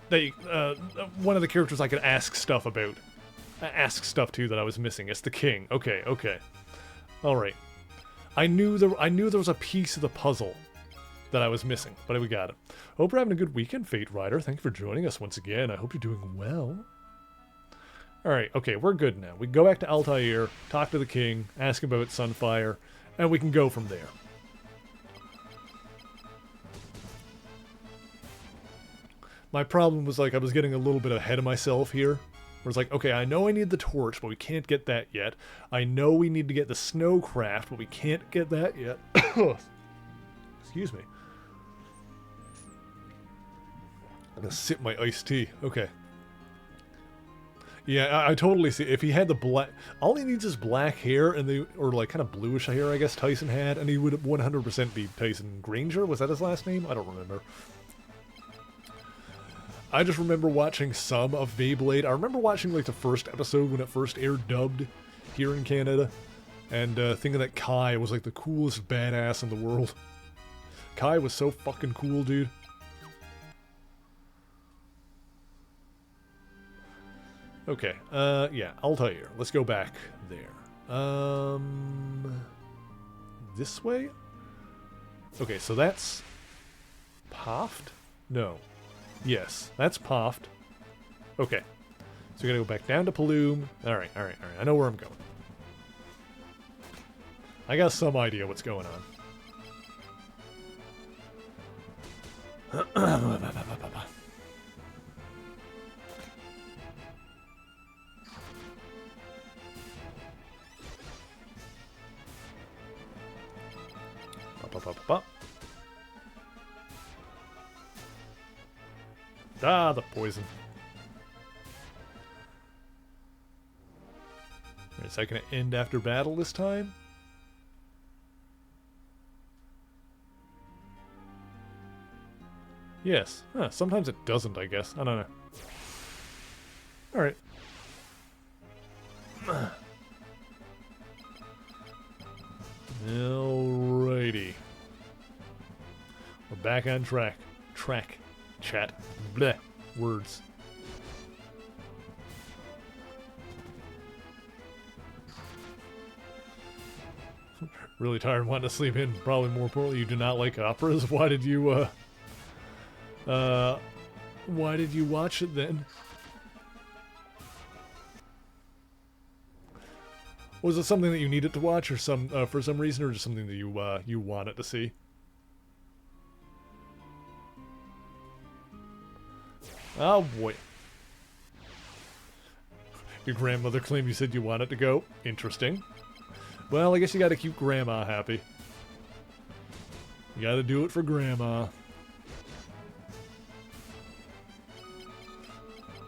of the characters I could ask stuff about. Ask stuff to that I was missing. It's the king. Okay, okay. Alright. I knew there was a piece of the puzzle that I was missing, but we got it. Hope you're having a good weekend, Fate Rider. Thank you for joining us once again. I hope you're doing well. Alright, okay, we're good now. We can go back to Altair, talk to the king, ask about Sunfire, and we can go from there. My problem was, like, I was getting a little bit ahead of myself here. Where it's like, okay, I know I need the torch, but we can't get that yet. I know we need to get the snowcraft, but we can't get that yet. Excuse me. I'm gonna sip my iced tea. Okay. Yeah, I totally see. If he had the black... All he needs is black hair, and or like kind of bluish hair, I guess Tyson had, and he would 100% be Tyson Granger. Was that his last name? I don't remember. I just remember watching some of Beyblade. I remember watching like the first episode when it first aired dubbed here in Canada, and thinking that Kai was like the coolest badass in the world. Kai was so fucking cool, dude. Okay, yeah, I'll tell you. Let's go back there. This way? Okay, so that's Poft? No. Yes, that's Poft. Okay. So we gotta go back down to Paloom. Alright. I know where I'm going. I got some idea what's going on. Ah, the poison. Is that going to end after battle this time? Yes. Huh, sometimes it doesn't, I guess. I don't know. Alright. Alrighty. We're back on track. Chat. Bleh. Words. Really tired, wanting to sleep in. Probably more importantly, you do not like operas. Why did you watch it then? Was it something that you needed to watch, or for some reason, or just something that you wanted to see? Oh boy. Your grandmother claimed you said you wanted to go. Interesting. Well, I guess you gotta keep Grandma happy. You gotta do it for Grandma.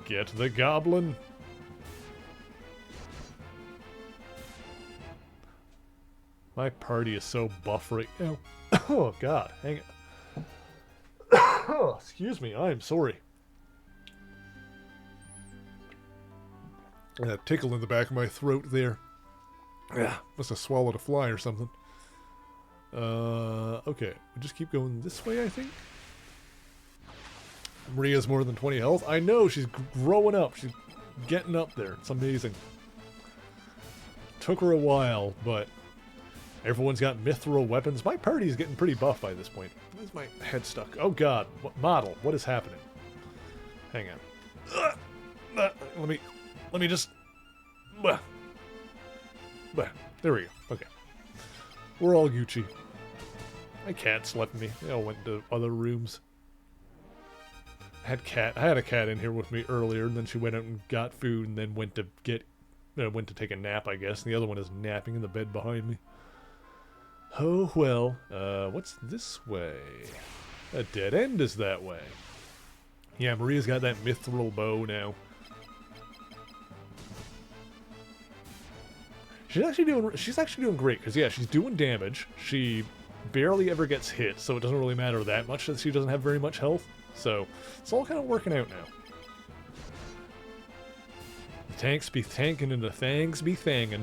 Get the goblin. My party is so buff right now. Oh god, hang on. Oh, excuse me, I am sorry. I had a tickle in the back of my throat there. Yeah, must have swallowed a fly or something. Okay, we just keep going this way, I think. Maria's more than 20 health. I know, she's growing up. She's getting up there. It's amazing. Took her a while, but everyone's got mithril weapons. My party's getting pretty buff by this point. Where's my head stuck? Oh god, model, what is happening? Hang on. Let me just... There we go. Okay. We're all Gucci. My cats left me. They all went to other rooms. I had a cat in here with me earlier, and then she went out and got food, and then went to take a nap, I guess. And the other one is napping in the bed behind me. Oh well. What's this way? A dead end is that way. Yeah, Maria's got that mithril bow now. She's actually doing great, because yeah, she's doing damage. She barely ever gets hit, so it doesn't really matter that much that she doesn't have very much health. So it's all kind of working out now. The tanks be tanking and the thangs be thangin'.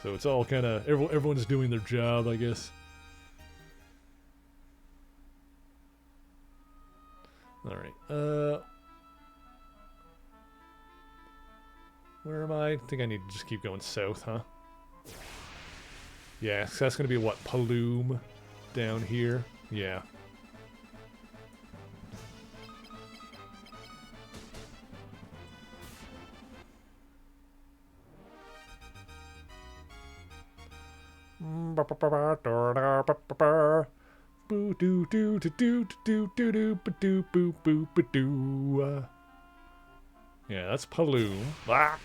So it's all kind of everyone's doing their job, I guess. All right. Where am I? I think I need to just keep going south, huh? Yeah, so that's gonna be what, Paloom down here? Yeah. Boo doo doo doo doo doo doo doo ba doo boo boo ba doo. Yeah, that's Paloom. Ah!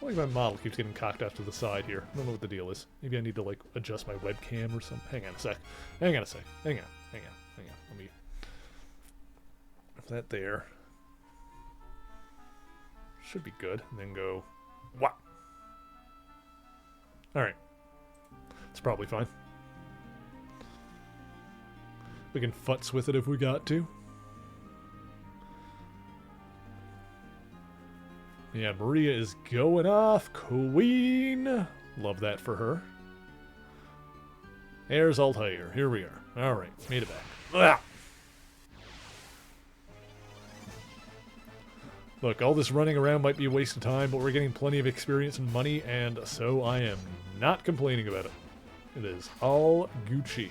I think my model keeps getting cocked off to the side here. I don't know what the deal is. Maybe I need to, like, adjust my webcam or something. Hang on a sec. Hang on. Let me... Put that there. Should be good. And then go Wow. Alright. It's probably fine. We can futz with it if we got to. Yeah, Maria is going off. Queen. Love that for her. There's Altair. Here we are. Alright, made it back. Ah! Look, all this running around might be a waste of time, but we're getting plenty of experience and money, and so I am not complaining about it. It is all Gucci.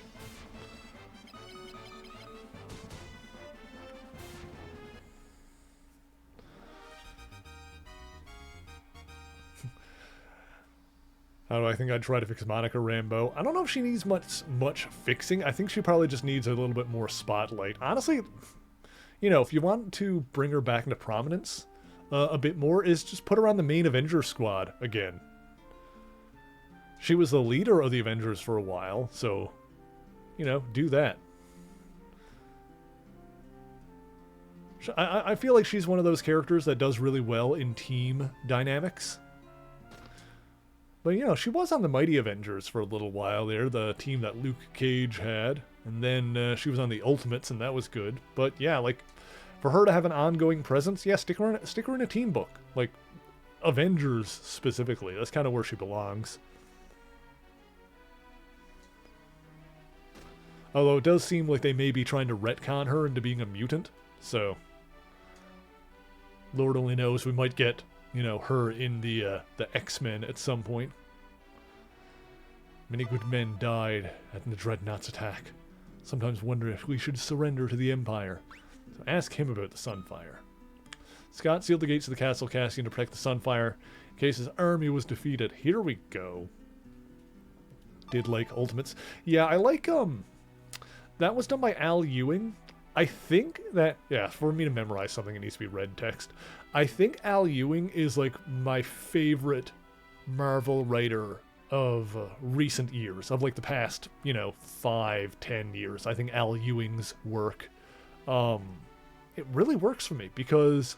How do I think I'd try to fix Monica Rambeau? I don't know if she needs much fixing. I think she probably just needs a little bit more spotlight. Honestly, you know, if you want to bring her back into prominence a bit more, is just put her on the main Avengers squad again. She was the leader of the Avengers for a while, so, you know, do that. I feel like she's one of those characters that does really well in team dynamics. But, you know, she was on the Mighty Avengers for a little while there, the team that Luke Cage had. And then she was on the Ultimates, and that was good. But, yeah, like, for her to have an ongoing presence, yeah, stick her in a team book. Like, Avengers specifically. That's kind of where she belongs. Although it does seem like they may be trying to retcon her into being a mutant. So, Lord only knows, we might get, you know, her in the X-Men at some point. Many good men died at the Dreadnought's attack. Sometimes wonder if we should surrender to the Empire. So ask him about the Sunfire. Scott sealed the gates of the Castle Cassian to protect the Sunfire in case his army was defeated. Here we go. Did like Ultimates. Yeah, I like, that was done by Al Ewing. I think that, yeah, for me to memorize something, it needs to be red text. I think Al Ewing is, like, my favorite Marvel writer of recent years, of, like, the past, you know, 5-10 years. I think Al Ewing's work, it really works for me, because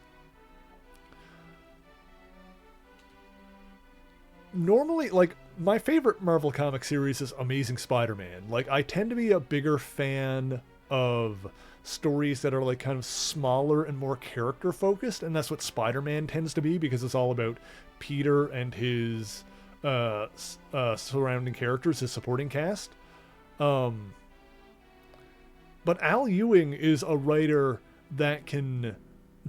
normally, like, my favorite Marvel comic series is Amazing Spider-Man. Like, I tend to be a bigger fan of stories that are like kind of smaller and more character focused, and that's what Spider-Man tends to be, because it's all about Peter and his surrounding characters, his supporting cast. But Al Ewing is a writer that can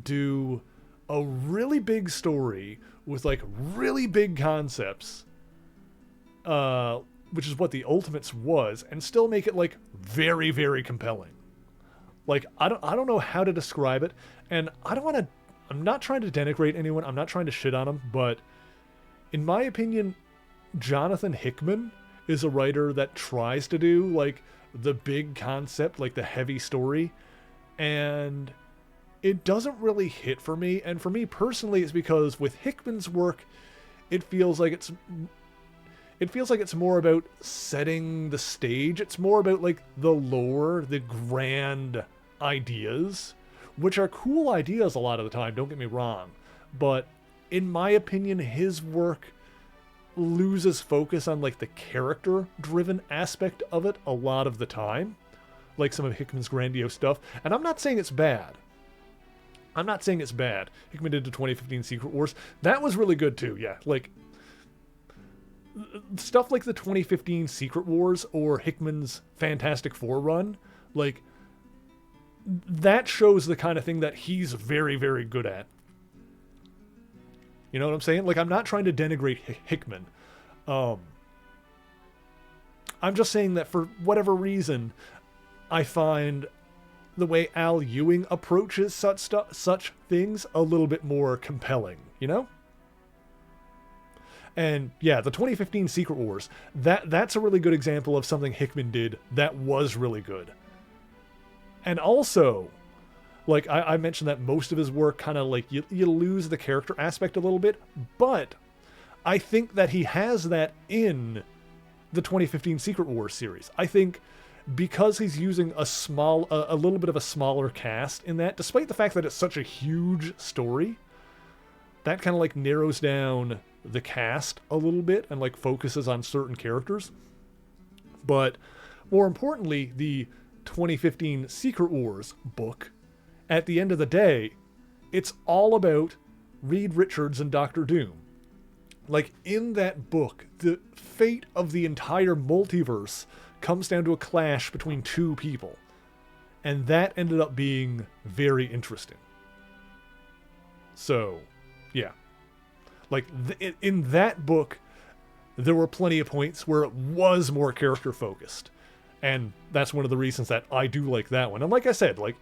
do a really big story with like really big concepts, which is what the Ultimates was, and still make it like very, very compelling. Like, I don't know how to describe it, and I'm not trying to denigrate anyone, I'm not trying to shit on him, but in my opinion, Jonathan Hickman is a writer that tries to do, like, the big concept, like the heavy story, and it doesn't really hit for me, and for me personally, it's because with Hickman's work, it feels like it's more about setting the stage. It's more about, like, the lore, the grand ideas, which are cool ideas a lot of the time, don't get me wrong. But in my opinion, his work loses focus on, like, the character-driven aspect of it a lot of the time. Like some of Hickman's grandiose stuff. And I'm not saying it's bad. Hickman did the 2015 Secret Wars. That was really good too, yeah. Like, stuff like the 2015 Secret Wars or Hickman's Fantastic Four run, like, that shows the kind of thing that he's very, very good at. You know what I'm saying? Like, I'm not trying to denigrate Hickman. I'm just saying that for whatever reason, I find the way Al Ewing approaches such things a little bit more compelling, you know? And yeah, the 2015 Secret Wars, that's a really good example of something Hickman did that was really good. And also, like, I mentioned that most of his work kind of, like, you lose the character aspect a little bit, but I think that he has that in the 2015 Secret Wars series. I think because he's using a little bit of a smaller cast in that, despite the fact that it's such a huge story, that kind of, like, narrows down the cast a little bit and like focuses on certain characters. But more importantly, the 2015 Secret Wars book, at the end of the day, it's all about Reed Richards and Doctor Doom. Like, in that book, the fate of the entire multiverse comes down to a clash between two people. And that ended up being very interesting. So, yeah. Like, in that book, there were plenty of points where it was more character focused. And that's one of the reasons that I do like that one. And like I said, like,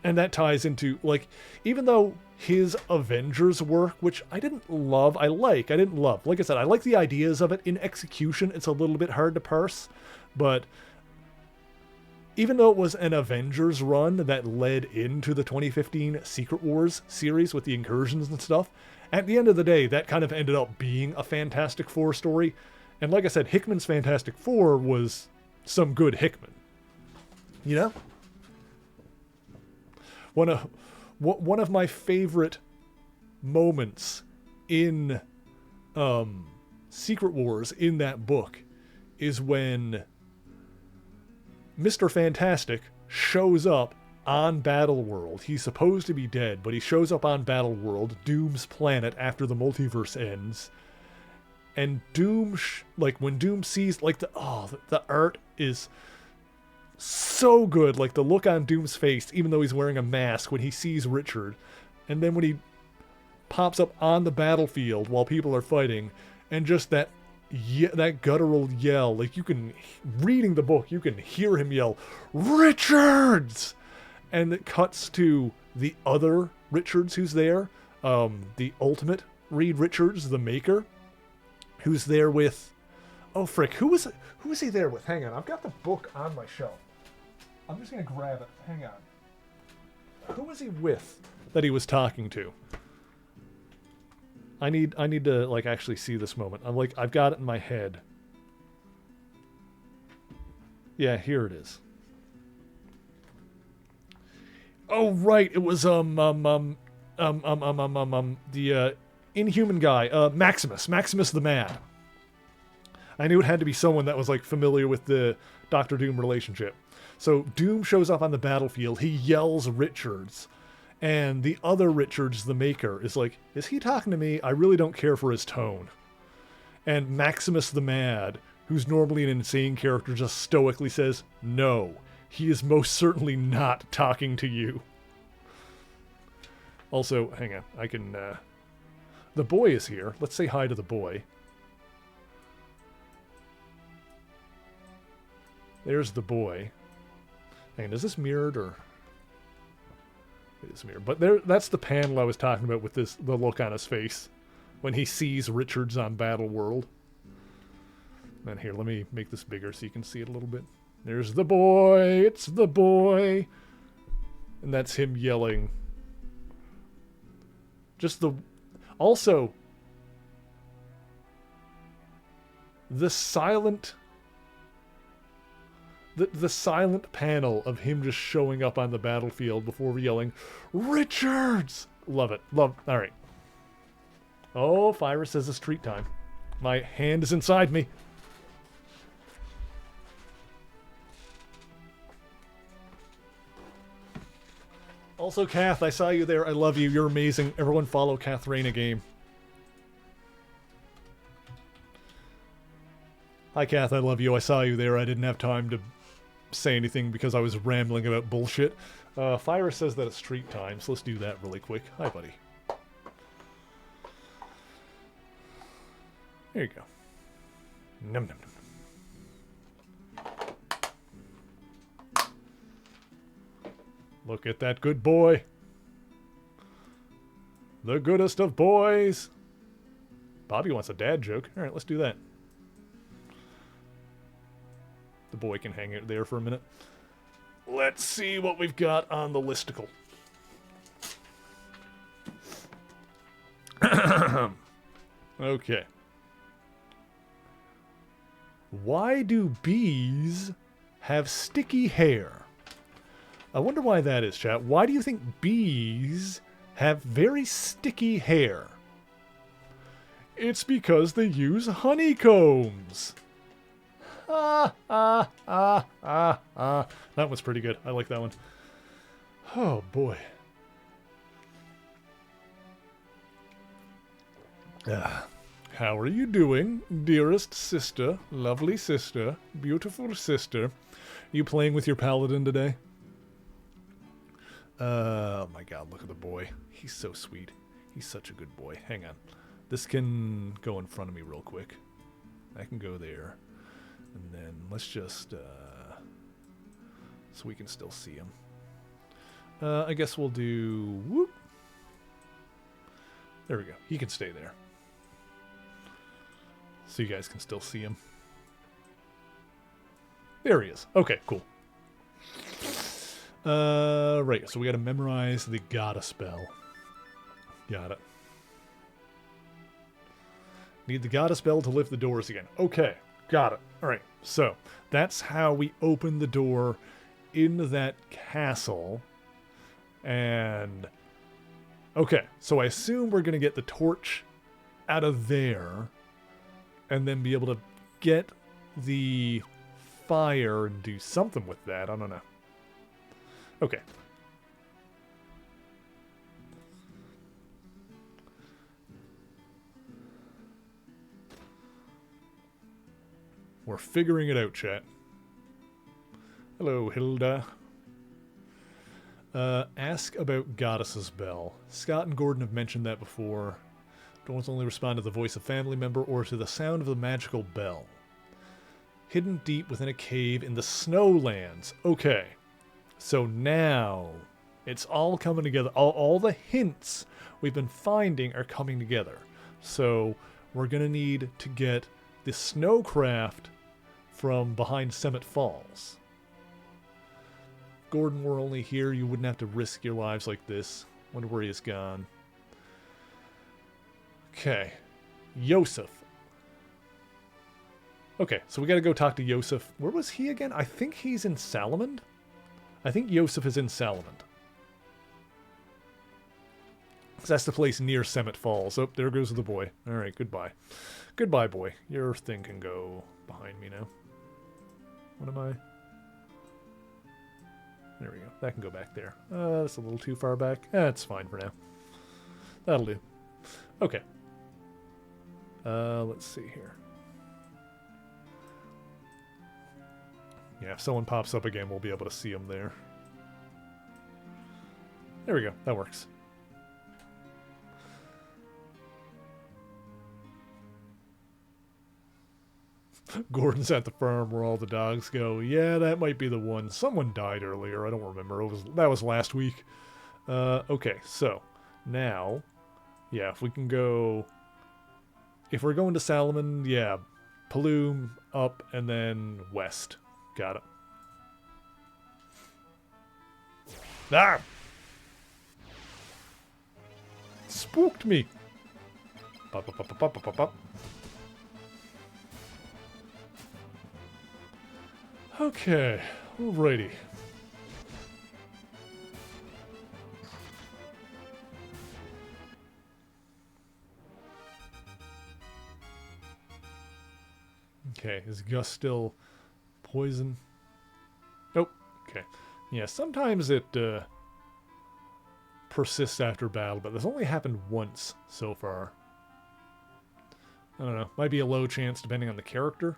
and that ties into, like, even though his Avengers work, which I didn't love, I didn't love. Like I said, I like the ideas of it. In execution, it's a little bit hard to parse. But even though it was an Avengers run that led into the 2015 Secret Wars series with the incursions and stuff, at the end of the day, that kind of ended up being a Fantastic Four story. And like I said, Hickman's Fantastic Four was some good Hickman. You know? One of my favorite moments in Secret Wars in that book is when Mr. Fantastic shows up on Battleworld. He's supposed to be dead, but he shows up on Battleworld, Doom's planet, after the multiverse ends. And Doom, like, when Doom sees, like, the art is so good. Like, the look on Doom's face, even though he's wearing a mask, when he sees Richard. And then when he pops up on the battlefield while people are fighting, and just that guttural yell, like, you can, reading the book, you can hear him yell, "Richards!" And it cuts to the other Richards who's there, the ultimate Reed Richards, the Maker, who's there with, oh frick, who is he there with? Hang on, I've got the book on my shelf. I'm just gonna grab it. Hang on. Who was he with that he was talking to? I need to, like, actually see this moment. I've got it in my head. Yeah, here it is. Oh right, it was the Inhuman guy, Maximus the Mad. I knew it had to be someone that was, like, familiar with the Doctor Doom relationship. So Doom shows up on the battlefield. He yells Richards. And the other Richards, the Maker, is like, is he talking to me? I really don't care for his tone. And Maximus the Mad, who's normally an insane character, just stoically says, no, he is most certainly not talking to you. Also, hang on, I can, the boy is here. Let's say hi to the boy. There's the boy. Hang on, is this mirrored or? It is mirrored. But that's the panel I was talking about with the look on his face when he sees Richards on Battleworld. And here, let me make this bigger so you can see it a little bit. There's the boy. It's the boy. And that's him yelling. Also, the silent panel of him just showing up on the battlefield before yelling, Richards! Love it. All right. Oh, Fyra says it's treat time. My hand is inside me. Also, Kath, I saw you there. I love you. You're amazing. Everyone follow Katharina Game. Hi, Kath. I love you. I saw you there. I didn't have time to say anything because I was rambling about bullshit. Fyra says that it's treat time, so let's do that really quick. Hi, buddy. There you go. Num num num. Look at that good boy. The goodest of boys. Bobby wants a dad joke. All right, let's do that. The boy can hang it there for a minute. Let's see what we've got on the listicle. Okay. Why do bees have sticky hair? I wonder why that is, chat. Why do you think bees have very sticky hair? It's because they use honeycombs. Ah, ah, ah, ah, ah. That was pretty good. I like that one. Oh, boy. How are you doing, dearest sister, lovely sister, beautiful sister? You playing with your paladin today? Oh my god, look at the boy. He's so sweet. He's such a good boy. Hang on. This can go in front of me real quick. I can go there. And then let's just, so we can still see him. I guess we'll do, whoop. There we go. He can stay there. So you guys can still see him. There he is. Okay, cool. Right, so we gotta memorize the gotta spell. Got it. Need the gotta spell to lift the doors again. Okay, got it. Alright, so that's how we open the door into that castle. And okay, so I assume we're gonna get the torch out of there and then be able to get the fire and do something with that. I don't know. Okay. We're figuring it out, chat. Hello, Hilda. Ask about Goddess's Bell. Scott and Gordon have mentioned that before. Don't only respond to the voice of family member or to the sound of the magical bell. Hidden deep within a cave in the Snowlands. Okay. So now it's all coming together. All the hints we've been finding are coming together. So we're going to need to get the snowcraft from behind Summit Falls. Gordon were only here, you wouldn't have to risk your lives like this. Wonder where he is gone. Okay. Yosef. Okay, so we gotta go talk to Yosef. Where was he again? I think he's in Salamand? I think Yosef is in Salamand. Because that's the place near Summit Falls. Oh, there goes the boy. Alright, goodbye. Goodbye, boy. Your thing can go behind me now. What am I? There we go. That can go back there. That's a little too far back. That's fine for now. That'll do. Okay. Let's see here. Yeah, if someone pops up again, we'll be able to see them there. There we go. That works. Gordon's at the farm where all the dogs go. Yeah, that might be the one. Someone died earlier. I don't remember. That was last week. Okay, so now, yeah, if we can go, if we're going to Salamand, yeah, Paloom up and then west. Got it. Ah! Spooked me. Pop, pop, pop, pop, pop, pop, pop. Okay, alrighty. Okay, is Gus still poison? Nope. Okay. Yeah, sometimes it persists after battle, but this only happened once so far. I don't know. Might be a low chance depending on the character.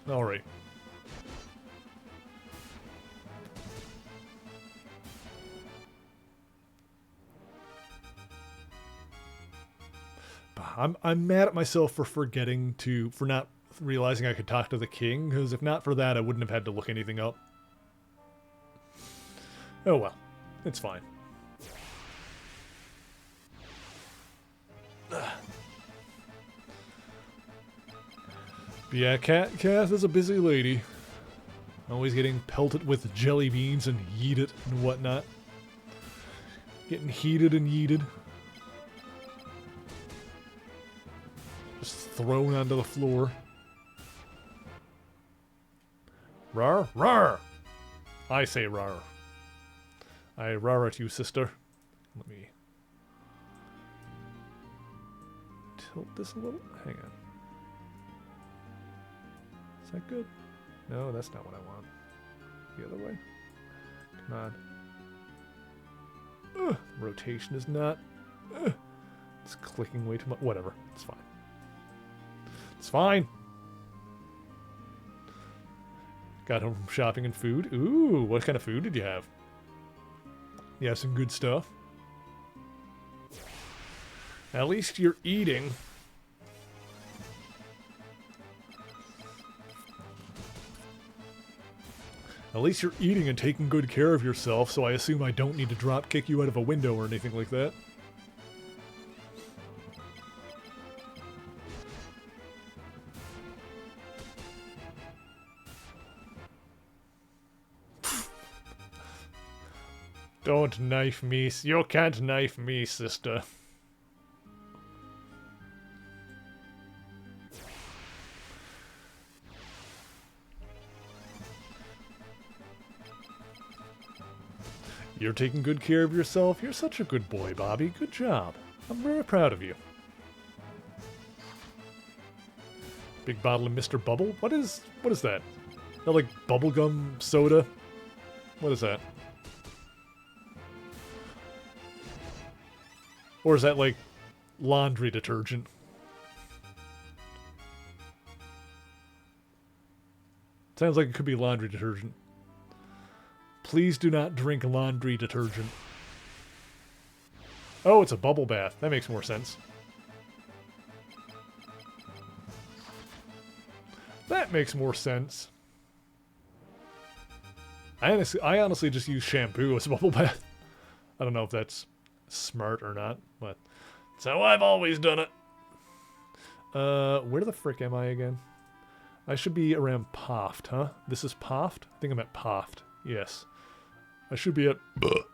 Alright. I'm mad at myself for not realizing I could talk to the king, because if not for that, I wouldn't have had to look anything up. Oh well. It's fine. But yeah, Kath is a busy lady. Always getting pelted with jelly beans and yeeted and whatnot. Getting heated and yeeted. Just thrown onto the floor. Rar? Rar! I say rar. I rar at you, sister. Let me tilt this a little. Hang on. Is that good? No, that's not what I want. The other way. Come on. Rotation is not. It's clicking way too much. Whatever. It's fine. It's fine. Got home from shopping and food. Ooh, what kind of food did you have? You have some good stuff. At least you're eating. At least you're eating and taking good care of yourself, so I assume I don't need to drop kick you out of a window or anything like that. Don't knife me. You can't knife me, sister. You're taking good care of yourself. You're such a good boy, Bobby. Good job. I'm very proud of you. Big bottle of Mr. Bubble? What is that? Is that like bubblegum soda? What is that? Or is that like laundry detergent? Sounds like it could be laundry detergent. Please do not drink laundry detergent. Oh, it's a bubble bath. That makes more sense. That makes more sense. I honestly just use shampoo as a bubble bath. I don't know if that's smart or not, but it's how I've always done it. Where the frick am I again? I should be around Poft, huh? This is Poft? I think I'm at Poft. Yes. I should be at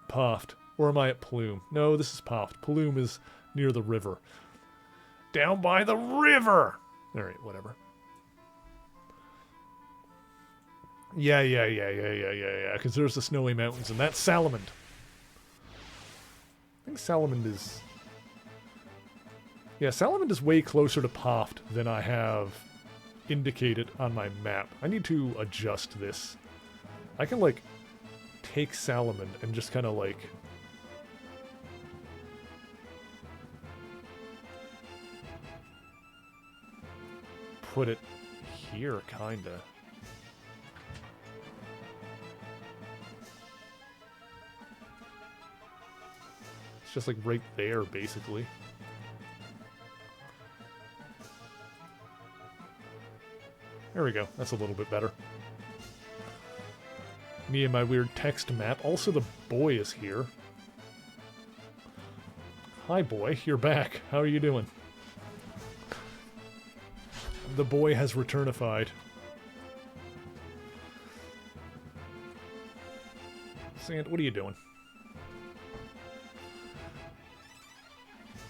Poft. Or am I at Plume? No, this is Poft. Plume is near the river. Down by the river! Alright, whatever. Yeah. Because there's the Snowy Mountains, and that's Salamand. I think Salamand is... Yeah, Salamand is way closer to Poft than I have indicated on my map. I need to adjust this. I can, like, take Salamand and just kind of, like... put it here, kinda. It's just, like, right there, basically. There we go. That's a little bit better. Me and my weird text map. Also, the boy is here. Hi, boy. You're back. How are you doing? The boy has returnified. Sand, what are you doing?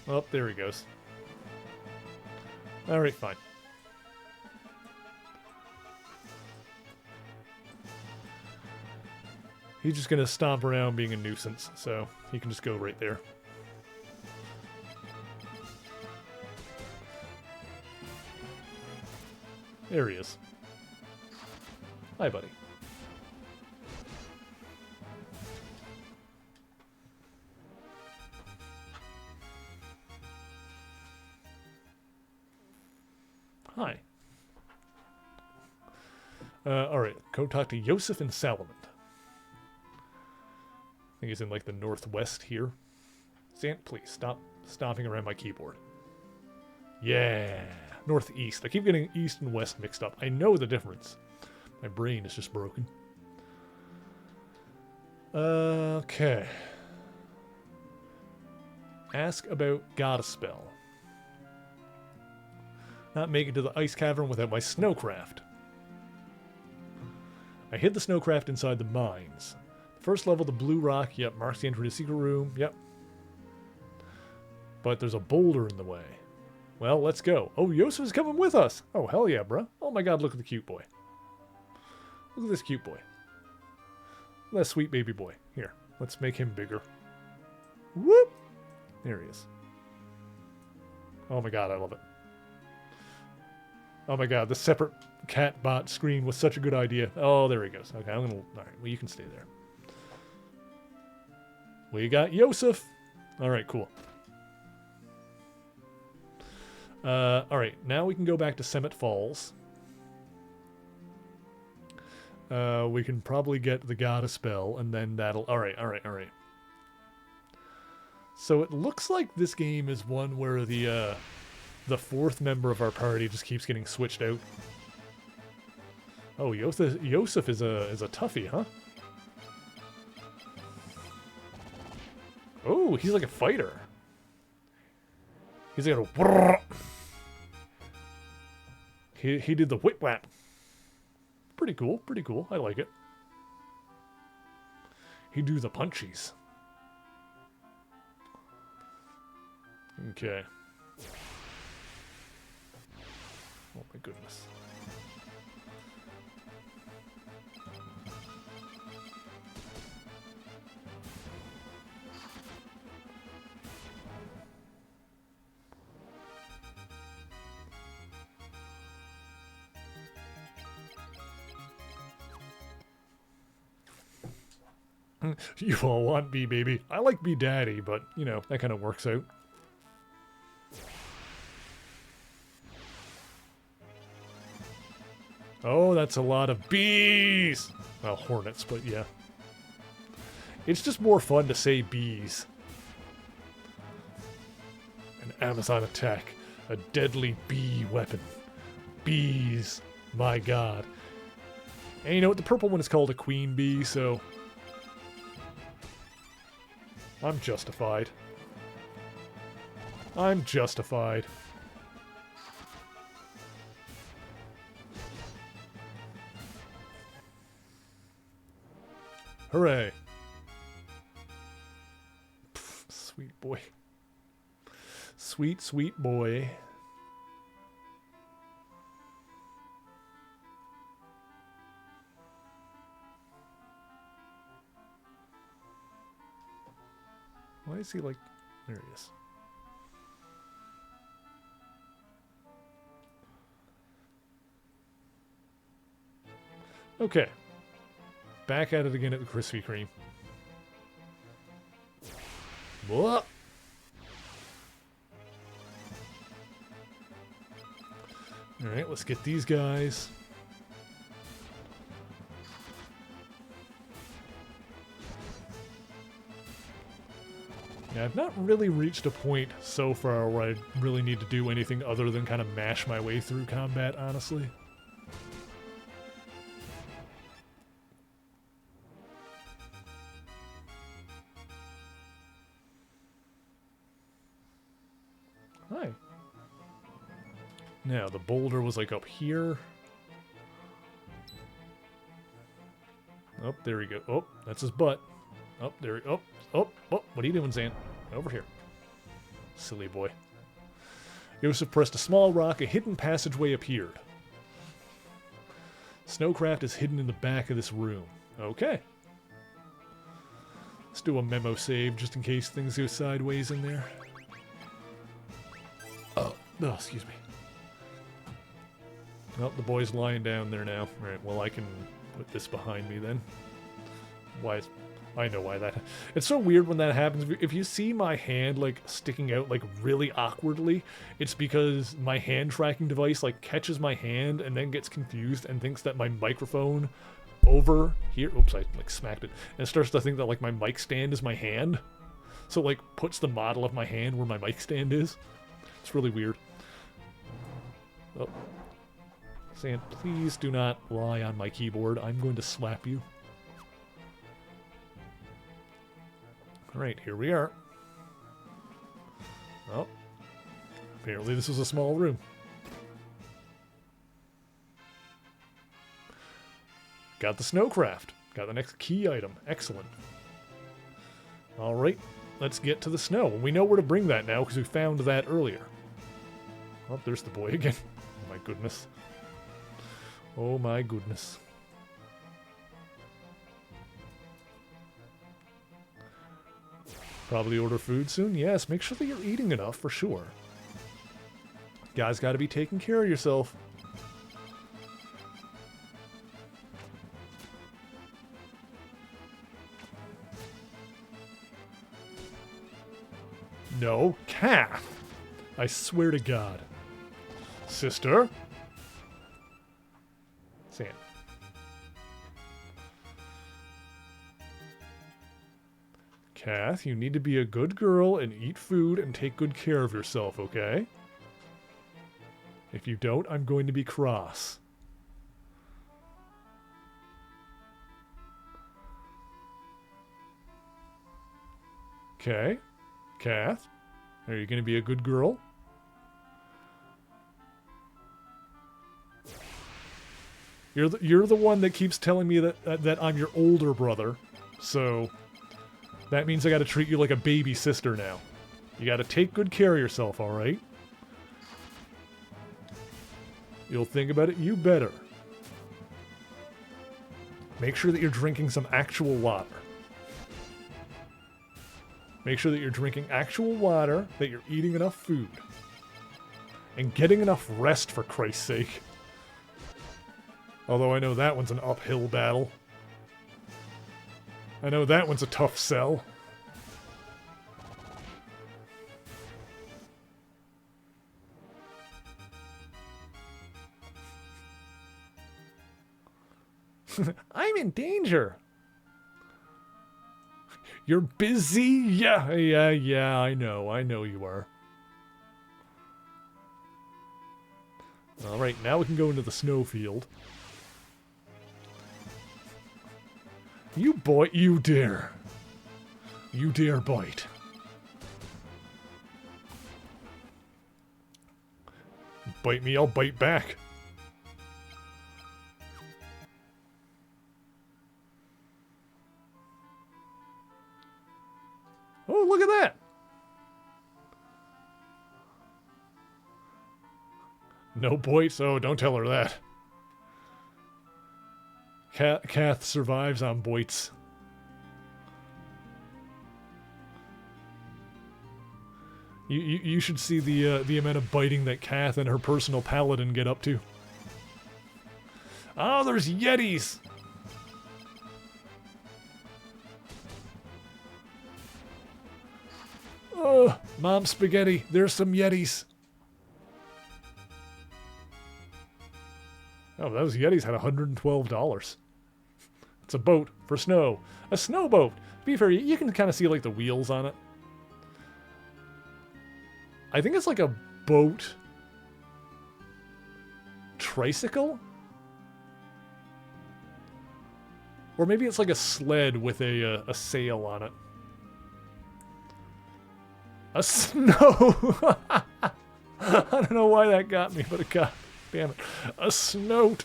Oh, there he goes. Alright, fine. He's just gonna stomp around being a nuisance, so he can just go right there. There he is. Hi, buddy. Hi. Alright, go talk to Yosef and Salamand. I think he's in, like, the northwest here. Sant, please, stop stomping around my keyboard. Yeah! Northeast. I keep getting east and west mixed up. I know the difference. My brain is just broken. Okay. Ask about Godspell. Not make it to the ice cavern without my snowcraft. I hid the snowcraft inside the mines. First level, the blue rock. Yep, marks the entry to the secret room. Yep. But there's a boulder in the way. Well, let's go. Oh, Yosef is coming with us. Oh, hell yeah, bruh. Oh my god, look at the cute boy. Look at this cute boy. That sweet baby boy. Here, let's make him bigger. Whoop! There he is. Oh my god, I love it. Oh my god, the separate cat bot screen was such a good idea. Oh, there he goes. Okay, I'm gonna... Alright, well, you can stay there. We got Yosef. Alright, cool. Alright, now we can go back to Semet Falls. We can probably get the God a spell, and then that'll... Alright. So it looks like this game is one where the fourth member of our party just keeps getting switched out. Oh, Yosef is a toughie, huh? Oh, he's like a fighter. He's like a... He did the whip whap. Pretty cool, pretty cool. I like it. He do the punchies. Okay. Oh my goodness. You all want B, baby. I like B daddy, but, you know, that kind of works out. Oh, that's a lot of bees! Well, hornets, but yeah. It's just more fun to say bees. An Amazon attack. A deadly bee weapon. Bees. My god. And you know what? The purple one is called a queen bee, so... I'm justified. I'm justified. Hooray. Pff, sweet boy. Sweet, sweet boy. Why is he like... There he is. Okay. Back at it again at the Krispy Kreme. Whoa! Alright, let's get these guys. Yeah, I've not really reached a point so far where I really need to do anything other than kind of mash my way through combat, honestly. Hi. Now, the boulder was like up here. Oh, there we go. Oh, that's his butt. Oh, there. Oh, what are you doing, Zan? Over here. Silly boy. Yosef pressed a small rock. A hidden passageway appeared. Snowcraft is hidden in the back of this room. Okay. Let's do a memo save just in case things go sideways in there. Oh, excuse me. Oh, the boy's lying down there now. Alright, well, I can put this behind me then. Why is... I know why that... It's so weird when that happens. If you see my hand, like, sticking out, like, really awkwardly, it's because my hand tracking device, like, catches my hand and then gets confused and thinks that my microphone over here... Oops, I, like, smacked it. And starts to think that, like, my mic stand is my hand. So, like, puts the model of my hand where my mic stand is. It's really weird. Oh. Sam, please do not lie on my keyboard. I'm going to slap you. Alright, here we are. Oh. Apparently this is a small room. Got the snowcraft. Got the next key item. Excellent. Alright, let's get to the snow. We know where to bring that now because we found that earlier. Oh, there's the boy again. Oh my goodness. Oh my goodness. Probably order food soon. Yes, make sure that you're eating enough for sure. Guys, got to be taking care of yourself. No, Kath. I swear to God. Sister? Sam. Kath, you need to be a good girl and eat food and take good care of yourself, okay? If you don't, I'm going to be cross. Okay. Kath, are you going to be a good girl? You're the one that keeps telling me that I'm your older brother, so that means I got to treat you like a baby sister now. You got to take good care of yourself, all right? You'll think about it, you better. Make sure that you're drinking some actual water. Make sure that you're drinking actual water, that you're eating enough food. And getting enough rest, for Christ's sake. Although I know that one's an uphill battle. I know that one's a tough sell. I'm in danger. You're busy? Yeah, I know you are. Alright, now we can go into the snowfield. You bite, you dare. You dare bite. Bite me, I'll bite back. Oh, look at that! No bites? Oh, don't tell her that. Kath survives on bites. You should see the amount of biting that Kath and her personal paladin get up to. Oh, there's Yetis! Oh, Mom Spaghetti, there's some Yetis. Oh, those Yetis had $112. It's a boat for snow. A snowboat. To be fair, you can kind of see like the wheels on it. I think it's like a boat tricycle? Or maybe it's like a sled with a sail on it. A snow! I don't know why that got me, but it got... Damn it. A snout.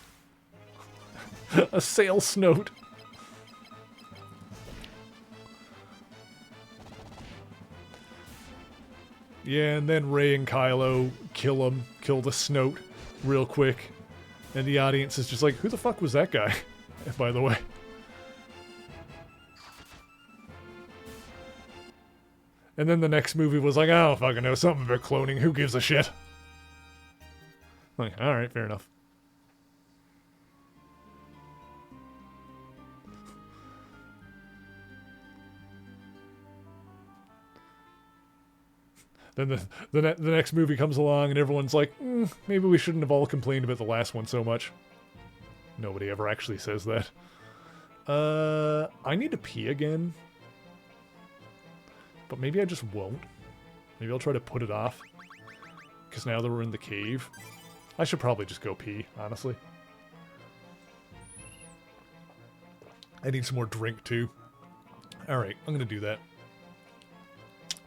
A sail snout. Yeah, and then Rey and Kylo kill the snout real quick. And the audience is just like, who the fuck was that guy? By the way. And then the next movie was like, I don't fucking know, something about cloning, who gives a shit? Like, alright, fair enough. Then the next movie comes along and everyone's like, maybe we shouldn't have all complained about the last one so much. Nobody ever actually says that. I need to pee again. But maybe I just won't. Maybe I'll try to put it off. Because now that we're in the cave, I should probably just go pee, honestly. I need some more drink, too. Alright, I'm going to do that.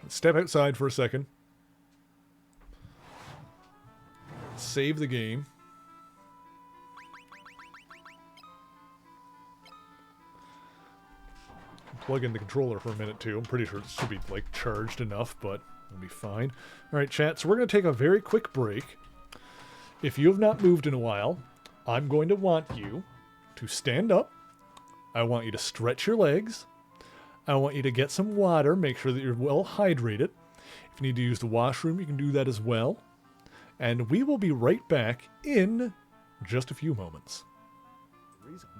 Let's step outside for a second. Save the game. Plug in the controller for a minute, too. I'm pretty sure it should be, like, charged enough, but it'll be fine. Alright, chat, so we're going to take a very quick break. If you have not moved in a while, I'm going to want you to stand up. I want you to stretch your legs. I want you to get some water, make sure that you're well hydrated. If you need to use the washroom, you can do that as well. And we will be right back in just a few moments.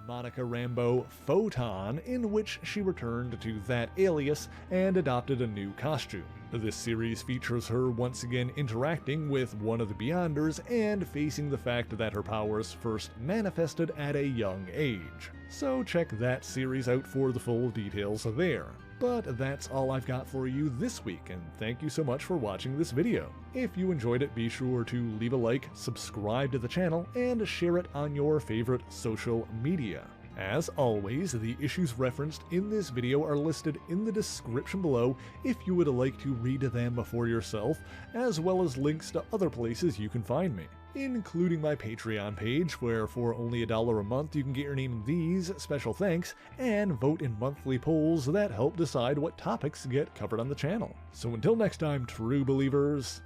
Monica Rambeau Photon, in which she returned to that alias and adopted a new costume. This series features her once again interacting with one of the Beyonders and facing the fact that her powers first manifested at a young age. So check that series out for the full details there. But that's all I've got for you this week, and thank you so much for watching this video. If you enjoyed it, be sure to leave a like, subscribe to the channel, and share it on your favorite social media. As always, the issues referenced in this video are listed in the description below if you would like to read them for yourself, as well as links to other places you can find me, including my Patreon page, where for only $1 a month you can get your name in these special thanks and vote in monthly polls that help decide what topics get covered on the channel. So until next time, true believers,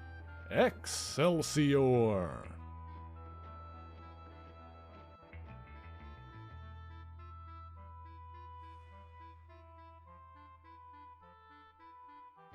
Excelsior!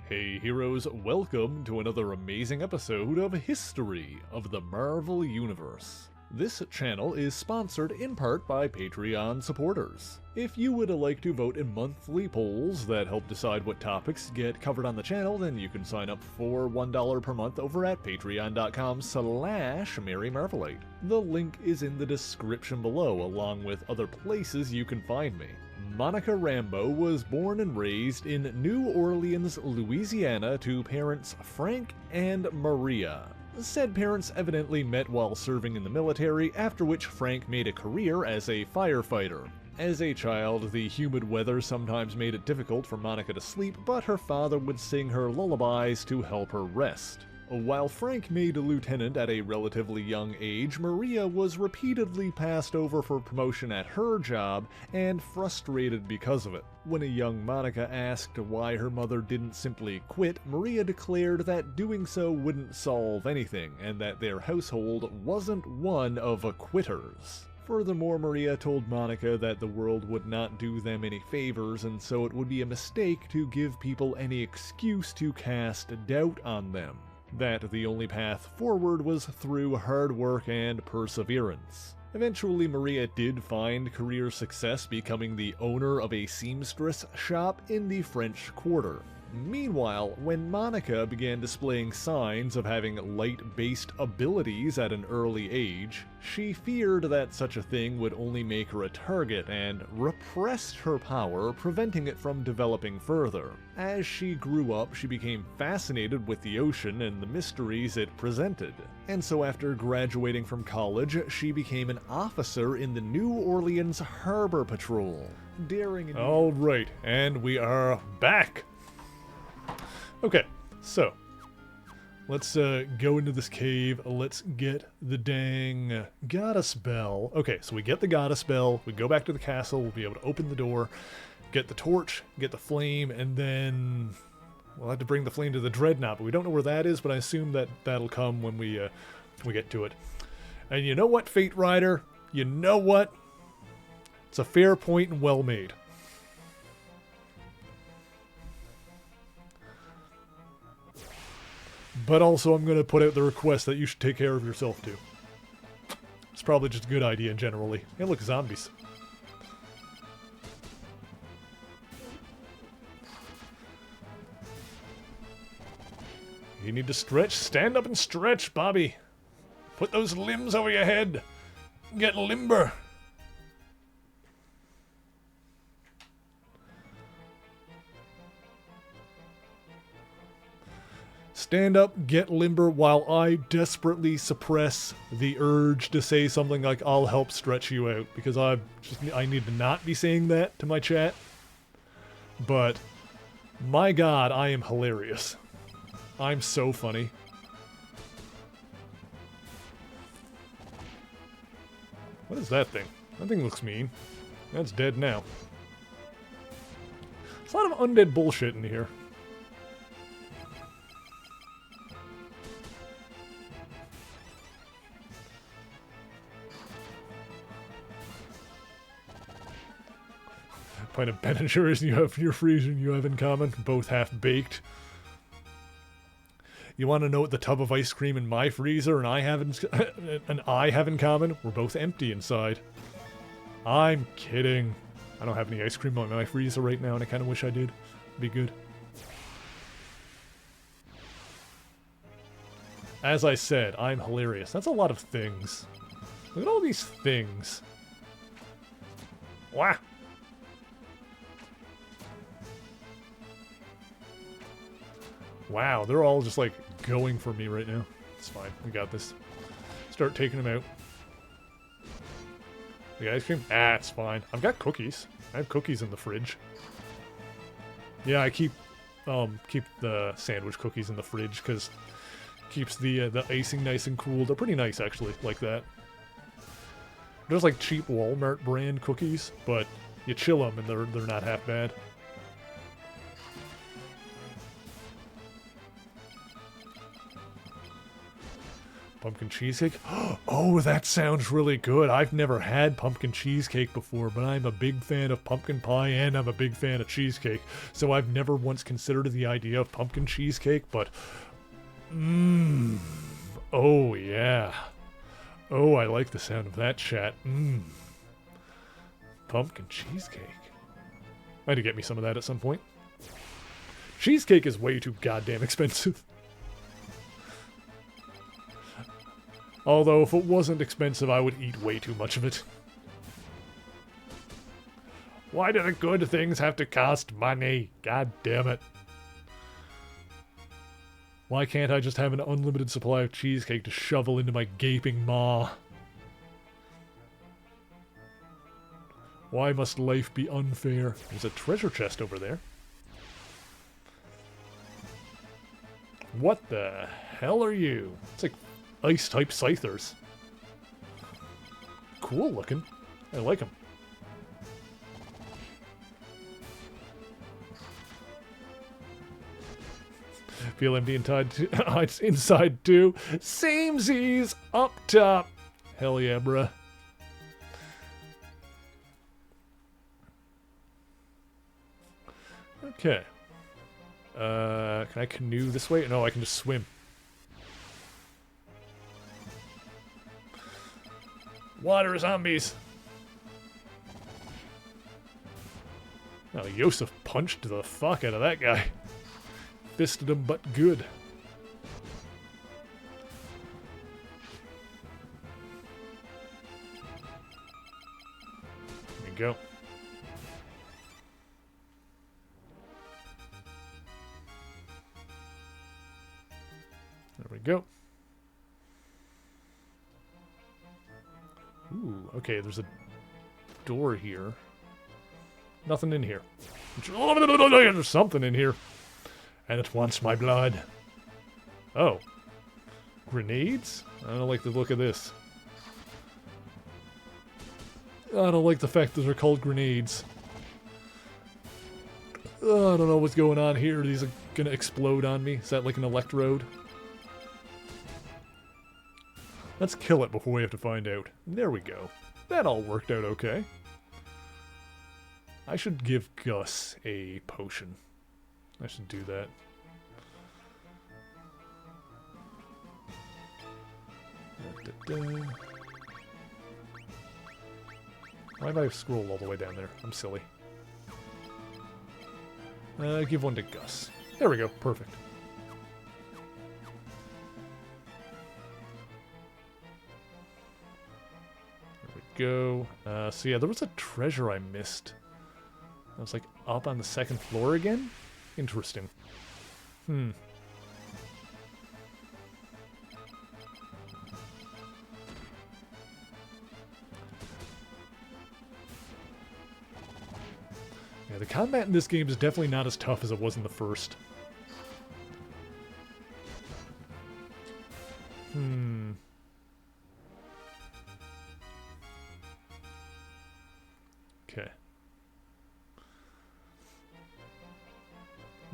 Hey heroes, welcome to another amazing episode of History of the Marvel Universe. This channel is sponsored in part by Patreon supporters. If you would like to vote in monthly polls that help decide what topics get covered on the channel, then you can sign up for $1 per month over at patreon.com/MaryMarvelite. The link is in the description below, along with other places you can find me. Monica Rambeau was born and raised in New Orleans, Louisiana to parents Frank and Maria. Said parents evidently met while serving in the military, after which Frank made a career as a firefighter. As a child, the humid weather sometimes made it difficult for Monica to sleep, but her father would sing her lullabies to help her rest. While Frank made a lieutenant at a relatively young age, Maria was repeatedly passed over for promotion at her job and frustrated because of it. When a young Monica asked why her mother didn't simply quit, Maria declared that doing so wouldn't solve anything, and that their household wasn't one of quitters. Furthermore, Maria told Monica that the world would not do them any favors, and so it would be a mistake to give people any excuse to cast doubt on them. That the only path forward was through hard work and perseverance. Eventually, Maria did find career success, becoming the owner of a seamstress shop in the French Quarter. Meanwhile, when Monica began displaying signs of having light-based abilities at an early age, she feared that such a thing would only make her a target and repressed her power, preventing it from developing further. As she grew up, she became fascinated with the ocean and the mysteries it presented. And so after graduating from college, she became an officer in the New Orleans Harbor Patrol. All right, and we are back! Okay, so let's go into this cave. Let's get the dang goddess bell. Okay, so we get the goddess bell. We go back to the castle. We'll be able to open the door, get the torch, get the flame, and then we'll have to bring the flame to the dreadnought. But we don't know where that is, but I assume that that'll come when we get to it. And you know what, Fate Rider? You know what? It's a fair point and well made. But also, I'm going to put out the request that you should take care of yourself, too. It's probably just a good idea, generally. Hey, look, zombies. You need to stretch. Stand up and stretch, Bobby. Put those limbs over your head. Get limber. Stand up, get limber, while I desperately suppress the urge to say something like, I'll help stretch you out, because I need to not be saying that to my chat. But, my god, I am hilarious. I'm so funny. What is that thing? That thing looks mean. That's dead now. There's a lot of undead bullshit in here. kind of Ben and Jerry's you have in your freezer and you have in common? Both half-baked. You want to know what the tub of ice cream in my freezer and I have in common? We're both empty inside. I'm kidding. I don't have any ice cream in my freezer right now, and I kind of wish I did. It'd be good. As I said, I'm hilarious. That's a lot of things. Look at all these things. Wow. Wow, they're all just like going for me right now. It's fine. We got this. Start taking them out. The ice cream? Ah, it's fine. I've got cookies. I have cookies in the fridge. Yeah, I keep the sandwich cookies in the fridge because keeps the icing nice and cool. They're pretty nice actually, like that. There's like cheap Walmart brand cookies, but you chill them and they're not half bad. Pumpkin cheesecake? Oh, that sounds really good. I've never had pumpkin cheesecake before, but I'm a big fan of pumpkin pie and I'm a big fan of cheesecake. So I've never once considered the idea of pumpkin cheesecake, but... Oh, yeah. Oh, I like the sound of that, chat. Pumpkin cheesecake. I had to get me some of that at some point. Cheesecake is way too goddamn expensive. Although, if it wasn't expensive, I would eat way too much of it. Why do the good things have to cost money? God damn it. Why can't I just have an unlimited supply of cheesecake to shovel into my gaping maw? Why must life be unfair? There's a treasure chest over there. What the hell are you? It's like ice-type scythers. Cool looking. I like them. Feel empty inside too. Samesies up top. Hell yeah, bruh. Okay. Can I canoe this way? No, I can just swim. Water zombies. Oh, Yosef punched the fuck out of that guy. Fisted him, but good. There we go. There we go. Ooh, okay, there's a door here. Nothing in here. There's something in here. And it wants my blood. Oh. Grenades? I don't like the look of this. I don't like the fact that they're called grenades. I don't know what's going on here. These are gonna explode on me. Is that like an electrode? Let's kill it before we have to find out. There we go. That all worked out okay. I should give Gus a potion. I should do that. Why have I scrolled all the way down there? I'm silly. Give one to Gus. There we go. Perfect. There we go. So yeah, there was a treasure I missed. I was like up on the second floor again? Interesting. Yeah, the combat in this game is definitely not as tough as it was in the first. Okay.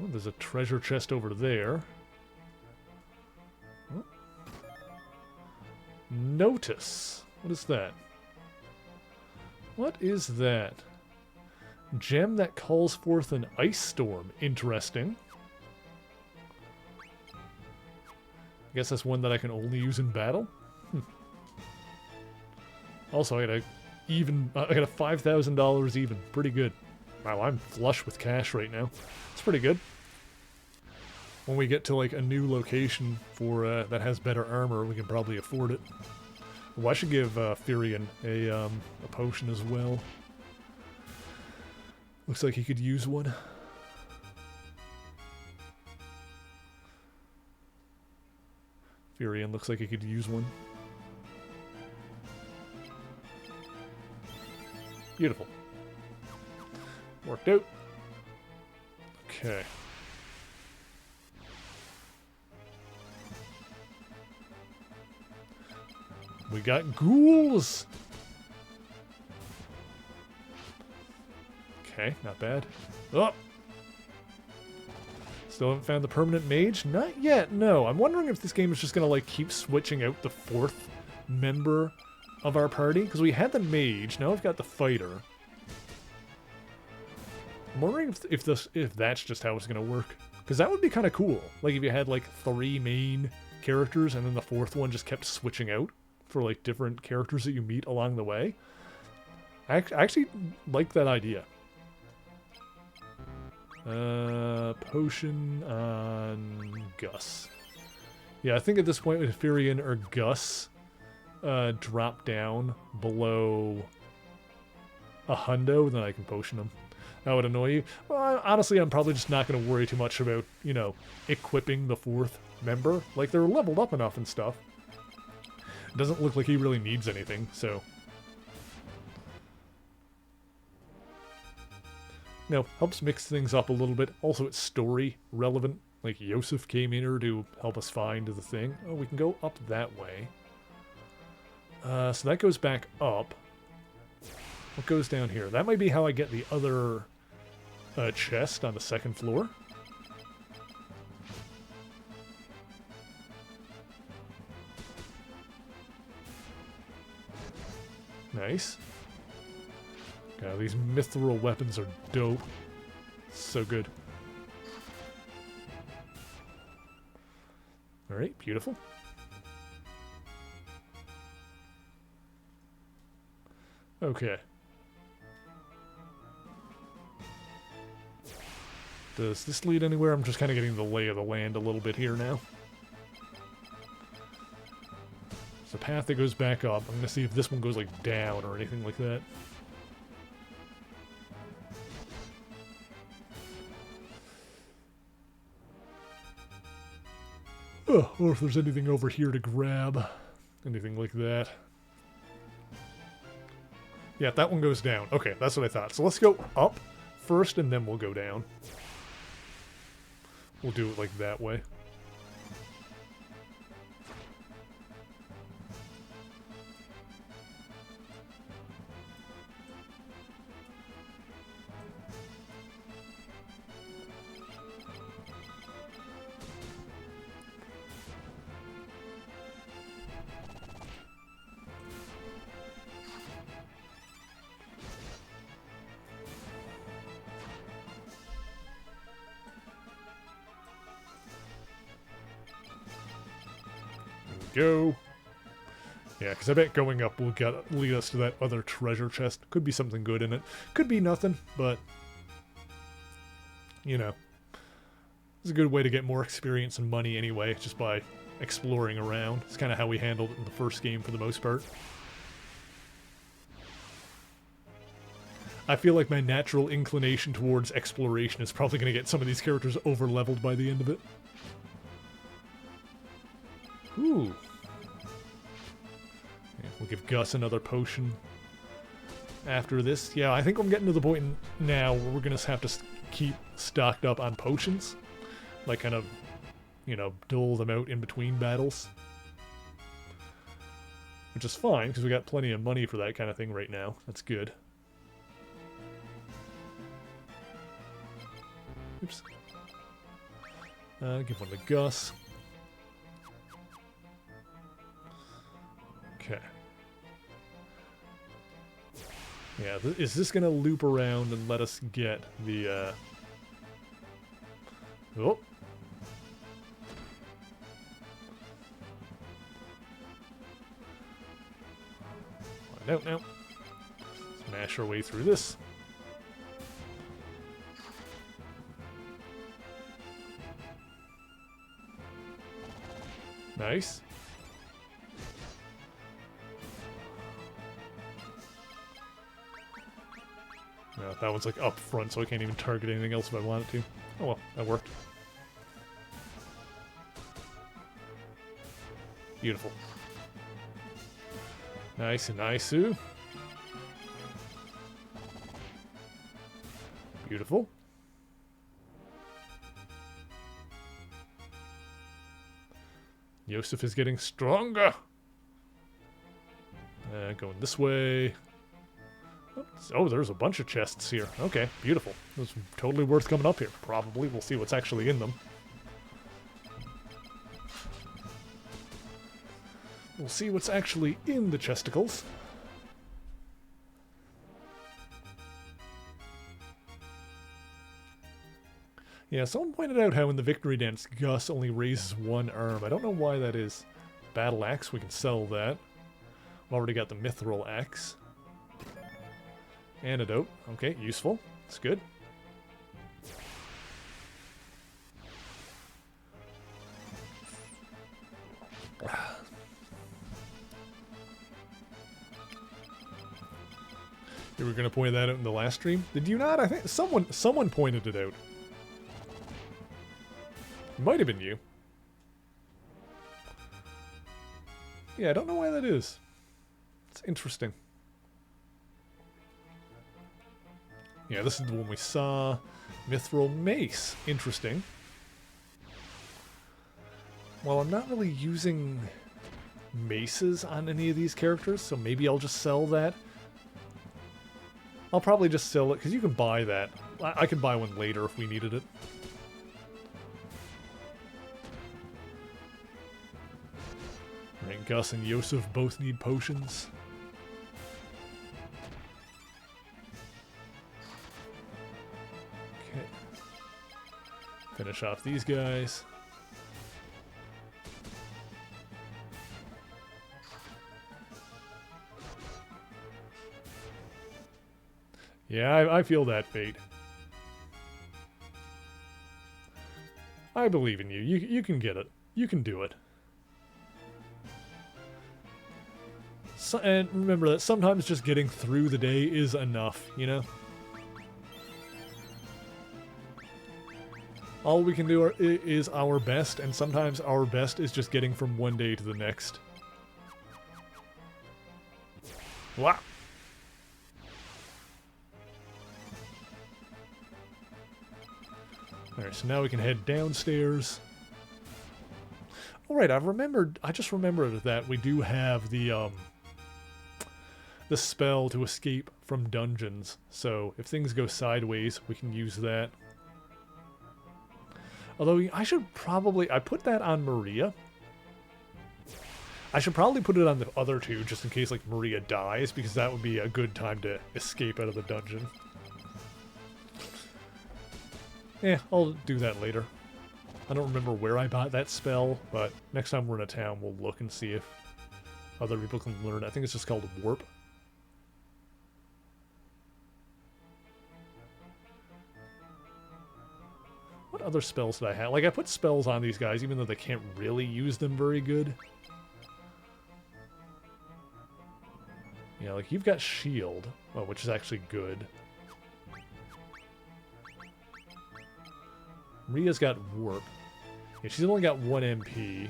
Oh, there's a treasure chest over there. Oh. Notice. What is that? What is that? Gem that calls forth an ice storm. Interesting. I guess that's one that I can only use in battle. Also, I got a $5,000 even. Pretty good. Wow, I'm flush with cash right now. It's pretty good. When we get to like a new location for that has better armor, we can probably afford it. Well, I should give Furion a potion as well. Looks like he could use one. Furion looks like he could use one. Beautiful. Worked out. Okay. We got ghouls! Okay, not bad. Oh! Still haven't found the permanent mage? Not yet, no. I'm wondering if this game is just gonna, like, keep switching out the fourth member of our party. Because we had the mage, now we've got the fighter. I'm wondering if that's just how it's gonna work. Because that would be kind of cool. Like, if you had, like, 3 main characters and then the fourth one just kept switching out for, like, different characters that you meet along the way. I actually like that idea. Potion on Gus. Yeah, I think at this point with Furion or Gus drop down below a hundo, then I can potion them. That would annoy you. Well, honestly, I'm probably just not going to worry too much about, you know, equipping the fourth member. Like, they're leveled up enough and stuff. It doesn't look like he really needs anything, so... No, helps mix things up a little bit. Also, it's story relevant. Like, Yosef came in here to help us find the thing. Oh, we can go up that way. So that goes back up. What goes down here? That might be how I get the other chest on the second floor. Nice. God, these mithril weapons are dope. So good. Alright, beautiful. Okay. Does this lead anywhere? I'm just kind of getting the lay of the land a little bit here now. There's a path that goes back up. I'm going to see if this one goes, like, down or anything like that. Oh, or if there's anything over here to grab. Anything like that. Yeah, that one goes down. Okay, that's what I thought. So let's go up first, and then we'll go down. We'll do it like that way. Go. Yeah, because I bet going up will lead us to that other treasure chest. Could be something good in it. Could be nothing, but... You know. It's a good way to get more experience and money anyway, just by exploring around. It's kind of how we handled it in the first game for the most part. I feel like my natural inclination towards exploration is probably going to get some of these characters over-leveled by the end of it. Ooh. Yeah, we'll give Gus another potion after this. Yeah, I think I'm getting to the point now where we're going to have to keep stocked up on potions. Like, kind of, you know, dole them out in between battles. Which is fine, because we got plenty of money for that kind of thing right now. That's good. Oops. Give one to Gus. Okay. Yeah, is this gonna loop around and let us get the, Oh! No, no. Smash our way through this. Nice. No, that one's like up front, so I can't even target anything else if I wanted to. Oh well, that worked. Beautiful. Nice and nice. Beautiful. Yosef is getting stronger. Going this way. Oh, there's a bunch of chests here. Okay, beautiful. It's totally worth coming up here. Probably. We'll see what's actually in them. We'll see what's actually in the chesticles. Yeah, someone pointed out how in the Victory Dance, Gus only raises one arm. I don't know why that is. Battle Axe, we can sell that. We've already got the Mithril Axe. Antidote. Okay, useful. It's good. You were going to point that out in the last stream? Did you not? I think someone pointed it out. It might have been you. Yeah, I don't know why that is. It's interesting. Yeah, this is the one we saw. Mithril Mace. Interesting. Well, I'm not really using maces on any of these characters, so maybe I'll just sell that. I'll probably just sell it, because you can buy that. I can buy one later if we needed it. Alright, Gus and Yosef both need potions. Okay. Finish off these guys. Yeah, I feel that, Fate. I believe in you. You can get it. You can do it. So, and remember that sometimes just getting through the day is enough, you know? All we can do is our best, and sometimes our best is just getting from one day to the next. Wow. Alright, so now we can head downstairs. Alright, I just remembered that we do have the spell to escape from dungeons. So if things go sideways, we can use that. Although I put that on Maria. I should probably put it on the other two just in case like Maria dies, because that would be a good time to escape out of the dungeon. Yeah, I'll do that later. I don't remember where I bought that spell, but next time we're in a town, we'll look and see if other people can learn. I think it's just called Warp. What other spells did I have? Like, I put spells on these guys, even though they can't really use them very good. Yeah, like, you've got Shield, which is actually good. Maria's got Warp. Yeah, she's only got 1 MP.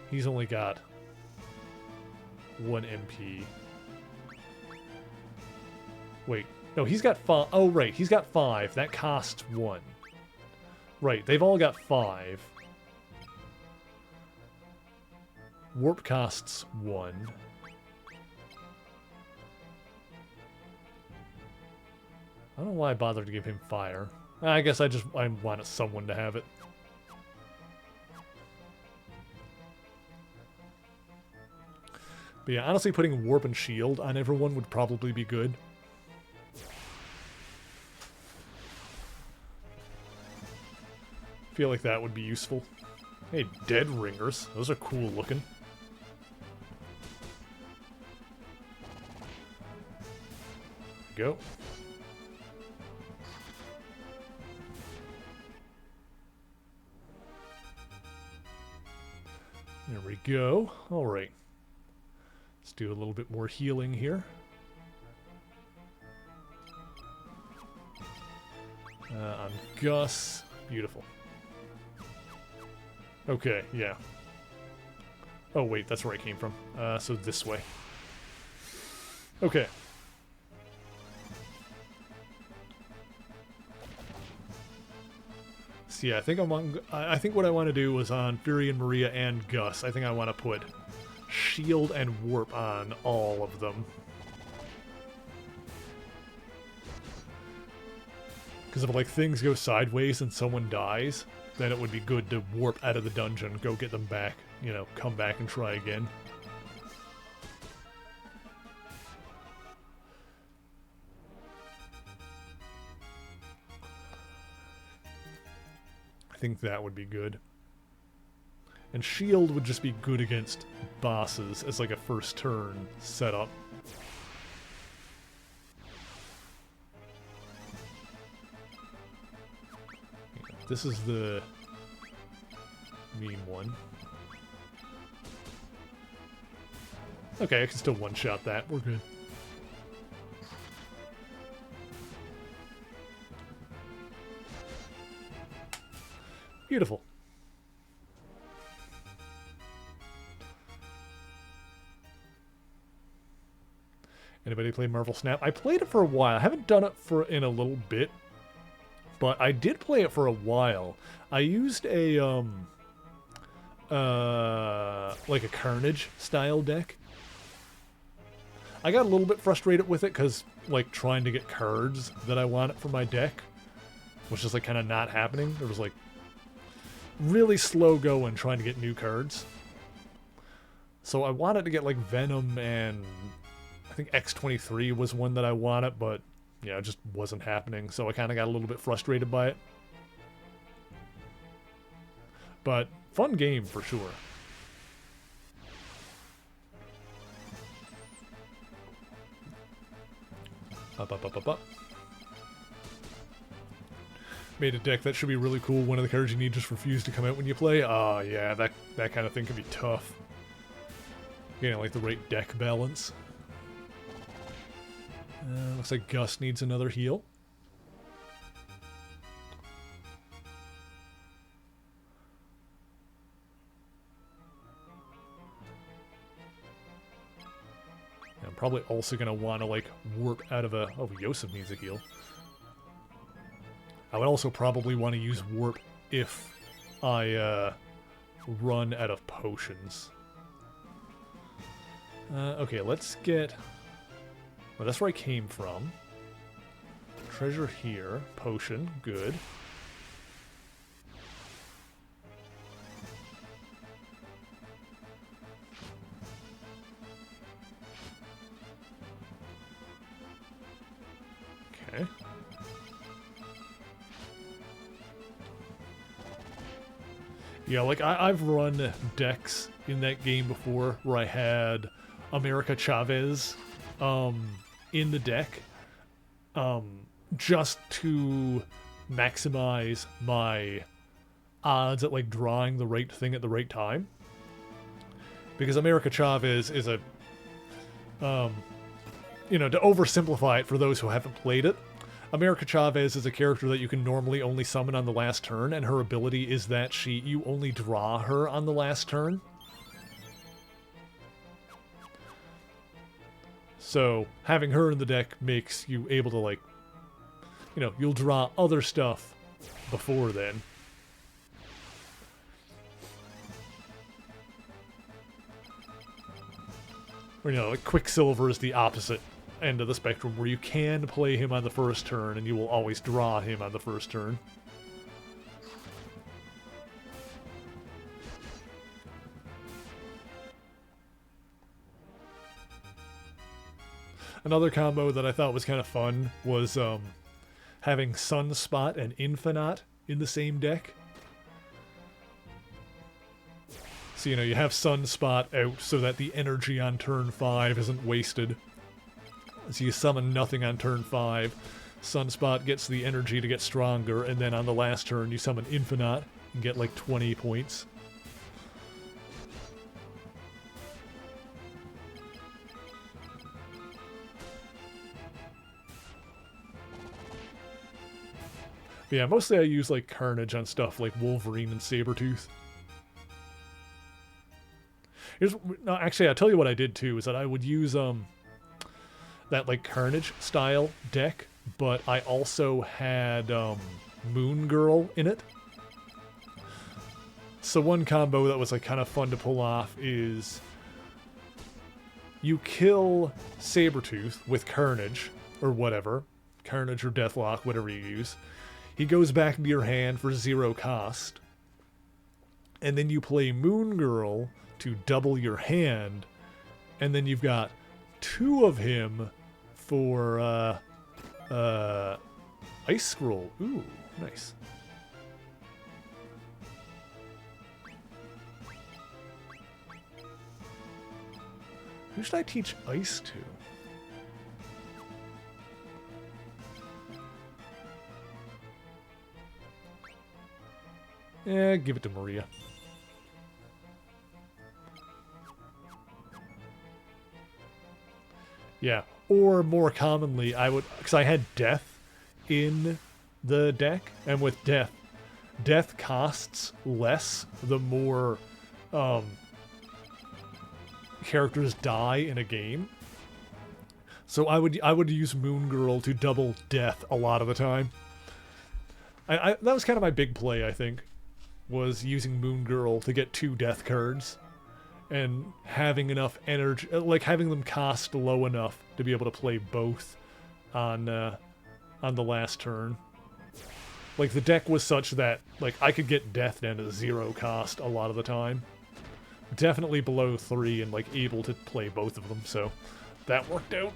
He's only got 1 MP. Wait, no, he's got 5. Oh, right, he's got 5. That costs 1. Right, they've all got 5. Warp costs 1. I don't know why I bothered to give him fire. I guess I wanted someone to have it. But yeah, honestly, putting Warp and Shield on everyone would probably be good. Feel like that would be useful. Hey, Dead Ringers. Those are cool looking. Go. There we go. All right. Let's do a little bit more healing here. On Gus. Beautiful. Okay, yeah. Oh, wait, that's where I came from. So this way. Okay. So yeah, I think I think what I want to do was on Fury and Maria and Gus. I think I want to put Shield and Warp on all of them. Because if like things go sideways and someone dies, then it would be good to warp out of the dungeon, go get them back, you know, come back and try again. I think that would be good. And Shield would just be good against bosses as like a first turn setup. This is the mean one. Okay, I can still one-shot that. We're good. Beautiful. Anybody play Marvel Snap? I played it for a while. I haven't done it in a little bit, but I did play it for a while. I used a like a Carnage style deck. I got a little bit frustrated with it because like trying to get cards that I wanted for my deck was just like kind of not happening. It was like really slow going trying to get new cards. So I wanted to get like Venom, and I think X-23 was one that I wanted, but yeah, it just wasn't happening. So I kind of got a little bit frustrated by it. But fun game for sure. Up. Made a deck that should be really cool. One of the cards you need just refused to come out when you play. Yeah, that kind of thing can be tough. Getting like the right deck balance. Looks like Gus needs another heal. I'm probably also going to want to like warp out of a... Oh, Yosef needs a heal. I would also probably want to use warp if I run out of potions. Okay, let's get... Well, that's where I came from. Treasure here. Potion. Good. Okay. Yeah, like I've run decks in that game before where I had America Chavez in the deck just to maximize my odds at like drawing the right thing at the right time. Because America Chavez is a you know, to oversimplify it for those who haven't played it, America Chavez is a character that you can normally only summon on the last turn, and her ability is that you only draw her on the last turn. So having her in the deck makes you able to, like, you know, you'll draw other stuff before then. Or, you know, like Quicksilver is the opposite end of the spectrum, where you can play him on the first turn and you will always draw him on the first turn. Another combo that I thought was kind of fun was having Sunspot and Infinite in the same deck. So, you know, you have Sunspot out so that the energy on turn 5 isn't wasted. So you summon nothing on turn 5. Sunspot gets the energy to get stronger, and then on the last turn you summon Infinite and get like 20 points. But yeah, mostly I use like Carnage on stuff like Wolverine and Sabretooth. No, actually, I'll tell you what I did too, is that I would use that like Carnage style deck, but I also had Moon Girl in it. So one combo that was like kind of fun to pull off is you kill Sabretooth with Carnage, or whatever. Carnage or Deathlock, whatever you use. He goes back into your hand for 0 cost. And then you play Moon Girl to double your hand. And then you've got 2 of him for Ice Scroll. Ooh, nice. Who should I teach Ice to? Yeah, give it to Maria. Yeah, or more commonly, I would... Because I had Death in the deck, and with Death costs less the more characters die in a game. So I would use Moon Girl to double Death a lot of the time. That was kind of my big play, I think, was using Moon Girl to get 2 Death cards and having enough energy, like having them cost low enough to be able to play both on the last turn. Like the deck was such that like I could get Death down to 0 cost a lot of the time. Definitely below 3 and like able to play both of them, so that worked out.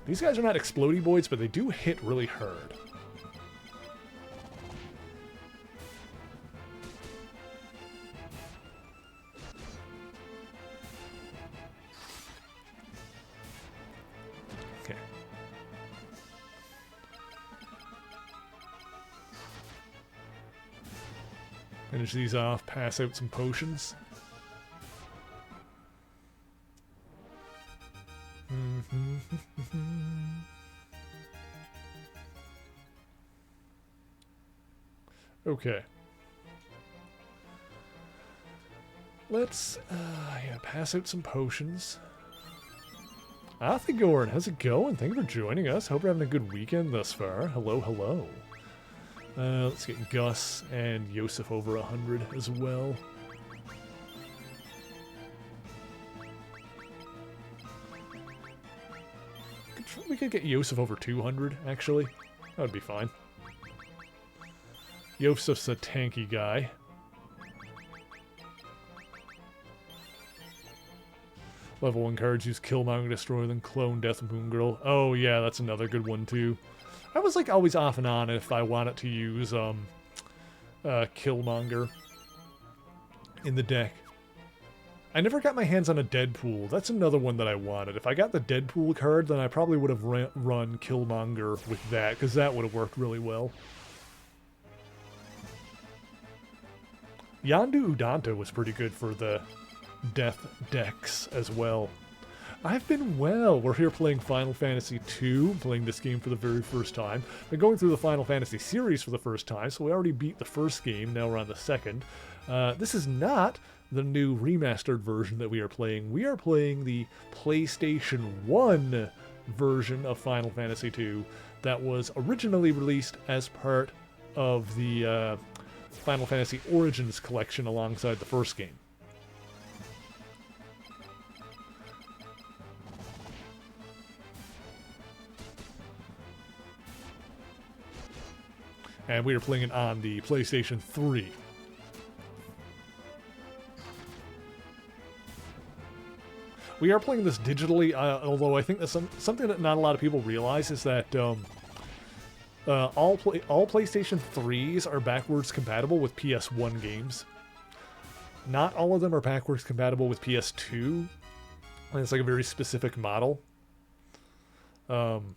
These guys are not explodey boys, but they do hit really hard. Okay. Finish these off, pass out some potions. Okay. Let's, pass out some potions. Athegorn, how's it going? Thank you for joining us. Hope you're having a good weekend thus far. Hello, hello. Let's get Gus and Yosef over 100 as well. We could get Yosef over 200, actually. That would be fine. Yosef's a tanky guy. Level 1 cards use Killmonger, Destroyer, then Clone, Death, Moon Girl. Oh yeah, that's another good one too. I was like always off and on if I wanted to use Killmonger in the deck. I never got my hands on a Deadpool. That's another one that I wanted. If I got the Deadpool card, then I probably would have run Killmonger with that, because that would have worked really well. Yondu Udonto was pretty good for the Death decks as well. I've been well. We're here playing Final Fantasy II, playing this game for the very first time. Been going through the Final Fantasy series for the first time, so we already beat the first game, now we're on the second. This is not the new remastered version that we are playing. We are playing the PlayStation 1 version of Final Fantasy II that was originally released as part of the Final Fantasy Origins collection alongside the first game. And we are playing it on the PlayStation 3. We are playing this digitally, although I think that's something that not a lot of people realize is that all PlayStation 3s are backwards compatible with PS1 games. Not all of them are backwards compatible with PS2. And it's like a very specific model. One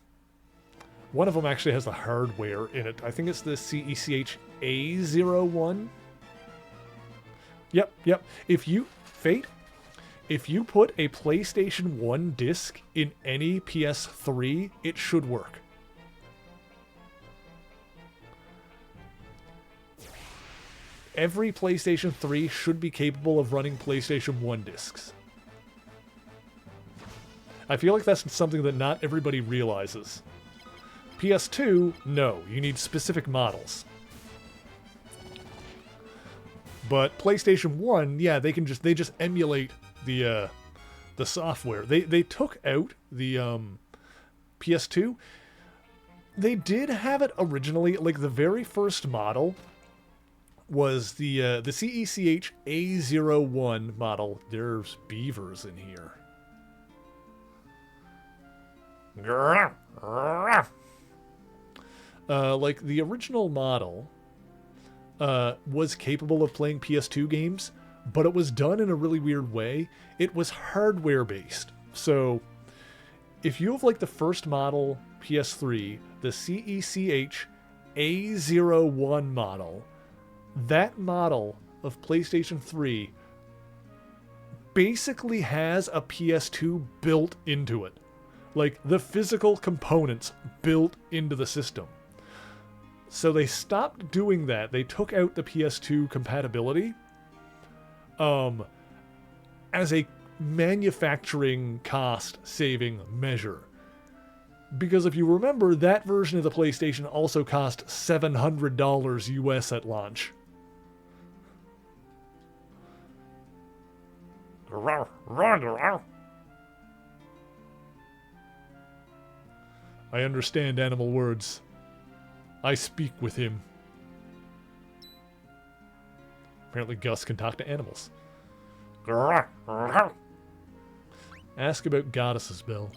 of them actually has the hardware in it. I think it's the CECH A01. Yep. If you put a PlayStation 1 disc in any PS3, it should work. Every PlayStation 3 should be capable of running PlayStation 1 discs. I feel like that's something that not everybody realizes. PS2, no, you need specific models. But PlayStation 1, yeah, they just emulate the software. They took out the PS2. They did have it originally, like the very first model was the CECH A01 model. There's beavers in here. Like the original model was capable of playing PS2 games, but it was done in a really weird way. It was hardware based. So if you have like the first model PS3, the CECH A01 model, that model of PlayStation 3 basically has a PS2 built into it. Like the physical components built into the system. So they stopped doing that. They took out the PS2 compatibility as a manufacturing cost saving measure. Because if you remember, that version of the PlayStation also cost $700 US at launch. I understand animal words. I speak with him. Apparently Gus can talk to animals. Ask about goddesses, Bill.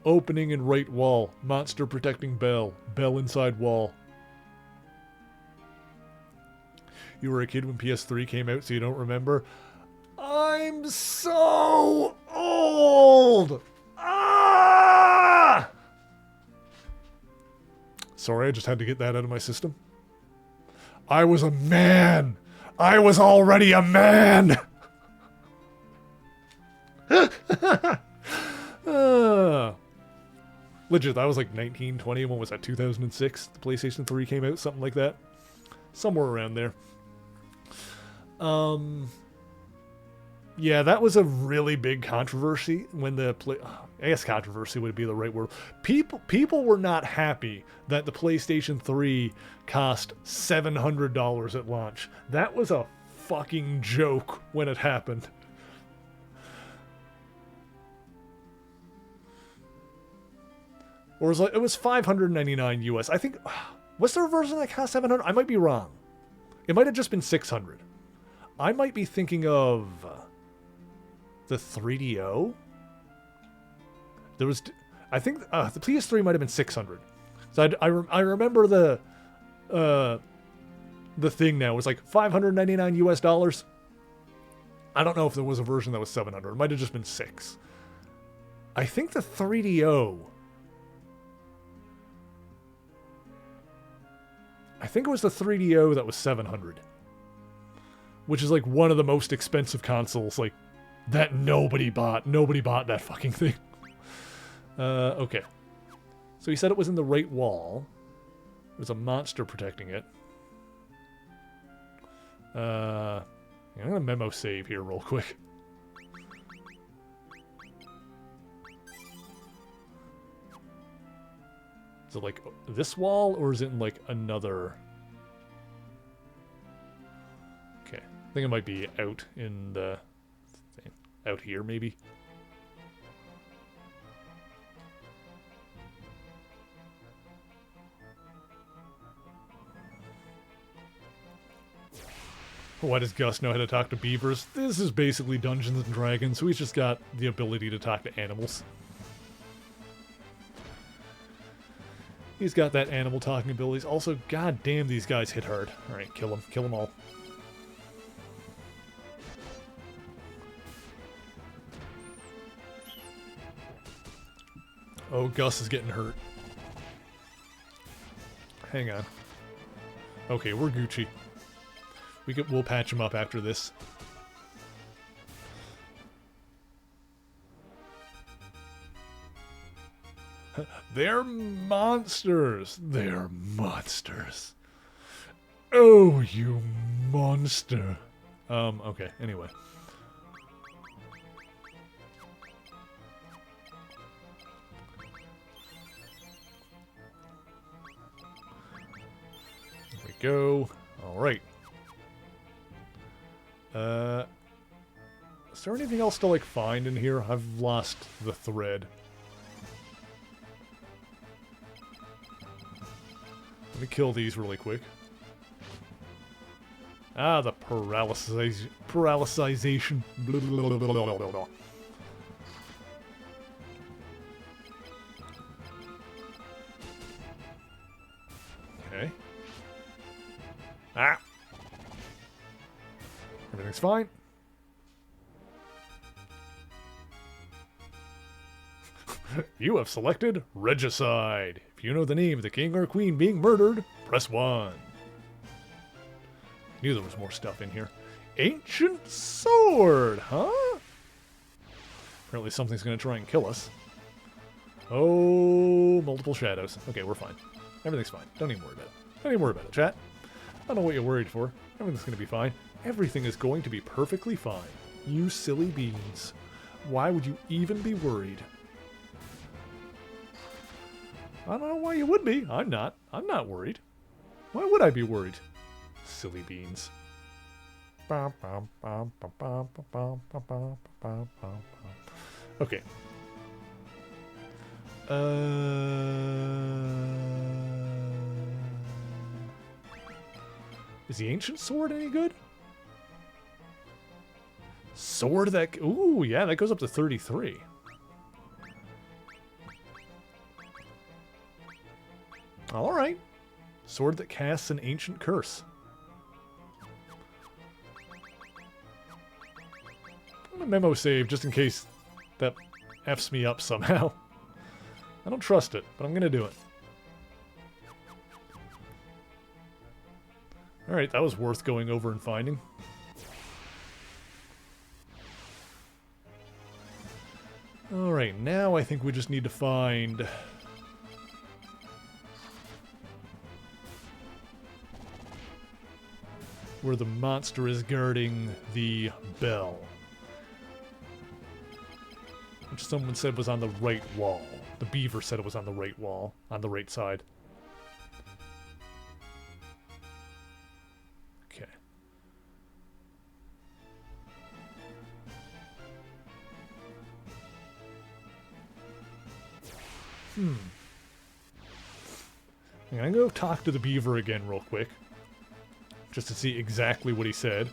Opening in right wall. Monster protecting Bell. Bell inside wall. You were a kid when PS3 came out, so you don't remember? I'm so old! Ah! Sorry, I just had to get that out of my system. I was a man! I was already a man! Legit, I was like 19, 20. When was that? 2006? The PlayStation 3 came out? Something like that. Somewhere around there. Yeah, that was a really big controversy when I guess controversy would be the right word. People were not happy that the PlayStation 3 cost $700 at launch. That was a fucking joke when it happened. Or it was $599 US. I think, was there a version that cost $700? I might be wrong. It might have just been $600. I might be thinking of the 3DO. There was, I think, the PS3 might have been $600. So I remember the thing now. It was like $599 US. I don't know if there was a version that was $700. It might have just been $600. I think the 3DO. I think it was the 3DO that was $700. Which is like one of the most expensive consoles, like, that nobody bought. Nobody bought that fucking thing. Okay. So he said it was in the right wall. There's a monster protecting it. I'm gonna memo save here real quick. Is it like this wall, or is it in like another? Okay, I think it might be out in the out here, maybe. Why does Gus know how to talk to beavers? This is basically Dungeons and Dragons, so he's just got the ability to talk to animals. He's got that animal talking abilities. Also, god damn, these guys hit hard. Alright, kill them. Kill them all. Oh, Gus is getting hurt. Hang on. Okay, we're Gucci. We'll patch him up after this. They're monsters. They're monsters. Oh, you monster. Okay, anyway. There we go. All right. Is there anything else to, like, find in here? I've lost the thread. Let me kill these really quick. Ah, the paralysization. Blah, blah, blah, blah, blah, blah. Okay. Ah! Everything's fine. You have selected Regicide. If you know the name of the king or queen being murdered, press 1. Knew there was more stuff in here. Ancient sword, huh? Apparently something's going to try and kill us. Oh, multiple shadows. Okay, we're fine. Everything's fine. Don't even worry about it. Don't even worry about it, chat. I don't know what you're worried for. Everything's going to be fine. Everything is going to be perfectly fine. You silly beans. Why would you even be worried? I don't know why you would be. I'm not. I'm not worried. Why would I be worried? Silly beans. Okay. Is the ancient sword any good? Sword that... Ooh, yeah, that goes up to 33. Alright. Sword that casts an ancient curse. I'm gonna memo save just in case that F's me up somehow. I don't trust it, but I'm gonna do it. Alright, that was worth going over and finding. Alright, now I think we just need to find... where the monster is guarding the bell. Which someone said was on the right wall. The beaver said it was on the right wall, on the right side. Okay. I'm gonna go talk to the beaver again real quick. Just to see exactly what he said.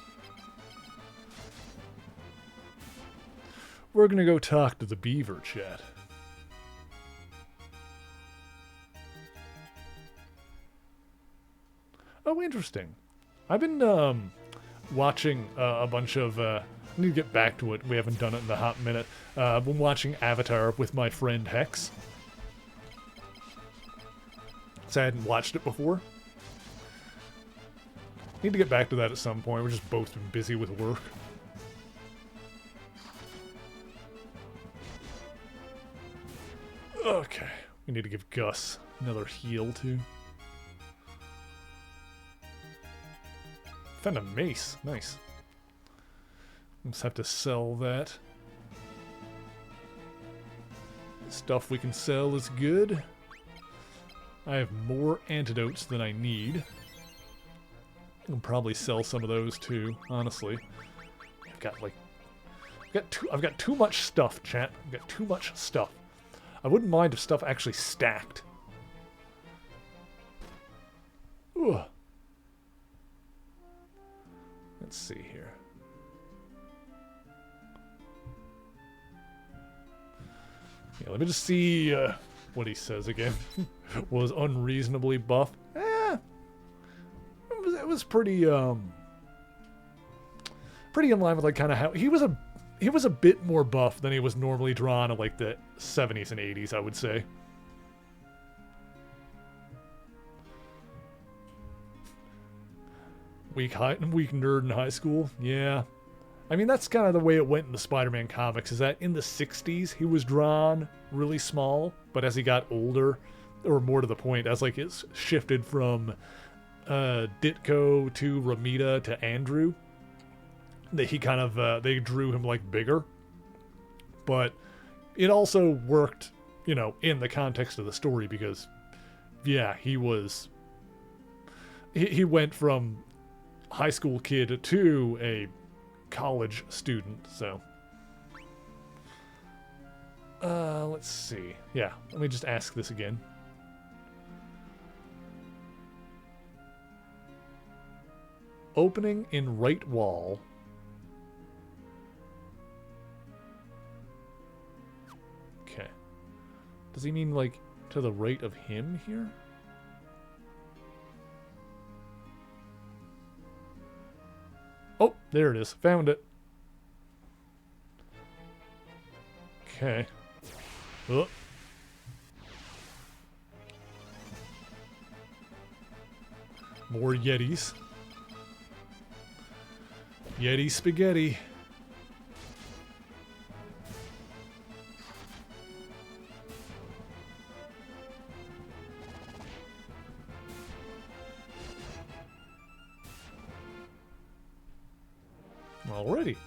We're gonna go talk to the beaver, chat. Oh, interesting. I've been watching a bunch of... I need to get back to it. We haven't done it in a hot minute. I've been watching Avatar with my friend Hex. So I hadn't watched it before. Need to get back to that at some point. We're just both been busy with work. Okay. We need to give Gus another heal, too. Found a mace. Nice. Just have to sell that. Stuff we can sell is good. I have more antidotes than I need. I can probably sell some of those too, honestly. I've got too much stuff, chat. I've got too much stuff. I wouldn't mind if stuff actually stacked. Ugh. let's see here. Yeah, let me just see what he says again. Was unreasonably buff. It was pretty pretty in line with like kind of how he was a bit more buff than he was normally drawn in like the 70s and 80s, I would say. Weak nerd in high school. Yeah. I mean, that's kind of the way it went in the Spider-Man comics, is that in the 60s, he was drawn really small, but as he got older, or more to the point, as like it's shifted from Ditko to Ramita to Andrew, that he kind of, they drew him like bigger. But it also worked, you know, in the context of the story because, yeah, he went from high school kid to a college student, so let's see. Yeah, let me just ask this again. Opening in right wall. Okay. Does he mean like to the right of him here? Oh, there it is. Found it. Okay. Oh. More Yetis. Yeti spaghetti. Alrighty.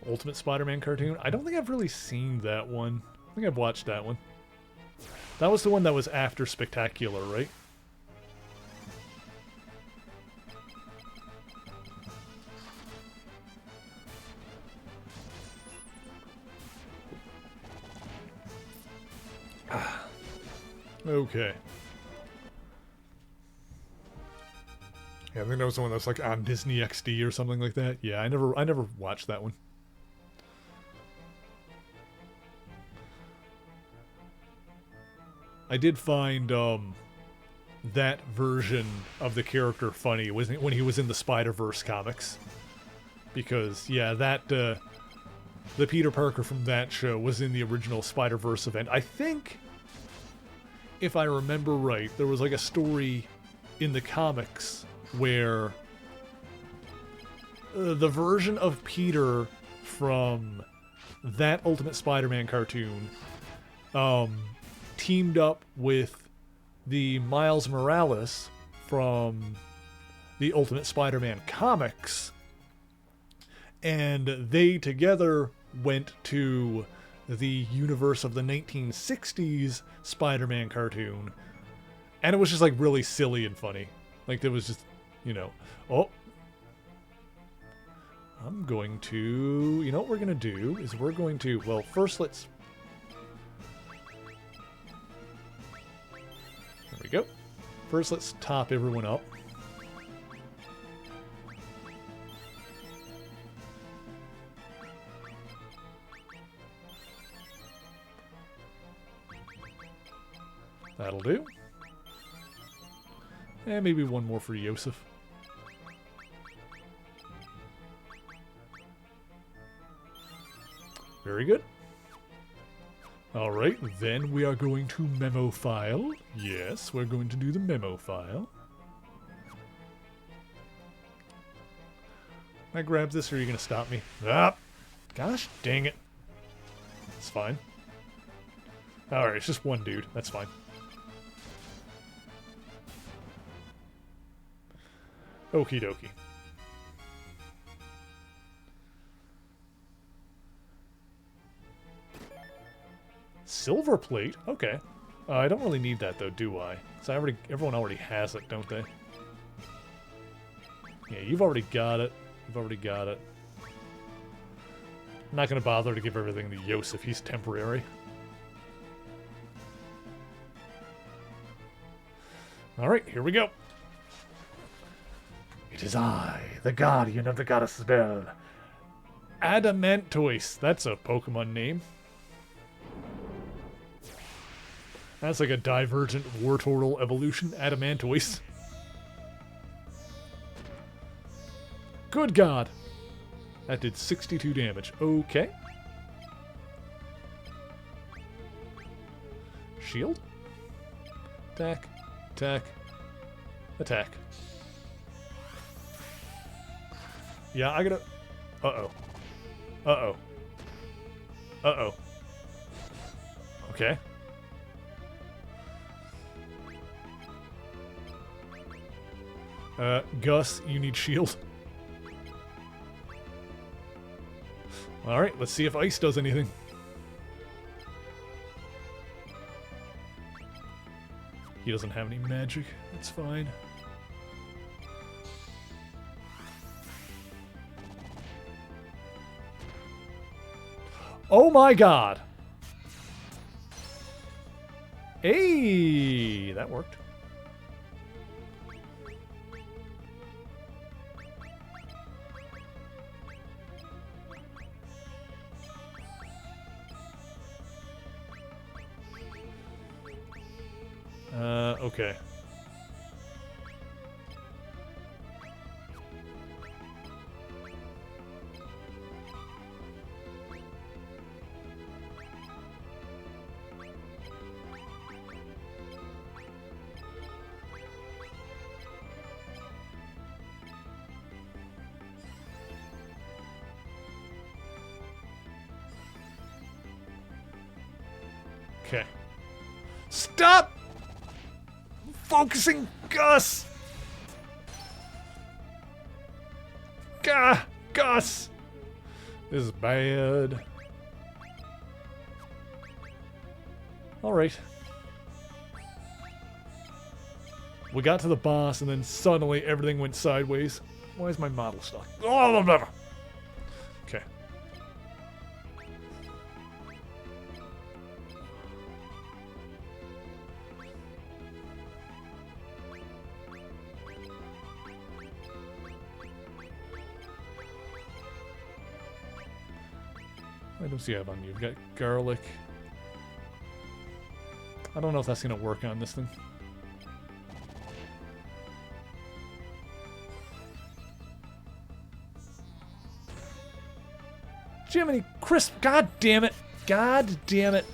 Ultimate Spider-Man cartoon. I don't think I've really seen that one. I think I've watched that one. That was the one that was after Spectacular, right? Okay. Yeah, I think that was the one that was like on Disney XD or something like that. Yeah, I never watched that one. I did find that version of the character funny when he was in the Spider-Verse comics. Because yeah, that the Peter Parker from that show was in the original Spider-Verse event. I think if I remember right, there was like a story in the comics where the version of Peter from that Ultimate Spider-Man cartoon teamed up with the Miles Morales from the Ultimate Spider-Man comics, and they together went to the universe of the 1960s Spider-Man cartoon, and it was just like really silly and funny. Like there was just, you know, oh, I'm going to, you know what we're going to do is we're going to, well, first let's, there we go. First let's top everyone up. That'll do. And maybe one more for Yosef. Very good. Alright, then we are going to memo file. Yes, we're going to do the memo file. Can I grab this or are you going to stop me? Ah! Gosh dang it. It's fine. Alright, it's just one dude. That's fine. Okie dokie. Silver plate? Okay. I don't really need that though, do I? Because everyone already has it, don't they? Yeah, you've already got it. You've already got it. I'm not going to bother to give everything to Yosef. He's temporary. Alright, here we go. It is I, the guardian of the goddess's bell. Adamantoise. That's a Pokemon name. That's like a divergent Wartortle evolution. Adamantoise. Good God. That did 62 damage. Okay. Shield. Attack. Attack. Attack. Yeah, I gotta... Uh-oh. Uh-oh. Uh-oh. Okay. Gus, you need shield. Alright, let's see if ice does anything. He doesn't have any magic. That's fine. Oh my God! Hey, that worked. Okay. Okay. Stop! Focusing, Gus! Gah! Gus! This is bad. Alright. We got to the boss and then suddenly everything went sideways. Why is my model stuck? Oh, blah, blah. Okay. What items do you have on you? You've got garlic. I don't know if that's going to work on this thing. Jiminy Crisp! God damn it! God damn it!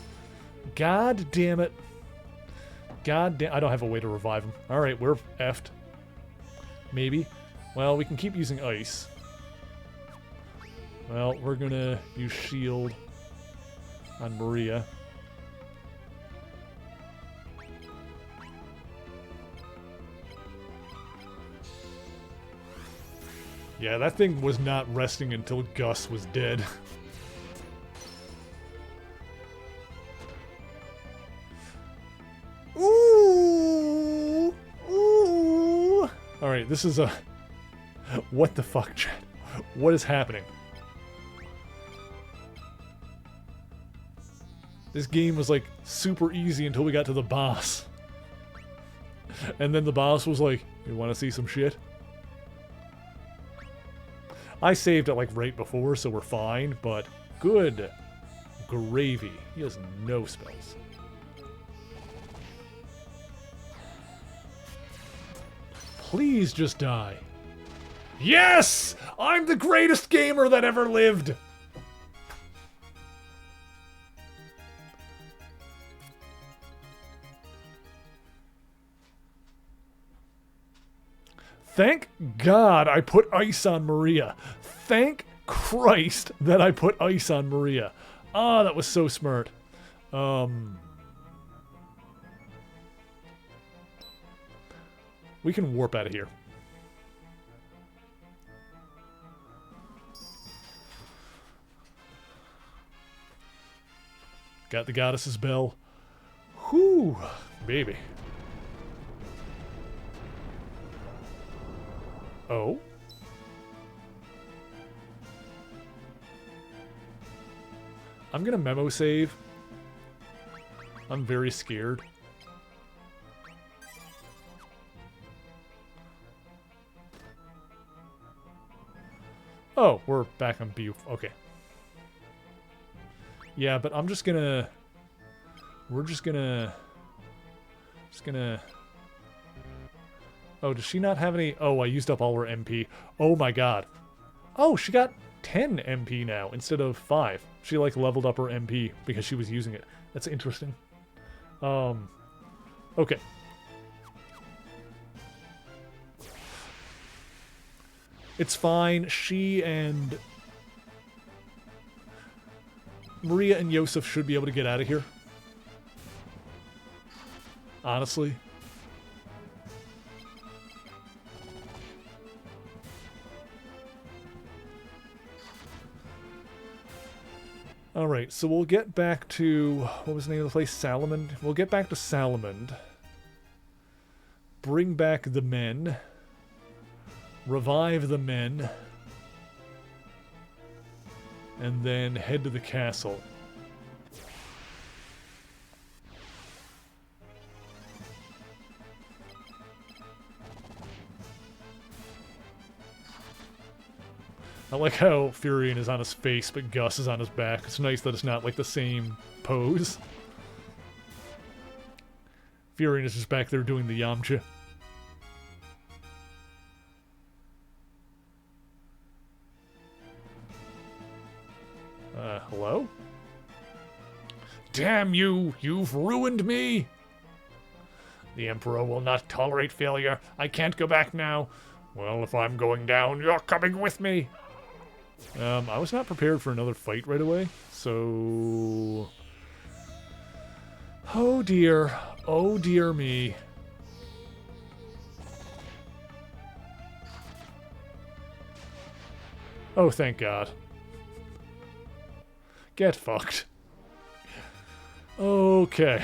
God damn it! God damn! I don't have a way to revive him. All right, we're effed. Maybe. Well, we can keep using ice. Well, we're gonna use shield on Maria. Yeah, that thing was not resting until Gus was dead. Ooh! Ooh! Alright, this is a... What the fuck, chat? What is happening? This game was like super easy until we got to the boss. And then the boss was like, you wanna see some shit? I saved it like right before, so we're fine, but good gravy. He has no spells. Please just die. Yes! I'm the greatest gamer that ever lived! Thank God I put ice on Maria. Thank Christ that I put ice on Maria. Ah, that was so smart. We can warp out of here. Got the goddess's bell. Whew, baby. Oh? I'm gonna memo save. I'm very scared. Oh, we're back on B. Okay. Yeah, but I'm just gonna... We're just gonna... Oh, does she not have any... Oh, I used up all her MP. Oh my god. Oh, she got 10 MP now instead of 5. She, like, leveled up her MP because she was using it. That's interesting. Okay. It's fine. She and... Maria and Yosef should be able to get out of here. Honestly. Alright, so we'll get back to... What was the name of the place? Salamand? We'll get back to Salamand. Bring back the men. Revive the men. And then head to the castle. I like how Furion is on his face, but Gus is on his back. It's nice that it's not like the same pose. Furion is just back there doing the Yamcha. Hello? Damn you! You've ruined me! The Emperor will not tolerate failure. I can't go back now. Well, if I'm going down, you're coming with me. I was not prepared for another fight right away, so... Oh dear. Oh dear me. Oh, thank God. Get fucked. Okay.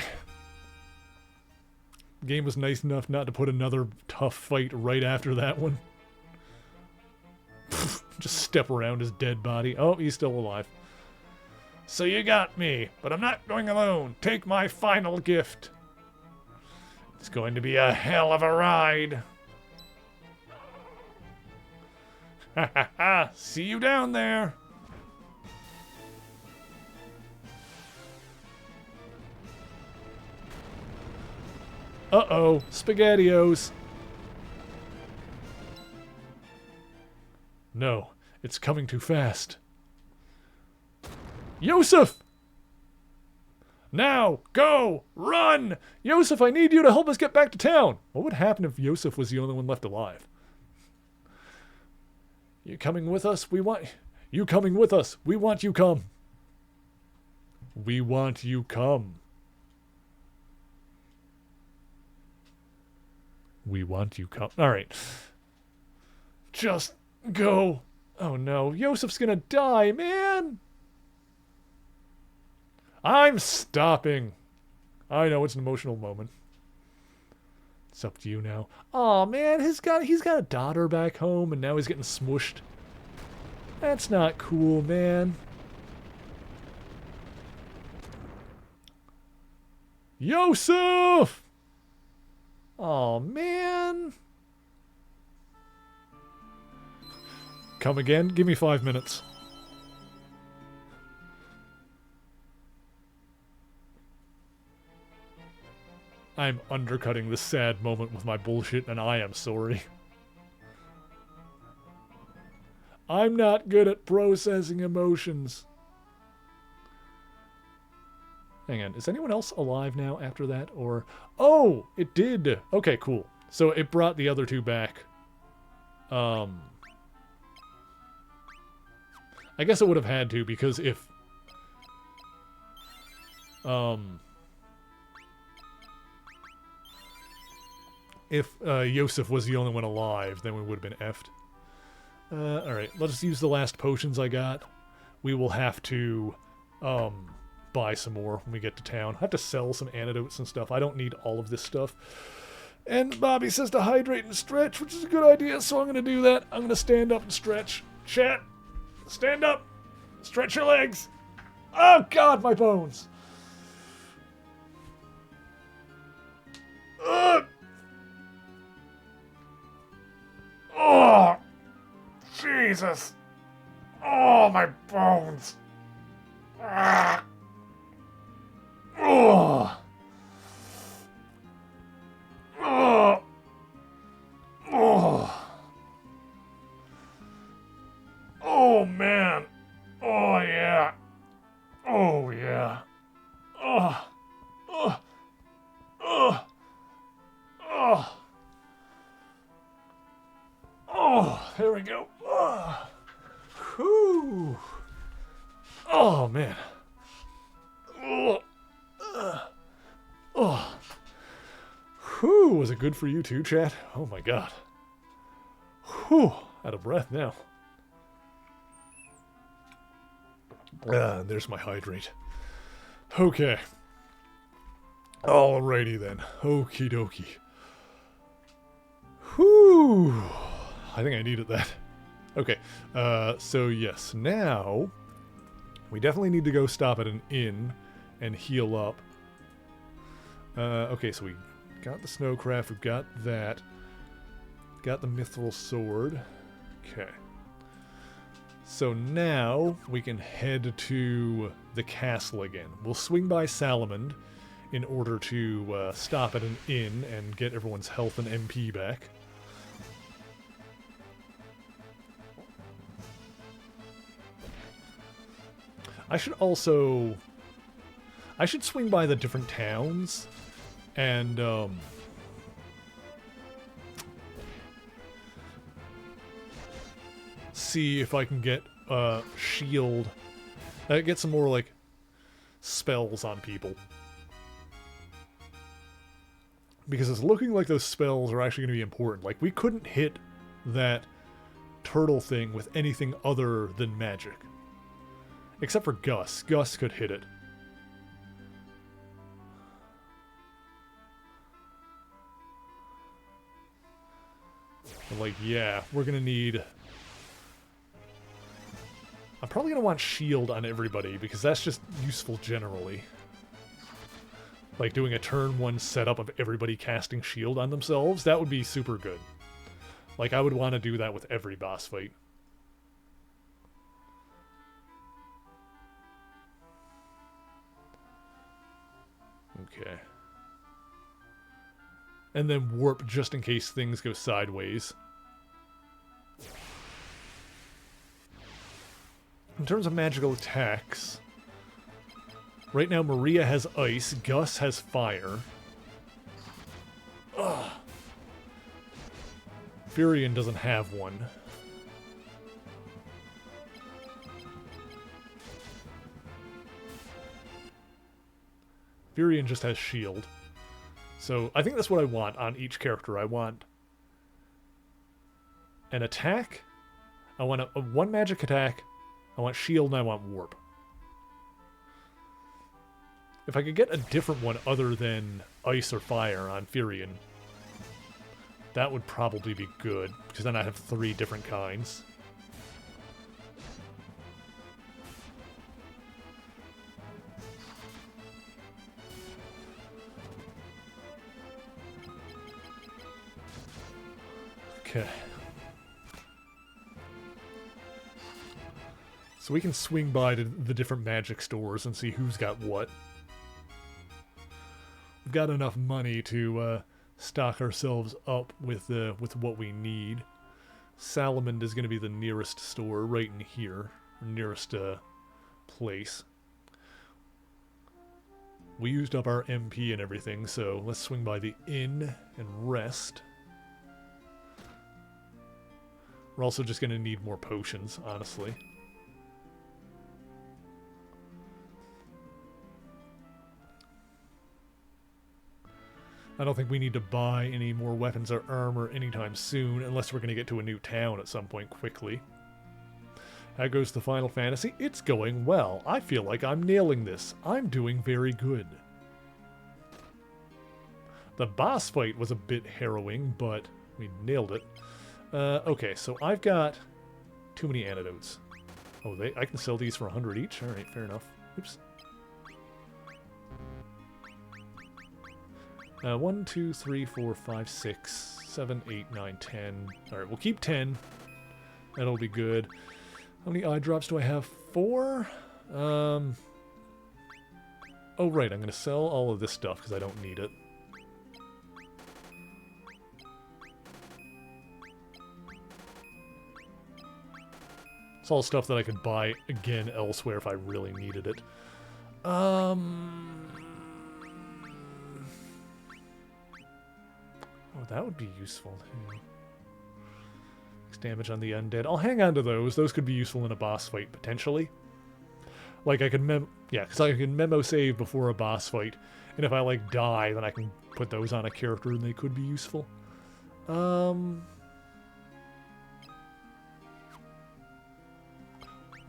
The game was nice enough not to put another tough fight right after that one. Just step around his dead body. Oh, he's still alive. So you got me, but I'm not going alone. Take my final gift. It's going to be a hell of a ride. Ha ha ha. See you down there. Uh-oh. SpaghettiOs. No, it's coming too fast. Yosef! Now, go! Run! Yosef, I need you to help us get back to town! What would happen if Yosef was the only one left alive? You coming with us? We want... You coming with us? We want you come. We want you come. We want you come. Alright. Just... go. Oh no, Yosef's gonna die, man! I'm stopping. I know it's an emotional moment. It's up to you now. Aw, man, he's got a daughter back home and now he's getting smushed. That's not cool, man. Yosef! Aw, man. Come again? Give me 5 minutes. I'm undercutting this sad moment with my bullshit, and I am sorry. I'm not good at processing emotions. Hang on, is anyone else alive now after that? Or... Oh! It did! Okay, cool. So it brought the other two back. I guess it would have had to, because if Yosef was the only one alive, then we would have been effed. Alright, let's use the last potions I got. We will have to, buy some more when we get to town. I have to sell some antidotes and stuff. I don't need all of this stuff. And Bobby says to hydrate and stretch, which is a good idea, so I'm going to do that. I'm going to stand up and stretch. Chat, stand up. Stretch your legs. Oh, God, my bones. Ugh. Oh, Jesus. Oh, my bones. Ah. Oh. Oh. Oh. Oh, man. Oh, yeah. Oh, yeah. Oh. Oh. Oh. Oh. Oh, there we go. Oh. Whew. Oh, man. Oh. Oh. Whew. Was it good for you too, chat? Oh, my God. Whew. Out of breath now. There's my hydrate. Okay. Alrighty then. Okie dokie. Whew. I think I needed that. Okay. So yes, now we definitely need to go stop at an inn and heal up. Okay, so we got the snowcraft, we've got that. Got the mithril sword. Okay. So now we can head to the castle again. We'll swing by Salamand in order to stop at an inn and get everyone's health and MP back. I should swing by the different towns and see if I can get shield, get some more like spells on people. Because it's looking like those spells are actually going to be important. Like, we couldn't hit that turtle thing with anything other than magic. Except for Gus. Gus could hit it. But like, yeah, we're going to need... I'm probably going to want shield on everybody, because that's just useful generally. Like doing a turn 1 setup of everybody casting shield on themselves, that would be super good. Like, I would want to do that with every boss fight. Okay. And then warp just in case things go sideways. In terms of magical attacks, right now Maria has ice, Gus has fire. Ugh. Furion doesn't have one. Furion just has shield. So I think that's what I want on each character. I want an attack, I want a one magic attack, I want shield, and I want warp. If I could get a different one other than ice or fire on Furion, that would probably be good, because then I have 3 different kinds. Okay. So we can swing by to the different magic stores and see who's got what. We've got enough money to stock ourselves up with what we need. Salamand is going to be the nearest store right in here, nearest place. We used up our MP and everything, so let's swing by the inn and rest. We're also just going to need more potions, honestly. I don't think we need to buy any more weapons or armor anytime soon, unless we're going to get to a new town at some point quickly. How goes the Final Fantasy? It's going well. I feel like I'm nailing this. I'm doing very good. The boss fight was a bit harrowing, but we nailed it. Okay, so I've got too many antidotes. Oh, I can sell these for 100 each? Alright, fair enough. Oops. 1, 2, 3, 4, 5, 6, 7, 8, 9, 10. Alright, we'll keep 10. That'll be good. How many eye drops do I have? 4? Oh, right. I'm going to sell all of this stuff because I don't need it. It's all stuff that I could buy again elsewhere if I really needed it. Oh, that would be useful too. Damage on the undead. I'll hang on to those. Those could be useful in a boss fight, potentially. Like, I could because I can memo save before a boss fight. And if I, like, die, then I can put those on a character and they could be useful. I'll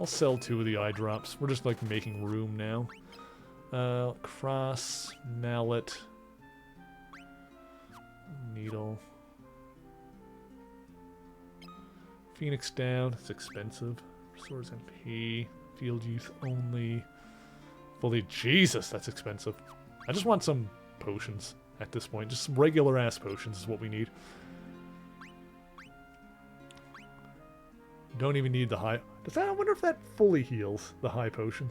sell 2 of the eye drops. We're just, like, making room now. Cross, mallet, needle. Phoenix down, it's expensive. Restores MP, field youth only. Fully, Jesus, that's expensive. I just want some potions at this point. Just some regular ass potions is what we need. Don't even need the high. I wonder if that fully heals the high potion.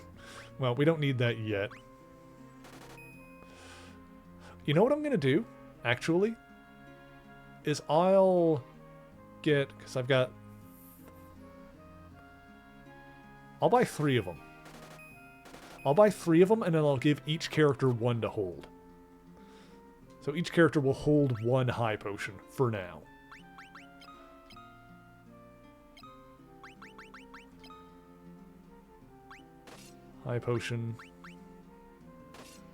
Well, we don't need that yet. You know what I'm gonna do, actually? Is I'll get, because I'll buy 3 of them. I'll buy 3 of them, and then I'll give each character 1 to hold. So each character will hold 1 high potion for now. High potion.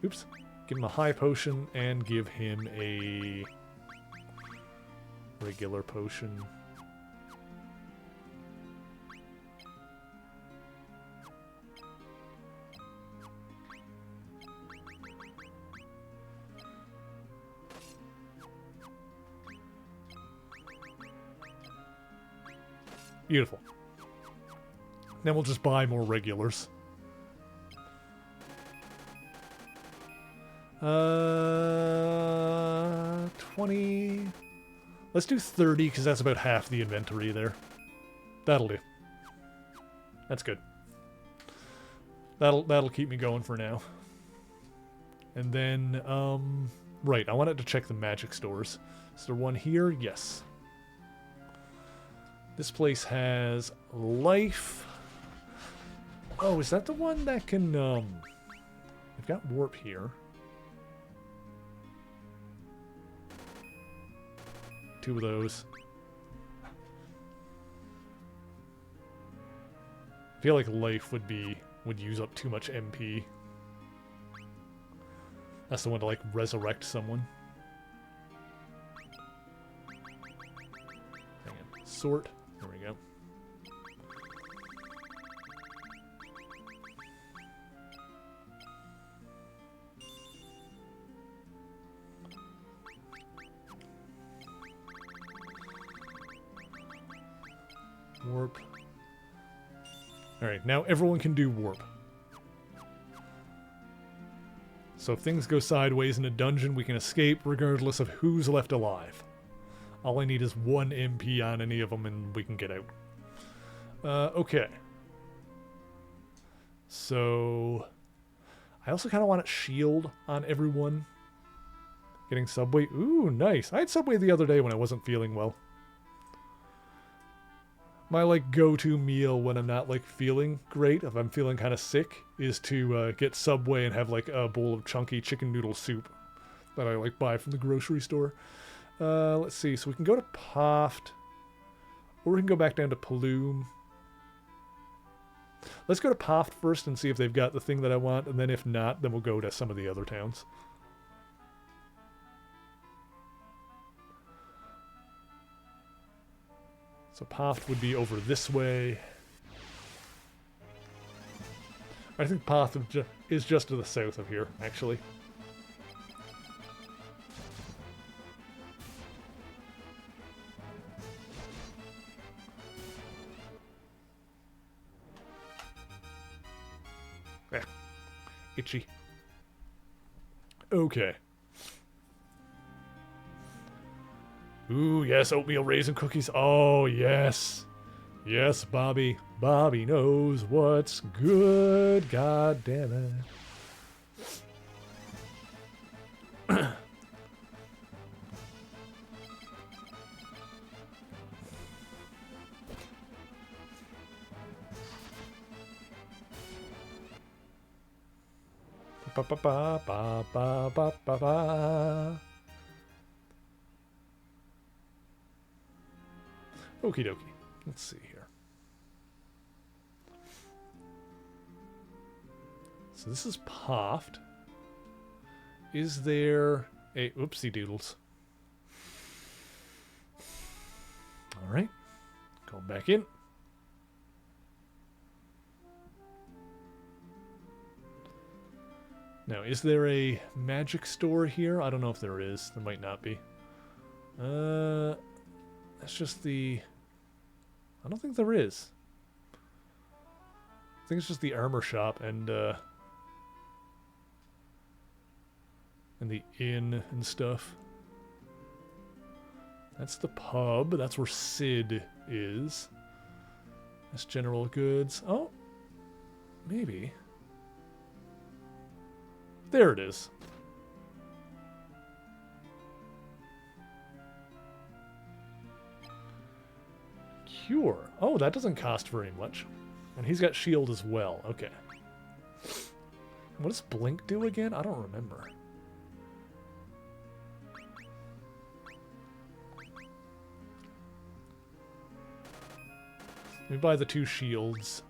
Oops. Give him a high potion and give him a regular potion. Beautiful. Then we'll just buy more regulars. 20... Let's do 30, because that's about half the inventory there. That'll do. That's good. That'll keep me going for now. And then, right, I wanted to check the magic stores. Is there one here? Yes. This place has life. Oh, is that the one that can, We've got warp here. 2 of those. I feel like life would use up too much MP. That's the one to, like, resurrect someone. Hang on. Sort. There we go. Warp. Alright, now everyone can do warp. So if things go sideways in a dungeon, we can escape regardless of who's left alive. All I need is 1 MP on any of them and we can get out. Okay. So... I also kind of want a shield on everyone. Getting Subway. Ooh, nice. I had Subway the other day when I wasn't feeling well. My, like, go-to meal when I'm not, like, feeling great, if I'm feeling kind of sick, is to get Subway and have, like, a bowl of chunky chicken noodle soup that I, like, buy from the grocery store. Let's see. So we can go to Poft, or we can go back down to Paloom. Let's go to Poft first and see if they've got the thing that I want, and then if not, then we'll go to some of the other towns. So Poft would be over this way. I think Poft is just to the south of here, actually. Itchy. Okay. Ooh, yes, oatmeal raisin cookies. Oh, yes. Yes, Bobby. Bobby knows what's good. God damn it. Ba ba ba ba ba ba ba ba. Okie dokie. Let's see here. So this is Poft. Is there a oopsie doodles? All right, go back in. Now, is there a magic store here? I don't know if there is. There might not be. That's just the... I don't think there is. I think it's just the armor shop and the inn and stuff. That's the pub. That's where Sid is. That's general goods. Oh, maybe. There it is. Cure. Oh, that doesn't cost very much. And he's got shield as well. Okay. What does Blink do again? I don't remember. Let me buy the 2 shields.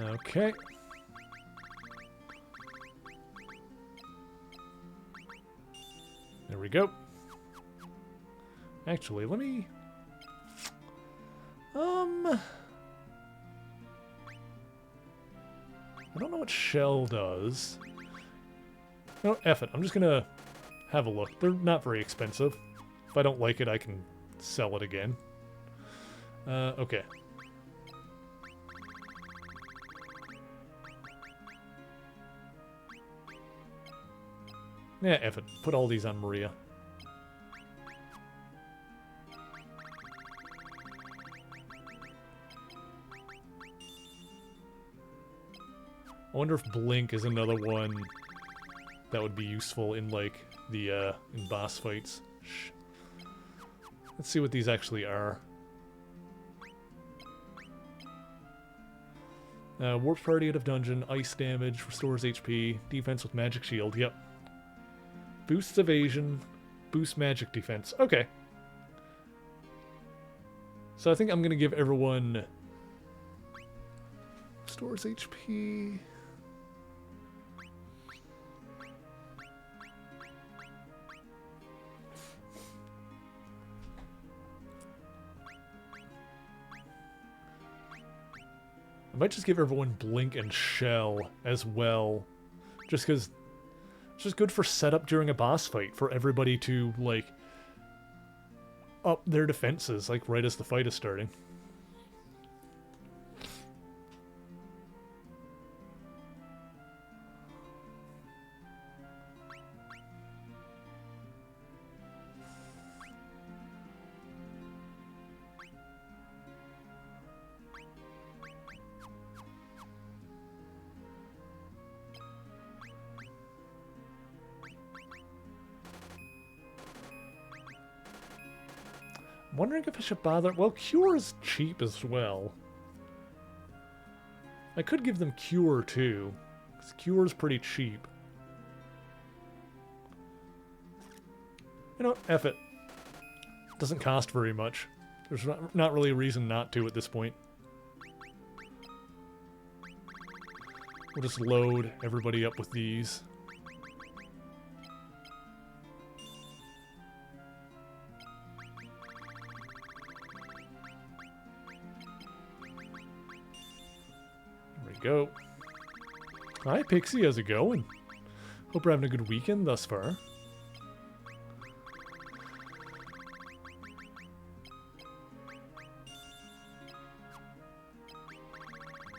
Okay. There we go. Actually, let me... I don't know what Shell does. No, F it. I'm just gonna have a look. They're not very expensive. If I don't like it, I can sell it again. Okay. Yeah, F it. Put all these on Maria. I wonder if Blink is another one that would be useful in, like, the, in boss fights. Shh. Let's see what these actually are. Warp party out of dungeon, ice damage, restores HP, defense with magic shield, yep. Boosts evasion, boosts magic defense. Okay. So I think I'm going to give everyone... Restores HP... I might just give everyone Blink and Shell as well. Just because it's just good for setup during a boss fight for everybody to, like, up their defenses, like, right as the fight is starting. I'm wondering if I should bother... Well, Cure is cheap as well. I could give them Cure, too. Because Cure is pretty cheap. You know, F it. Doesn't cost very much. There's not really a reason not to at this point. We'll just load everybody up with these. Go. Hi, Pixie. How's it going? Hope you're having a good weekend thus far.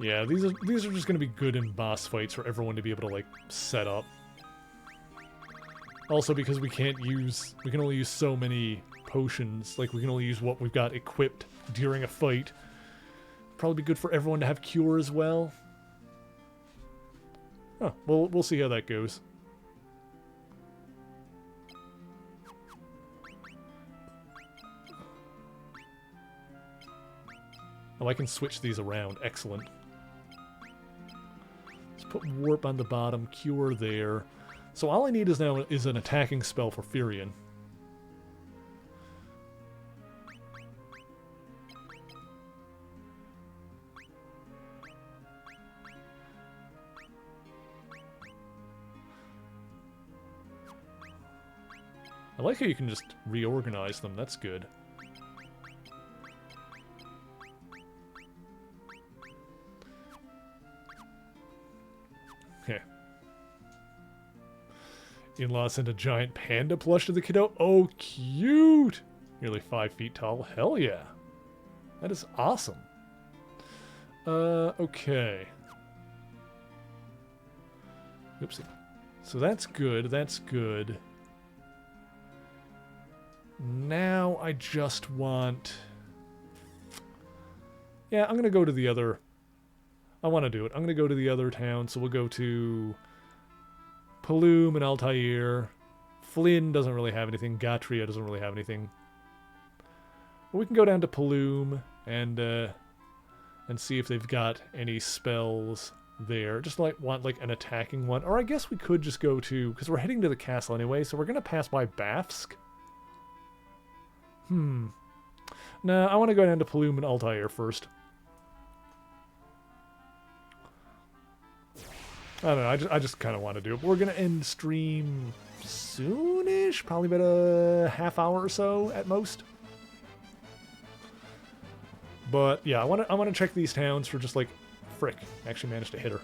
Yeah, these are just gonna be good in boss fights for everyone to be able to like set up. Also because we can only use so many potions, like we can only use what we've got equipped during a fight. Probably be good for everyone to have cure as well. Oh, well, we'll see how that goes. Oh, I can switch these around. Excellent. Let's put warp on the bottom, cure there. So all I need is now is an attacking spell for Firion. I like how you can just reorganize them. That's good. Okay. In-law sent a giant panda plush to the kiddo. Oh, cute! Nearly 5 feet tall. Hell yeah. That is awesome. Okay. Oopsie. So that's good. That's good. Now I just want... Yeah, I'm going to go to the other... I want to do it. I'm going to go to the other town, so we'll go to Paloom and Altair. Flynn doesn't really have anything. Gatria doesn't really have anything. But we can go down to Paloom and see if they've got any spells there. Just want like an attacking one. Or I guess we could just go to... Because we're heading to the castle anyway, so we're going to pass by Bafsk. No, I want to go down to Paloom and Altair first. I don't know, I just kind of want to do it. But we're going to end stream soonish, probably about a half hour or so at most. But yeah, I want to check these towns for just like, frick, actually managed to hit her.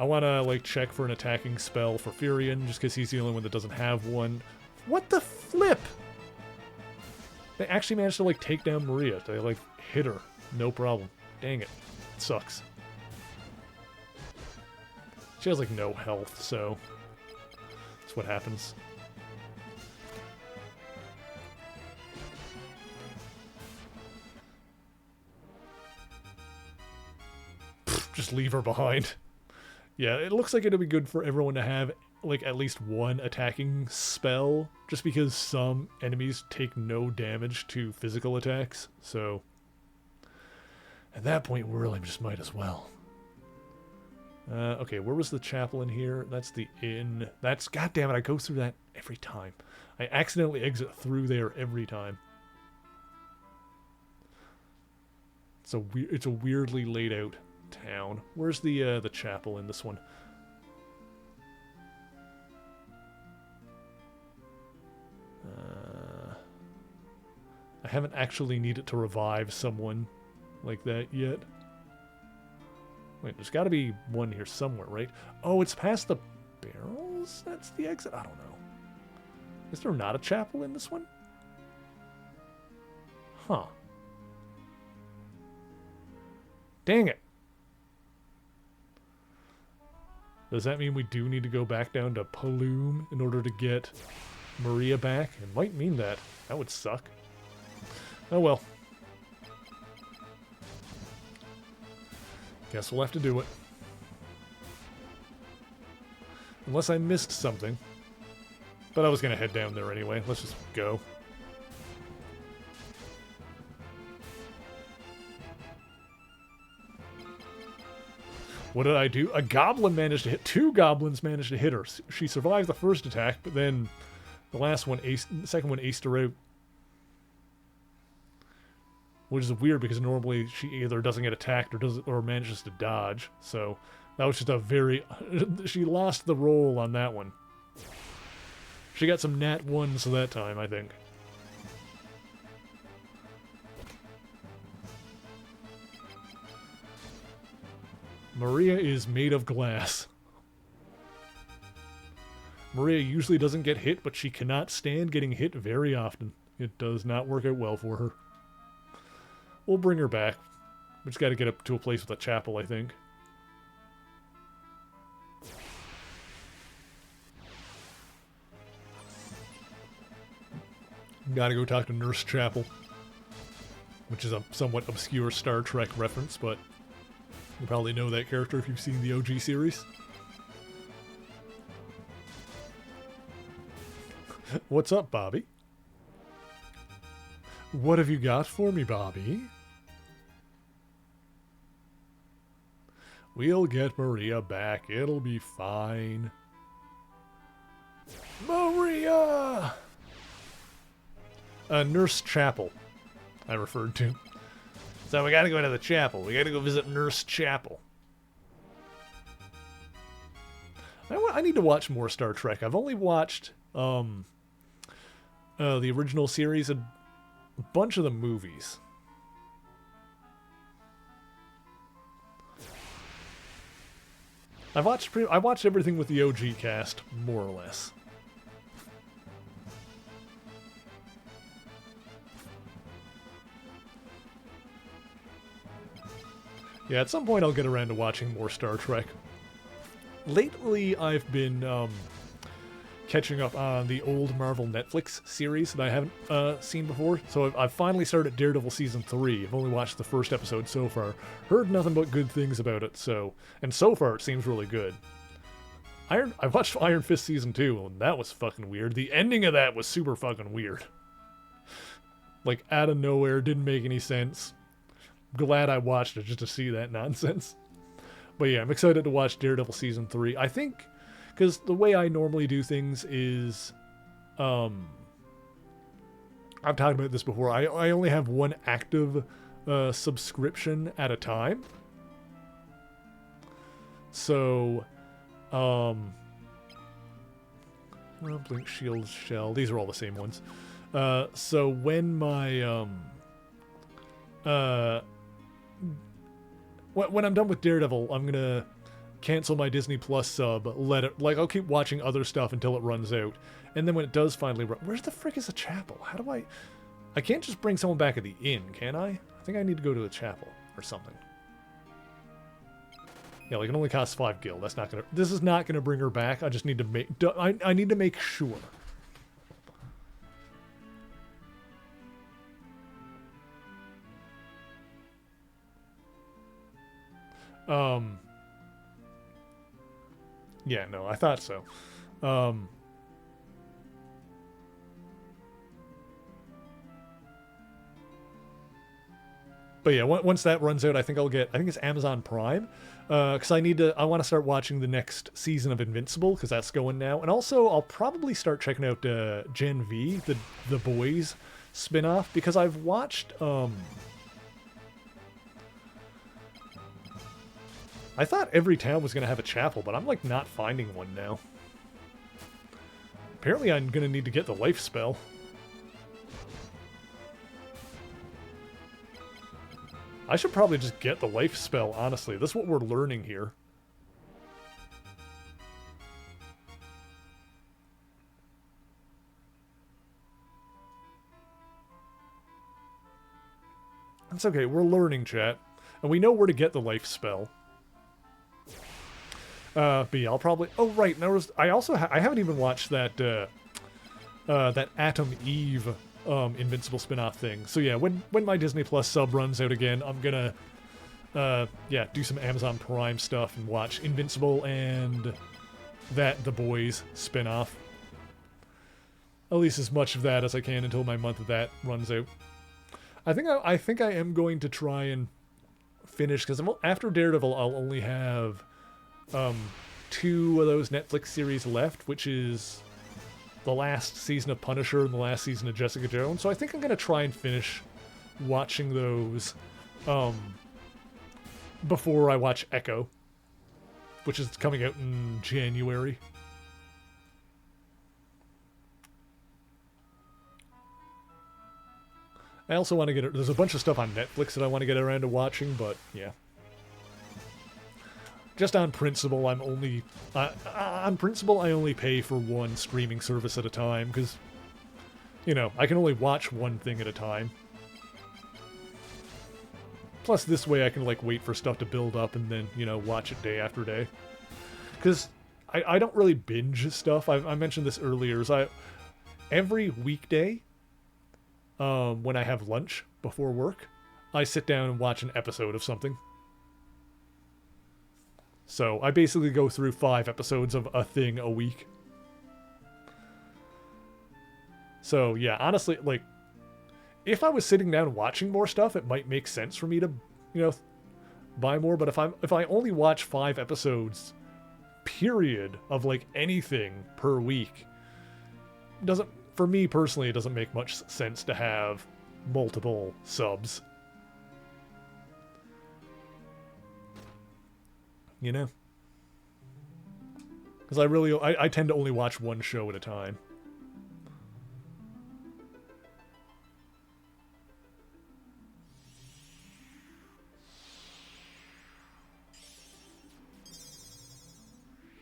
I want to, like, check for an attacking spell for Firion, just because he's the only one that doesn't have one. What the flip? They actually managed to, like, take down Maria. They, like, hit her. No problem. Dang it. It sucks. She has, like, no health, so... That's what happens. Pfft, just leave her behind. Yeah, it looks like it'll be good for everyone to have, like, at least one attacking spell, just because some enemies take no damage to physical attacks, so... At that point, we really just might as well. Okay, where was the chapel in here? That's the inn. That's... God damn it, I go through that every time. I accidentally exit through there every time. It's a weirdly laid out town. Where's the chapel in this one? I haven't actually needed to revive someone like that yet. Wait, there's got to be one here somewhere, right? Oh, it's past the barrels? That's the exit? I don't know. Is there not a chapel in this one? Huh. Dang it. Does that mean we do need to go back down to Paloom in order to get Maria back? It might mean that. That would suck. Oh well. Guess we'll have to do it. Unless I missed something. But I was going to head down there anyway. Let's just go. What did I do? A goblin managed to hit... 2 goblins managed to hit her. She survived the first attack, but then the second one aced her out. Which is weird because normally she either doesn't get attacked or manages to dodge. So that was just a very... she lost the roll on that one. She got some nat 1s that time, I think. Maria is made of glass. Maria usually doesn't get hit, but she cannot stand getting hit very often. It does not work out well for her. We'll bring her back. We just got to get up to a place with a chapel, I think. Gotta go talk to Nurse Chapel, which is a somewhat obscure Star Trek reference, but you probably know that character if you've seen the OG series. What's up, Bobby? What have you got for me, Bobby? We'll get Maria back. It'll be fine. Maria! Nurse Chapel, I referred to. So we gotta go to the chapel. We gotta go visit Nurse Chapel. I need to watch more Star Trek. I've only watched the original series and a bunch of the movies. I watched everything with the OG cast, more or less. Yeah, at some point I'll get around to watching more Star Trek. Lately, I've been catching up on the old Marvel Netflix series that I haven't seen before. So I've finally started Daredevil Season 3. I've only watched the first episode so far. Heard nothing but good things about it, and so far it seems really good. I watched Iron Fist Season 2, and that was fucking weird. The ending of that was super fucking weird. Like, out of nowhere, didn't make any sense. Glad I watched it just to see that nonsense. But yeah, I'm excited to watch Daredevil Season 3. I think, because the way I normally do things is, I've talked about this before, I only have one active subscription at a time. So, Blink, Shield, Shell, these are all the same ones. So when my, when I'm done with Daredevil, I'm gonna cancel my Disney Plus sub, I'll keep watching other stuff until it runs out. And then when it does finally run, where's the frick is a chapel? How do I can't just bring someone back at the inn, can I? I think I need to go to a chapel or something. Yeah, like it only costs 5 gil. This is not gonna bring her back. I just need to I need to make sure. Yeah, no, I thought so. But yeah, once that runs out, I think it's Amazon Prime. Because I want to start watching the next season of Invincible, because that's going now. And also, I'll probably start checking out Gen V, the Boys spin-off, because I've watched, I thought every town was going to have a chapel, but I'm, like, not finding one now. Apparently I'm going to need to get the life spell. I should probably just get the life spell, honestly. That's what we're learning here. That's okay, we're learning, chat. And we know where to get the life spell. But yeah, I'll probably... Oh, right, I also I haven't even watched that, that Atom Eve Invincible spin-off thing. So yeah, when my Disney Plus sub runs out again, I'm gonna yeah, do some Amazon Prime stuff and watch Invincible and that The Boys spin-off. At least as much of that as I can until my month of that runs out. I think I am going to try and finish, because after Daredevil I'll only have 2 of those Netflix series left, which is the last season of Punisher and the last season of Jessica Jones. So I think I'm going to try and finish watching those before I watch Echo, which is coming out in January. I also want to there's a bunch of stuff on Netflix that I want to get around to watching, but yeah. just on principle, I'm only on principle I only pay for one streaming service at a time because, you know, I can only watch one thing at a time. Plus, this way I can like wait for stuff to build up and then, you know, watch it day after day. Because I don't really binge stuff. I mentioned this earlier. Every weekday, when I have lunch before work, I sit down and watch an episode of something. So I basically go through 5 episodes of a thing a week. So yeah, honestly, like, if I was sitting down watching more stuff, it might make sense for me to, you know, buy more. But if I only watch 5 episodes, period, of like anything per week, doesn't, for me personally, it doesn't make much sense to have multiple subs. You know? Because I tend to only watch one show at a time.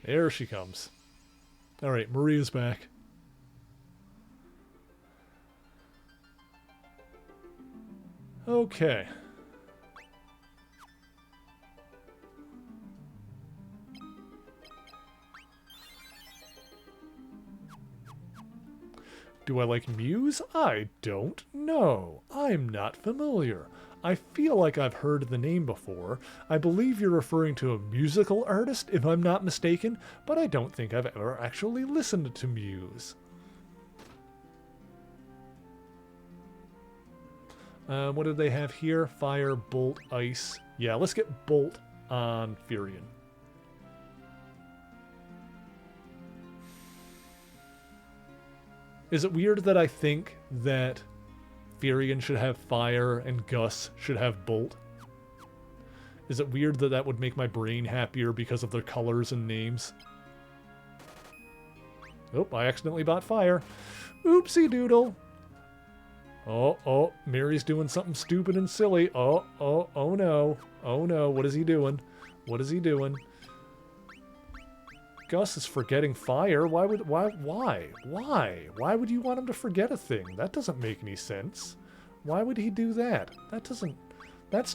There she comes. Alright, Maria's back. Okay. Do I like Muse? I don't know. I'm not familiar. I feel like I've heard the name before. I believe you're referring to a musical artist, if I'm not mistaken, but I don't think I've ever actually listened to Muse. What do they have here? Fire, Bolt, Ice. Yeah, let's get Bolt on Firion. Is it weird that I think that Firion should have Fire and Gus should have Bolt? Is it weird that that would make my brain happier because of their colors and names? Oh, I accidentally bought Fire. Oopsie doodle. Oh, Mary's doing something stupid and silly. Oh no. Oh no, what is he doing? What is he doing? Gus is forgetting Fire. Why would you want him to forget a thing? That doesn't make any sense. Why would he do that? That's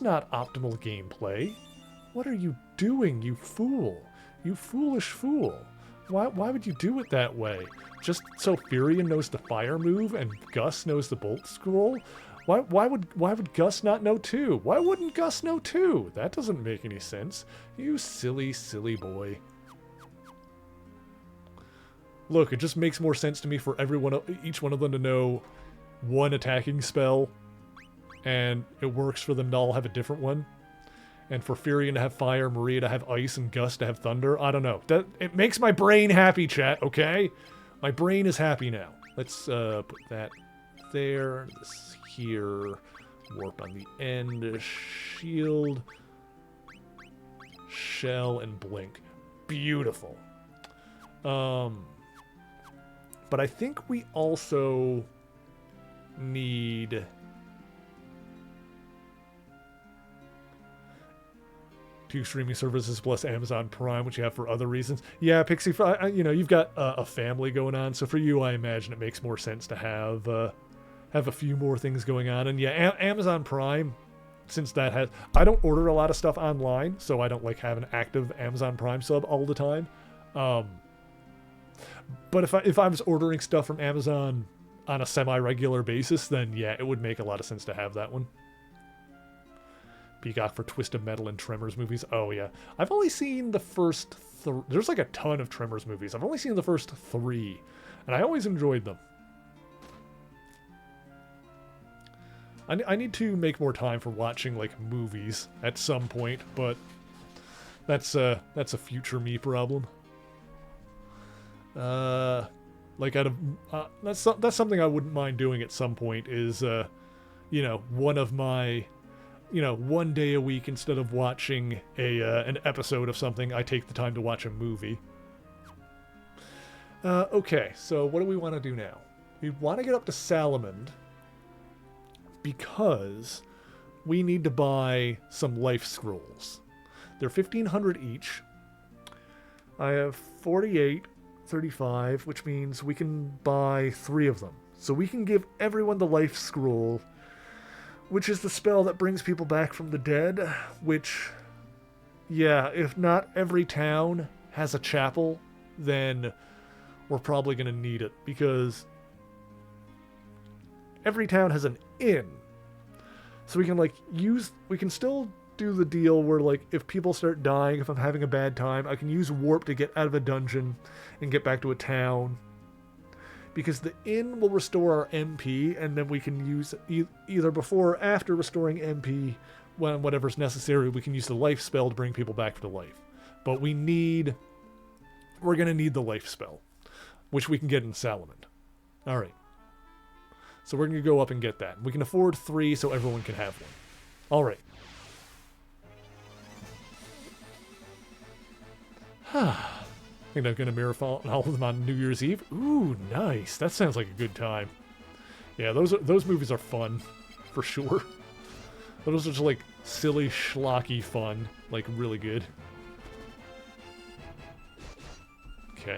not optimal gameplay. What are you doing, you fool? You foolish fool. Why would you do it that way? Just so Firion knows the Fire move and Gus knows the Bolt scroll? Why would Gus not know too? Why wouldn't Gus know too? That doesn't make any sense. You silly, silly boy. Look, it just makes more sense to me for each one of them to know one attacking spell, and it works for them to all have a different one. And for Firion to have Fire, Maria to have Ice, and Gus to have Thunder. I don't know. It makes my brain happy, chat, okay? My brain is happy now. Let's put that there, this here, Warp on the end, Shield, Shell, and Blink. Beautiful. But I think we also need 2 streaming services plus Amazon Prime, which you have for other reasons. Yeah, Pixie, you know, you've got a family going on, so for you, I imagine it makes more sense to have a few more things going on. And yeah, Amazon Prime, since that has, I don't order a lot of stuff online, so I don't like have an active Amazon Prime sub all the time. But if I was ordering stuff from Amazon on a semi-regular basis, then yeah, it would make a lot of sense to have that one. Peacock for Twisted Metal and Tremors movies. Oh yeah, I've only seen the first. There's like a ton of Tremors movies. I've only seen the first 3, and I always enjoyed them. I need to make more time for watching like movies at some point, but that's a future me problem. Like that's something I wouldn't mind doing at some point is you know, one of my, you know, one day a week instead of watching an episode of something, I take the time to watch a movie. Okay, so what do we want to do now? We want to get up to Salamand because we need to buy some life scrolls. They're 1,500 each, I have 48, 35, which means we can buy 3 of them. So we can give everyone the life scroll, which is the spell that brings people back from the dead, which, yeah, if not every town has a chapel, then we're probably going to need it, because every town has an inn. So we can, like, we can still do the deal where, like, if people start dying, if I'm having a bad time, I can use warp to get out of a dungeon and get back to a town. Because the inn will restore our MP, and then we can use either before or after restoring MP, when whatever's necessary, we can use the life spell to bring people back to life. But we're going to need the life spell, which we can get in Salamand. Alright. So we're going to go up and get that. We can afford 3 so everyone can have one. Alright. I think I'm going to marathon all of them on New Year's Eve. Ooh, nice. That sounds like a good time. Yeah, those movies are fun, for sure. Those are just like silly, schlocky fun. Like, really good. Okay.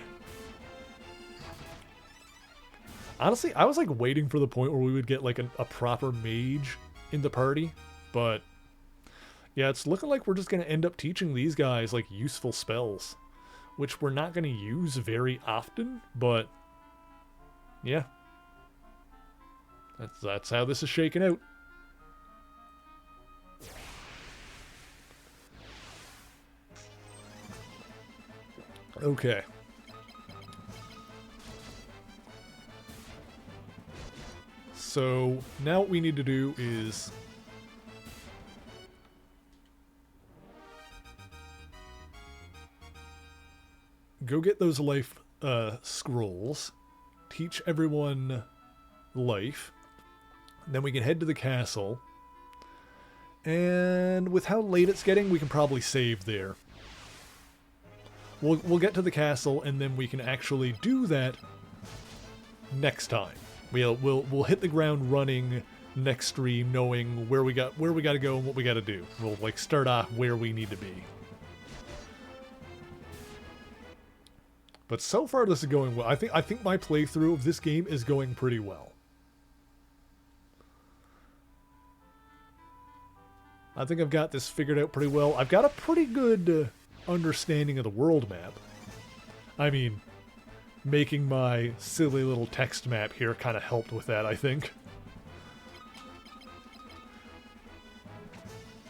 Honestly, I was like waiting for the point where we would get like a proper mage in the party, but yeah, it's looking like we're just going to end up teaching these guys like useful spells, which we're not going to use very often, but yeah. That's how this is shaking out. Okay. So now what we need to do is go get those life scrolls, teach everyone life, then we can head to the castle, and with how late it's getting, we can probably save there. We'll get to the castle, and then we can actually do that next time. We'll hit the ground running next stream, knowing where we got to go and what we got to do. We'll like start off where we need to be. But so far this is going well. I think my playthrough of this game is going pretty well. I think I've got this figured out pretty well. I've got a pretty good understanding of the world map. I mean, making my silly little text map here kind of helped with that, I think.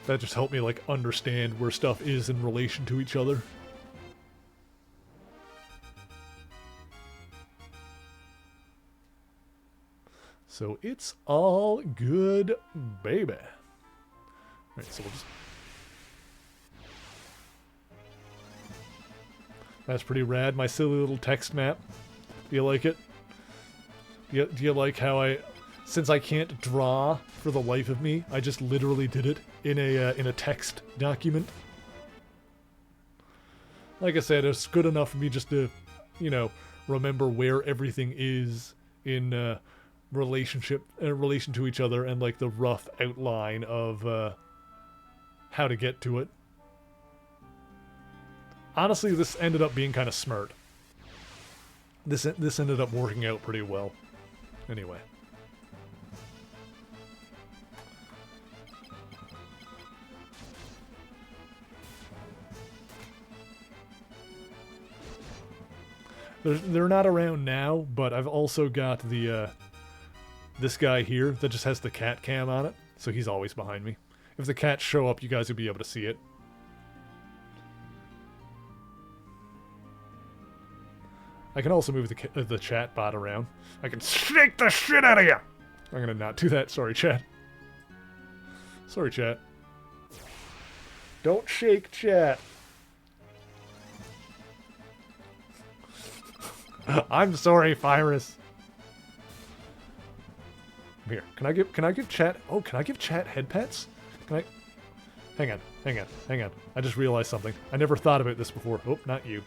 That just helped me like understand where stuff is in relation to each other. So it's all good, baby. Alright, so we'll just... That's pretty rad, my silly little text map. Do you like it? Do you like how since I can't draw for the life of me, I just literally did it in a text document? Like I said, it's good enough for me just to, you know, remember where everything is in relation to each other, and like the rough outline of how to get to it. Honestly, this ended up being kind of smart. This ended up working out pretty well. Anyway. They're not around now, but I've also got the this guy here that just has the cat cam on it, so he's always behind me. If the cats show up, you guys will be able to see it. I can also move the chat bot around. I can shake the shit out of you! I'm gonna not do that. Sorry, chat. Sorry, chat. Don't shake, chat. I'm sorry, Fyrus. Here, can I give chat? Oh, can I give chat head pets? Can I? Hang on. I just realized something. I never thought about this before. Oh, not you.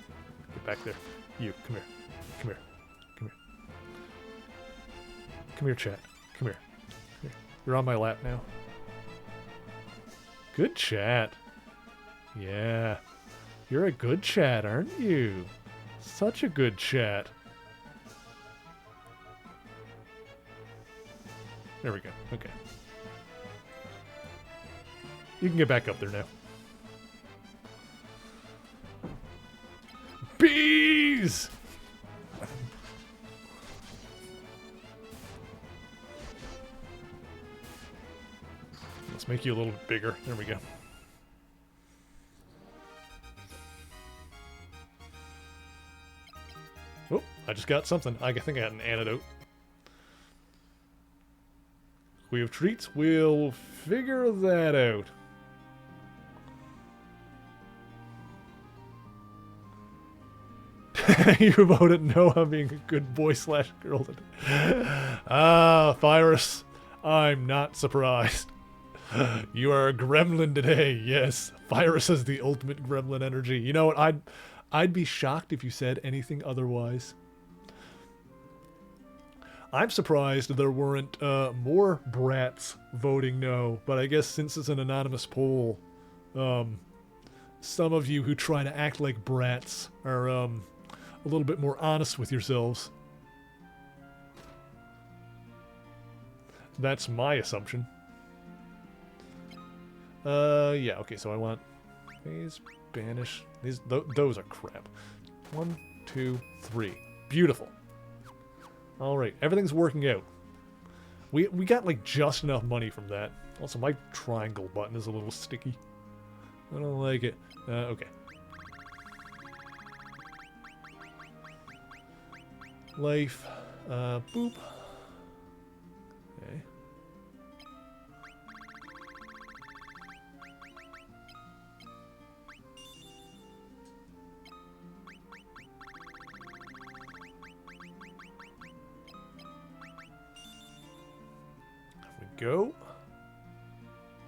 Get back there. You, come here. Come here, chat. Come here. You're on my lap now. Good chat. Yeah. You're a good chat, aren't you? Such a good chat. There we go. Okay. You can get back up there now. Bees! Let's make you a little bit bigger. There we go. Oh, I just got something. I think I got an antidote. We have treats. We'll figure that out. You voted no on being a good boy slash girl today. Ah, Virus. I'm not surprised. You are a gremlin today. Yes, Virus has the ultimate gremlin energy. You know what? I'd be shocked if you said anything otherwise. I'm surprised there weren't more brats voting no, but I guess since it's an anonymous poll, some of you who try to act like brats are a little bit more honest with yourselves. That's my assumption. Yeah, okay, so I want phase, banish. Those are crap. 1, 2, 3. Beautiful. Alright, everything's working out. We got like just enough money from that. Also, my triangle button is a little sticky. I don't like it. Okay. Life. Boop. Okay. Go.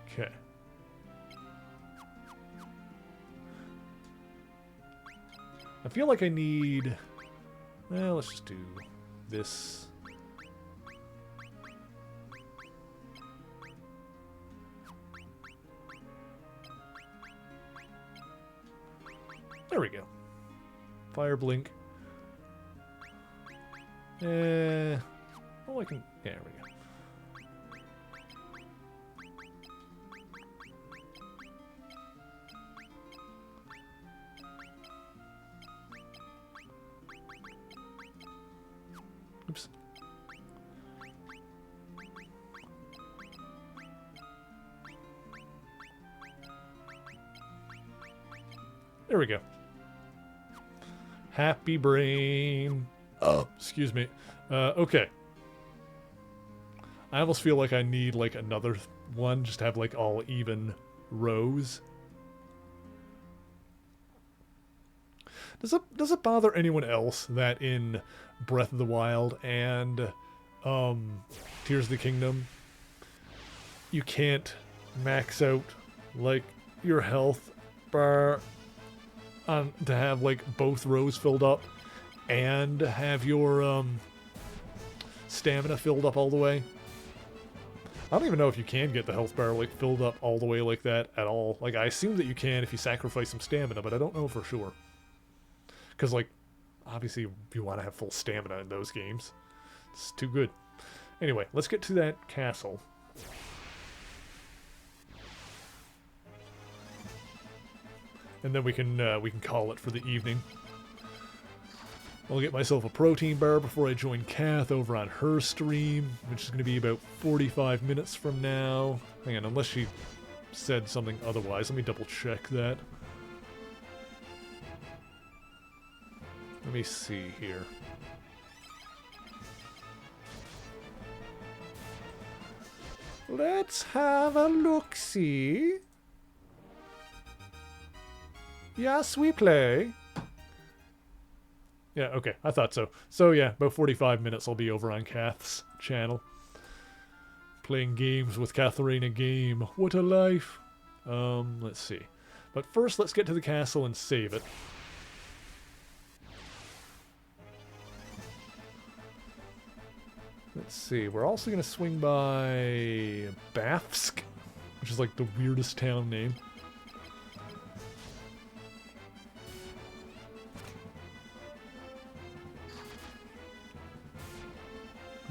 Okay. I feel like I need... Well, let's just do this. There we go. Fire blink. Oh, I can... Yeah, there we go. Oops. There we go. Happy brain. Oh, excuse me. Okay. I almost feel like I need like another one just to have like all even rows. Does it bother anyone else that in Breath of the Wild and Tears of the Kingdom you can't max out like your health bar to have like both rows filled up and have your stamina filled up all the way? I don't even know if you can get the health bar like filled up all the way like that at all. Like I assume that you can if you sacrifice some stamina, but I don't know for sure. Because, like, obviously you want to have full stamina in those games. It's too good. Anyway, let's get to that castle. And then we can call it for the evening. I'll get myself a protein bar before I join Kath over on her stream, which is going to be about 45 minutes from now. Hang on, unless she said something otherwise. Let me double check that. Let me see here. Let's have a look-see. Yes, we play. Yeah, okay, I thought so. So yeah, about 45 minutes I'll be over on Kath's channel. Playing games with Katharina Game. What a life. Let's see. But first, let's get to the castle and save it. Let's see, we're also going to swing by Bafsk, which is like the weirdest town name.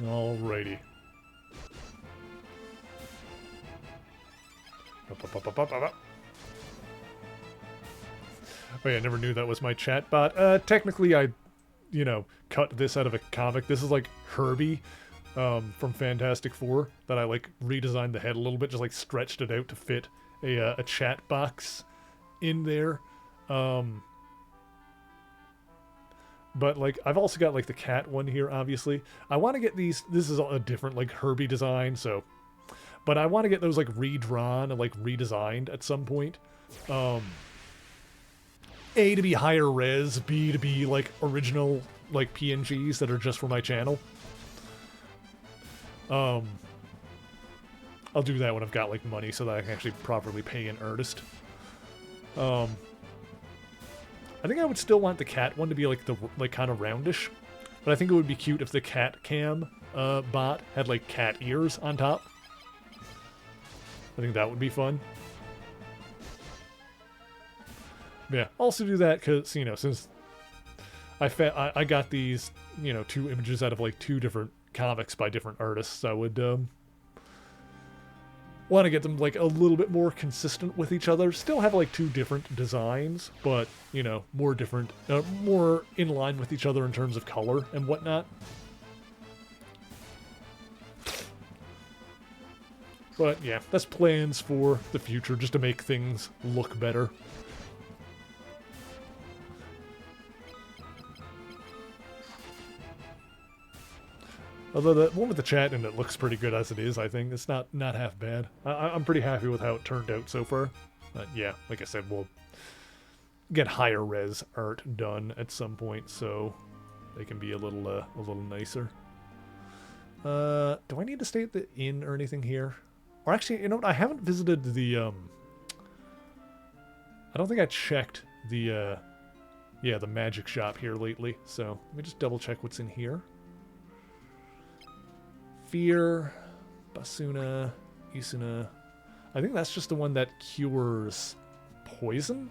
Alrighty. Oh yeah, I never knew that was my chat bot. Technically I, cut this out of a comic. This is like Herbie from Fantastic Four that I like redesigned the head a little bit, just like stretched it out to fit a chat box in there. But like I've also got like the cat one here, obviously. I want to get these, this is a different like Herbie design, so, but I want to get those like redrawn and like redesigned at some point. A, to be higher res, B, to be like original like PNGs that are just for my channel. I'll do that when I've got like money so that I can actually properly pay an artist. I think I would still want the cat one to be like the kind of roundish, but I think it would be cute if the cat cam bot had like cat ears on top. I think that would be fun. Yeah, also do that because, since I got these, 2 images out of like 2 different comics by different artists, I would want to get them like a little bit more consistent with each other. Still have like 2 different designs, but, more different, more in line with each other in terms of color and whatnot. But yeah, that's plans for the future, just to make things look better. Although the one with the chat in it looks pretty good as it is, I think. It's not half bad. I'm pretty happy with how it turned out so far. Yeah, like I said, we'll get higher res art done at some point, so they can be a little nicer. Do I need to stay at the inn or anything here? Or actually, you know what? I haven't visited the I don't think I checked the yeah, the magic shop here lately. So let me just double check what's in here. Fear, Basuna, Isuna. I think that's just the one that cures poison?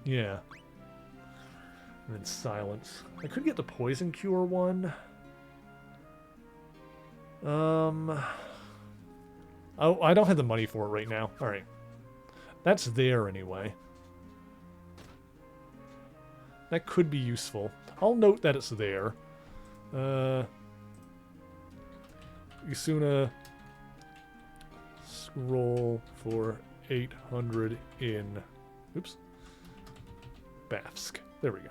Yeah. And then silence. I could get the poison cure one. Oh, I don't have the money for it right now. Alright. That's there anyway. That could be useful. I'll note that it's there. Isuna scroll for 800 in, oops, Bafsk. There we go.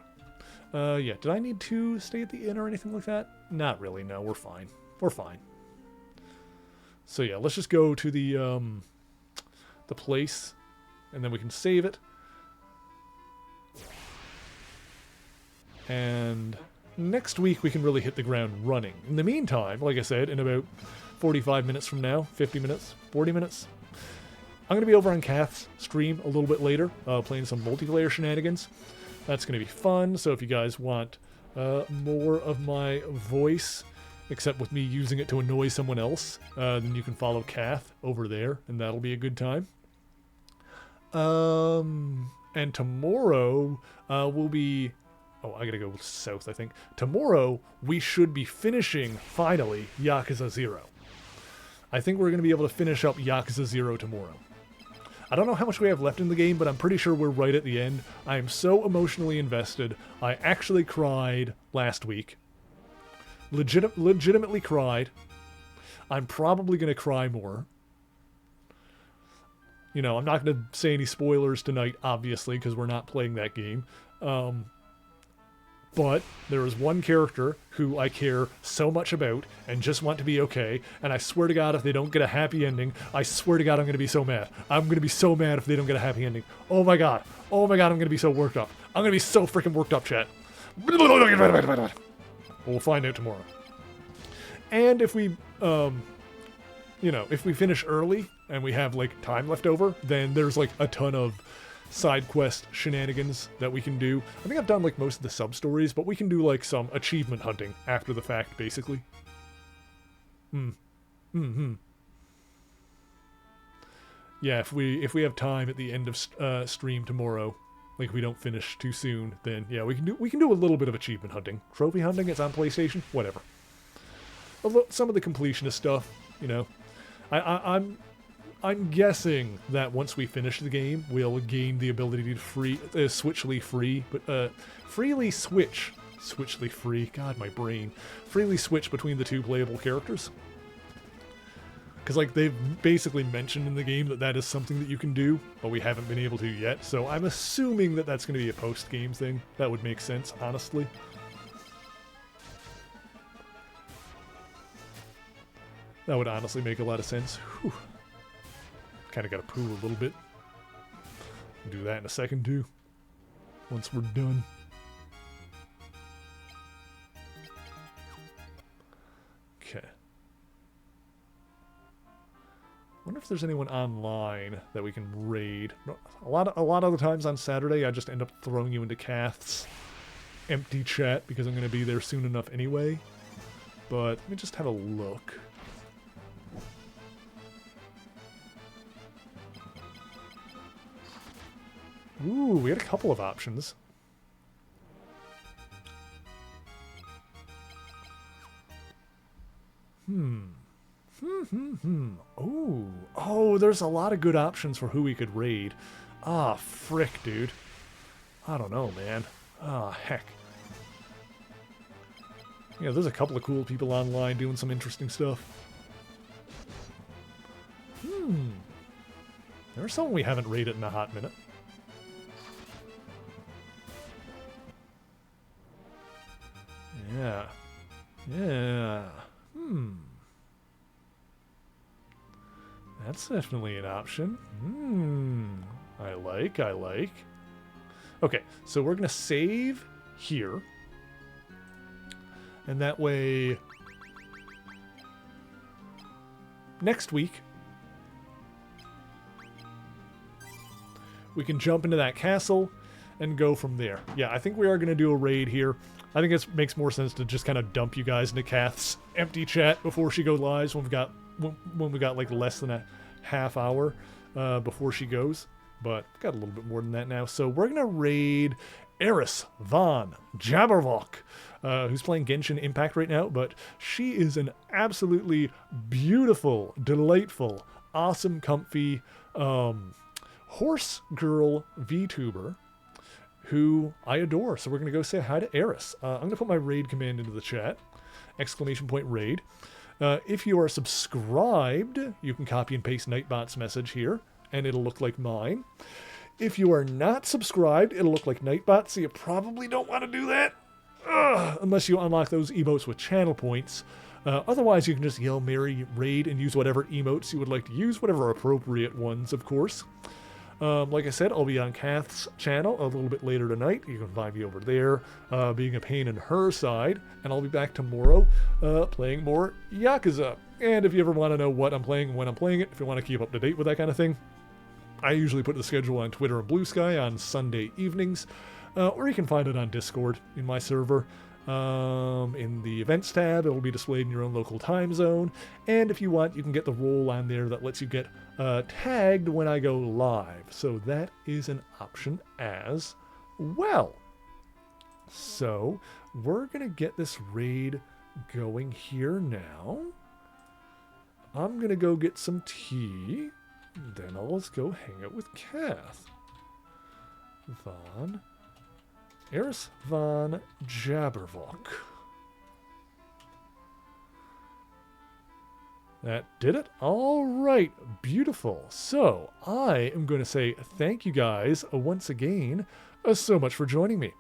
Yeah, did I need to stay at the inn or anything like that? Not really, no, we're fine. We're fine. So yeah, let's just go to the place, and then we can save it. And next week we can really hit the ground running. In the meantime, like I said, in about 45 minutes from now, 50 minutes, 40 minutes, I'm going to be over on Kath's stream a little bit later, playing some multiplayer shenanigans. That's going to be fun, so if you guys want more of my voice, except with me using it to annoy someone else, then you can follow Kath over there, and that'll be a good time. And tomorrow we'll be... Oh, I gotta go south, I think. Tomorrow, we should be finishing, finally, Yakuza 0. I think we're going to be able to finish up Yakuza 0 tomorrow. I don't know how much we have left in the game, but I'm pretty sure we're right at the end. I am so emotionally invested. I actually cried last week. Legitimately cried. I'm probably going to cry more. I'm not going to say any spoilers tonight, obviously, because we're not playing that game. But there is one character who I care so much about and just want to be okay, and I swear to God if they don't get a happy ending, I swear to God I'm going to be so mad. I'm going to be so mad if they don't get a happy ending. Oh my God, I'm going to be so worked up. I'm going to be so freaking worked up, chat. We'll find out tomorrow. And if we, if we finish early and we have, like, time left over, then there's, like, a ton of side quest shenanigans that we can do. I think I've done like most of the sub stories, but we can do like some achievement hunting after the fact, basically. Yeah, if we have time at the end of stream tomorrow, like if we don't finish too soon, then yeah, we can do a little bit of achievement hunting, trophy hunting. It's on PlayStation, whatever. some of the completionist stuff, you know. I'm guessing that once we finish the game, we'll gain the ability to switchly free, but freely switch, switchly free. God, my brain. Freely switch between the two playable characters. Because like they've basically mentioned in the game that that is something that you can do, but we haven't been able to yet. So I'm assuming that that's going to be a post-game thing. That would make sense, honestly. That would honestly make a lot of sense. Whew. Kind of got to poo a little bit. Do that in a second too. Once we're done. Okay. Wonder if there's anyone online that we can raid. A lot of the times on Saturday, I just end up throwing you into Kath's empty chat because I'm going to be there soon enough anyway. But let me just have a look. Ooh, we had a couple of options. Oh, there's a lot of good options for who we could raid. Ah, frick, dude. I don't know, man. Ah, heck. Yeah, there's a couple of cool people online doing some interesting stuff. There's someone we haven't raided in a hot minute. Yeah. Yeah. That's definitely an option. I like. Okay, so we're going to save here. And that way, next week, we can jump into that castle and go from there. Yeah, I think we are going to do a raid here. I think it makes more sense to just kind of dump you guys into Kath's empty chat before she goes live when we got like less than a half hour before she goes. But got a little bit more than that now. So we're going to raid Eris von Jabberwock, who's playing Genshin Impact right now, but she is an absolutely beautiful, delightful, awesome, comfy horse girl VTuber who I adore. So we're going to go say hi to Eris. I'm going to put my raid command into the chat. ! Raid. If you are subscribed, you can copy and paste Nightbot's message here, and it'll look like mine. If you are not subscribed, it'll look like Nightbot, so you probably don't want to do that. Unless you unlock those emotes with channel points. Otherwise, you can just yell Merry Raid and use whatever emotes you would like to use, whatever appropriate ones, of course. Like I said, I'll be on Kath's channel a little bit later tonight. You can find me over there, being a pain in her side. And I'll be back tomorrow playing more Yakuza. And if you ever want to know what I'm playing and when I'm playing it, if you want to keep up to date with that kind of thing, I usually put the schedule on Twitter and Blue Sky on Sunday evenings. Or you can find it on Discord in my server. In the events tab, it will be displayed in your own local time zone. And if you want, you can get the role on there that lets you get tagged when I go live. So that is an option as well. So we're going to get this raid going here now. I'm going to go get some tea. Then I'll just go hang out with Kath. Eris von Jabberwock. That did it. All right, beautiful. So I am going to say thank you guys once again so much for joining me.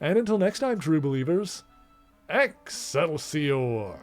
And until next time, true believers, Excelsior!